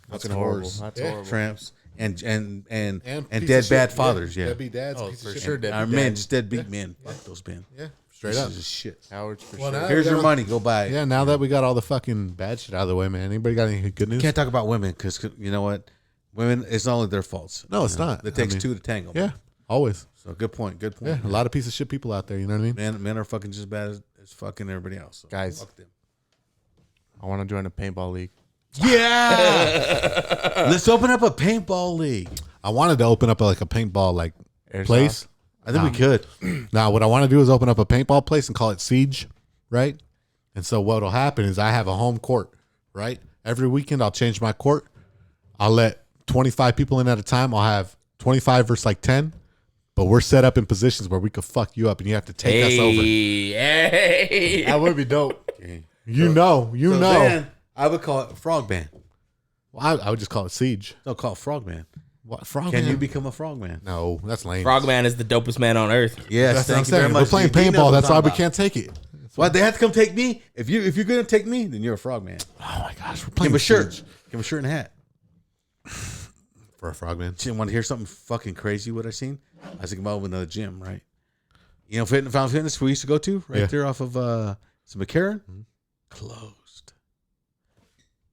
Fucking horrible. whores, That's Yeah. horrible. tramps, and piece dead of bad shit. fathers. Yeah, deadbeat dads, Oh, piece of for shit. sure, deadbeat our men dads. just deadbeat men. Fuck those men. Yeah, straight up. Pieces of shit. Cowards for Well, sure. now- Here's your Yeah. money. Go buy it. Yeah, now that we got all the fucking bad shit out of the way, man. Anybody got any good news? Can't talk about women because you know what? Women, it's not only their faults. No, it's You know? not. It takes I mean, two to tango. Yeah, always. So good point. Good point. Yeah, a lot of piece of shit people out there. You know what I mean? Men are fucking just as bad as fucking everybody else. So Guys. fuck them. I want to join a paintball league. Yeah. Let's open up a paintball league. I wanted to open up like a paintball like Airsoft. place. I think we could. Now, what I want to do is open up a paintball place and call it Siege, right? And so what'll happen is I have a home court, right? Every weekend I'll change my court. I'll let 25 people in at a time. I'll have 25 versus like 10, but we're set up in positions where we could fuck you up and you have to take us over. Hey. That would be dope. You know. So then I would call it Frogman. Well, I would just call it Siege. No, call it Frogman. What, Frogman? Can you become a Frogman? No, that's lame. Frogman is the dopest man on earth. Yes, That's what I'm thank you very saying. much. We're playing D knows paintball. what That's I'm why we talking can't take it. about. Why they have to come take me? If you're gonna take me, then you're a Frogman. Oh my gosh, we're Give playing him a shirt. Siege Give him a shirt and a hat. for a Frogman. You want to hear something fucking crazy? What I seen? I was thinking about with another gym, right? You know, Found Fitness we used to go to right Yeah. there off of some McCarran. Closed.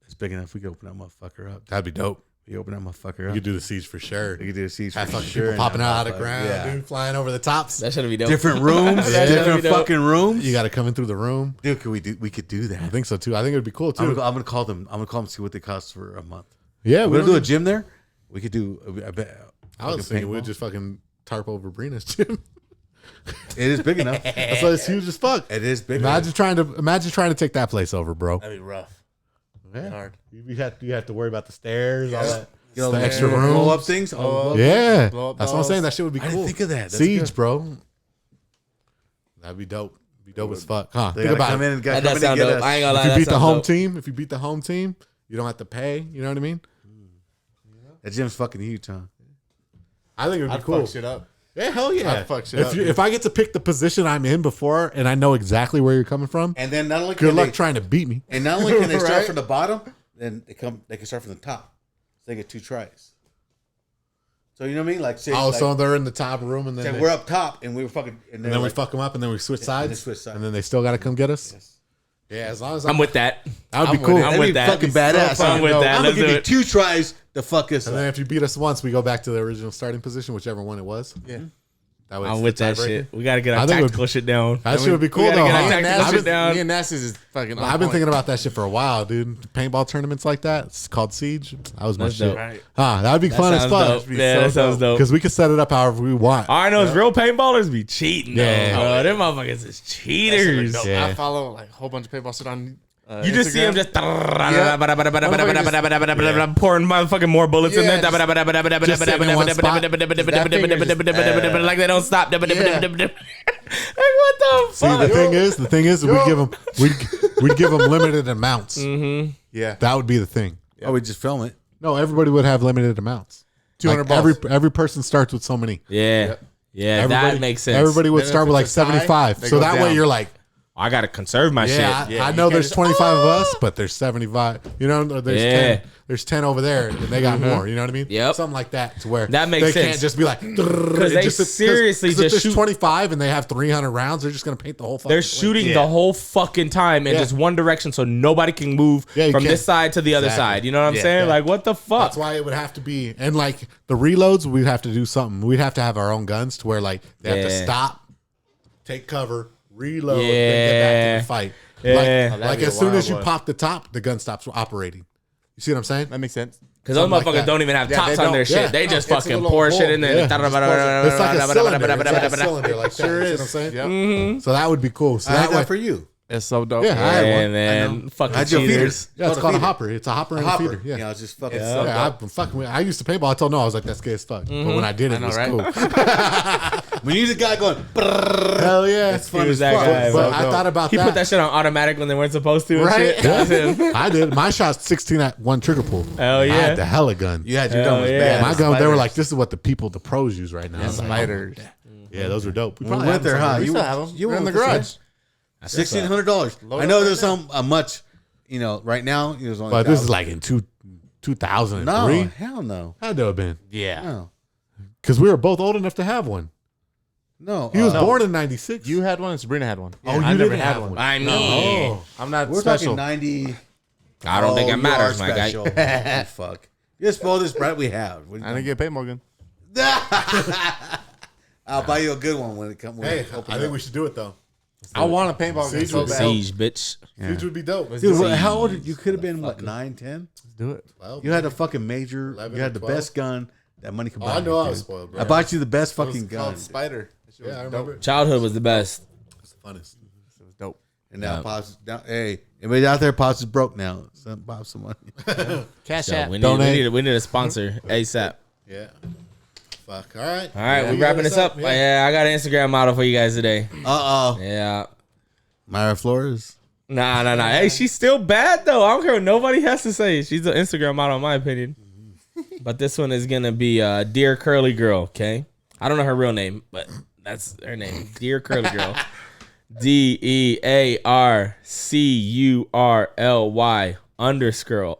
It's big enough. We could open that motherfucker up. That'd be dope. We open that motherfucker You up. could do the Siege for sure. We could do a seats Have for fucking sure. people popping and out of that the ground, motherfucker- dude, flying over the tops. That should be dope. Different rooms, That should different be dope. fucking rooms. You got to come in through the room. Dude, we could do that. I think so too. I think it would be cool too. I'm gonna call them. I'm gonna call them. See what they cost for a month. Yeah, We're don't gonna do a even- gym there. We could do. I bet. I was thinking we'd just fucking tarp over Brina's gym. It is big enough. That's why it's huge as fuck. It is big Imagine trying to take that place over, bro. That'd be rough. Yeah. Hard. You have to worry about the stairs, all that. You know, the extra blow room. up things. Oh, Yeah, Blow up that's what I'm dolls. saying. That shit would be I cool. didn't think of that. That's Siege, good. bro. That'd be dope. Be dope as fuck. Huh? They Think gotta about come it. in and That come in does sound and get dope. us. I ain't gonna lie. If you that beat the sounds home dope. team, you don't have to pay. You know what I mean? That gym's fucking huge, huh? I think it would be I'd cool. fuck shit up. Yeah, hell yeah. I'd fuck shit up, dude. If I get to pick the position I'm in before and I know exactly where you're coming from, And then not only good can luck they, trying to beat me. and not only can they start Right? from the bottom, then they can start from the top. So they get 2 tries. So you know what I mean? Like, say, Oh, like, so they're in the top room and then say they- we're up top and we were fucking, and then we fuck them up and then we switch sides. they switch sides. And then they still got to come get us. Yeah, as long as I'm with that. that would be I'm cool. with it. I'm That'd with be that. fucking badass. So I'm with that. I'm Let's gonna do give you it. 2 tries to fuck us And up. then if you beat us once, we go back to the original starting position, whichever one it was. Yeah. That way I'm it's with the that tiebreaker. shit. We gotta get I our think it would- tactical shit down. That shit would be cool gotta though. get our huh? tactical shit down. Me and Nasty's is fucking. I've been thinking about that shit for a while, dude. Paintball tournaments like that. It's called Siege. That was my That's shit. dope. That would be That fun as sounds fuck. dope. Yeah, that sounds dope. Because we could set it up however we want. All I know is real paintballers be cheating. Yeah. Yeah, them motherfuckers is cheaters. Yeah. I follow like a whole bunch of paintball shit on. You just see him Instagram. just pouring motherfucking more bullets in there. Yeah, just sitting in one spot. Like they don't stop. Like what the See, fuck? the thing is, we'd give them limited amounts. Yeah. That would be the thing. Oh, we just film it. No, everybody would have limited amounts. 200 Like, balls. every person starts with so many. Yeah, yeah, that makes sense. Everybody would Then start if with like it's a tie, 75. they So go that way down. you're like, I gotta conserve my yeah, shit. I know there's 25 of us, but there's 75. You know, there's Yeah. 10. There's 10 over there, and they got more. You know what I mean? Yep. Something like that. To where That makes they sense. can't just be like Because they seriously if just there's shoot. 25 and they have 300 rounds, they're just gonna paint the whole. They're fucking shooting place. the whole fucking time in Yeah. just one direction, so nobody can move Yeah, you from can't. this side to the other Exactly. side. You know what I'm Yeah. saying? Yeah. Like, what the fuck? That's why it would have to be, and like the reloads, we'd have to do something. We'd have to have our own guns to where like they have to Yeah. stop, take cover, reload, then get Yeah. back to the fight. Yeah. Like, Oh, like be as a soon wild as you one. pop the top, the gun stops operating. You see what I'm saying? That makes sense. Because those Something like motherfuckers that. don't even have Yeah, tops they on their don't. shit. Yeah. They just It's a fucking little pour hole. shit in there. Yeah. It's like a cylinder. It's like a cylinder like that. Sure You see is. what I'm saying? Yep. So that would be cool. So I had that way, that for you. It's so dope. Yeah, I had one. And then fucking How'd you feed cheaters. it? yeah, it's called a feeder. hopper. It's a hopper and a Hopper. feeder. Yeah. You know, it's just fucking. I used to paintball. I told no, I was like, that's gay as fuck. But when I did it, know, it was right? cool. When you see a guy going, Hell yeah. it's fun He was as that fuck. guy, But bro. I thought about He that. put that shit on automatic when they weren't supposed to and Right? shit. That was him. I did. My shot's 16 at one trigger pull. Hell I yeah. had the hella gun. You had your Hell gun was yeah. bad. My gun, they were spiders. like, this is what the pros use right now. I was like, Spiders. yeah, those are dope. We We probably went have there, them huh? somewhere. We still have them. You They're in went the with garage. this, $1,600. I know there's some much, right now. It was only But this is 1,000. like in 2003. no, hell no, Had to have been. Yeah. no, Because we were both old enough to have one. no. He was born in 96. You had one and Sabrina had one. Oh, you I never didn't had have one. one. I mean, Oh. I'm not We're special. talking 90. I don't think Oh, it you matters, are my guy. special. Fuck. You spoil this brat we have. What are you I didn't get paid, Morgan. I'll buy you a good one when it comes. Hey, I think we should do it though. I want a paintball gun so bad. Siege, bitch. Siege would be dope. Dude, how old? You could have been what, 9, 10? Let's do it. You had a fucking major. 11 You had or the 12. best gun that money could buy. I know I was dude. spoiled, bro. I bought you the best It was fucking gun. called Spider. That shit was Yeah, I dope. remember. Childhood was the best. It's the funnest. It was dope. And now, Pops, hey, everybody out there, Pops is broke now. Send Bob some money. Cash So app. we need a sponsor ASAP. Yeah. Fuck. All right. All right, Yeah, we you wrapping got this up. Yeah. Yeah, I got an Instagram model for you guys today. Uh oh, Yeah. Myra Flores. Nah. Hey, she's still bad though. I don't care what nobody has to say. She's an Instagram model, in my opinion. But this one is gonna be Dear Curly Girl. Okay, I don't know her real name, but that's her name. Dear Curly Girl. DearCurly underscore.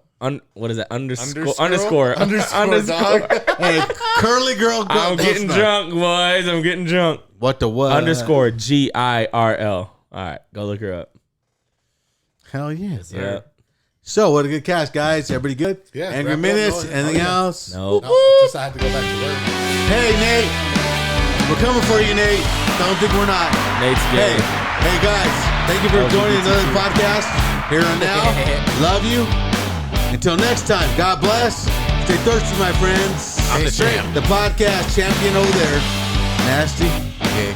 What is that? Underscore. dog. Hey, curly girl. I'm getting drunk, boys. I'm getting drunk. What the what? Underscore GIRL. All right, go look her up. Hell yes. Yeah. So what a good cast, guys. Everybody good? Yeah, Angry wrap it up, Minutes. no, Anything yeah. else? No. No, just I had to go back to work. Hey, Nate. We're coming for you, Nate. Don't think we're not. Nate's Hey, gay. hey guys. Thank you for joining another podcast. Here and now. Love you. Until next time, God bless. Stay thirsty, my friends. I'm the champ. The podcast champion over there. Nasty. Okay.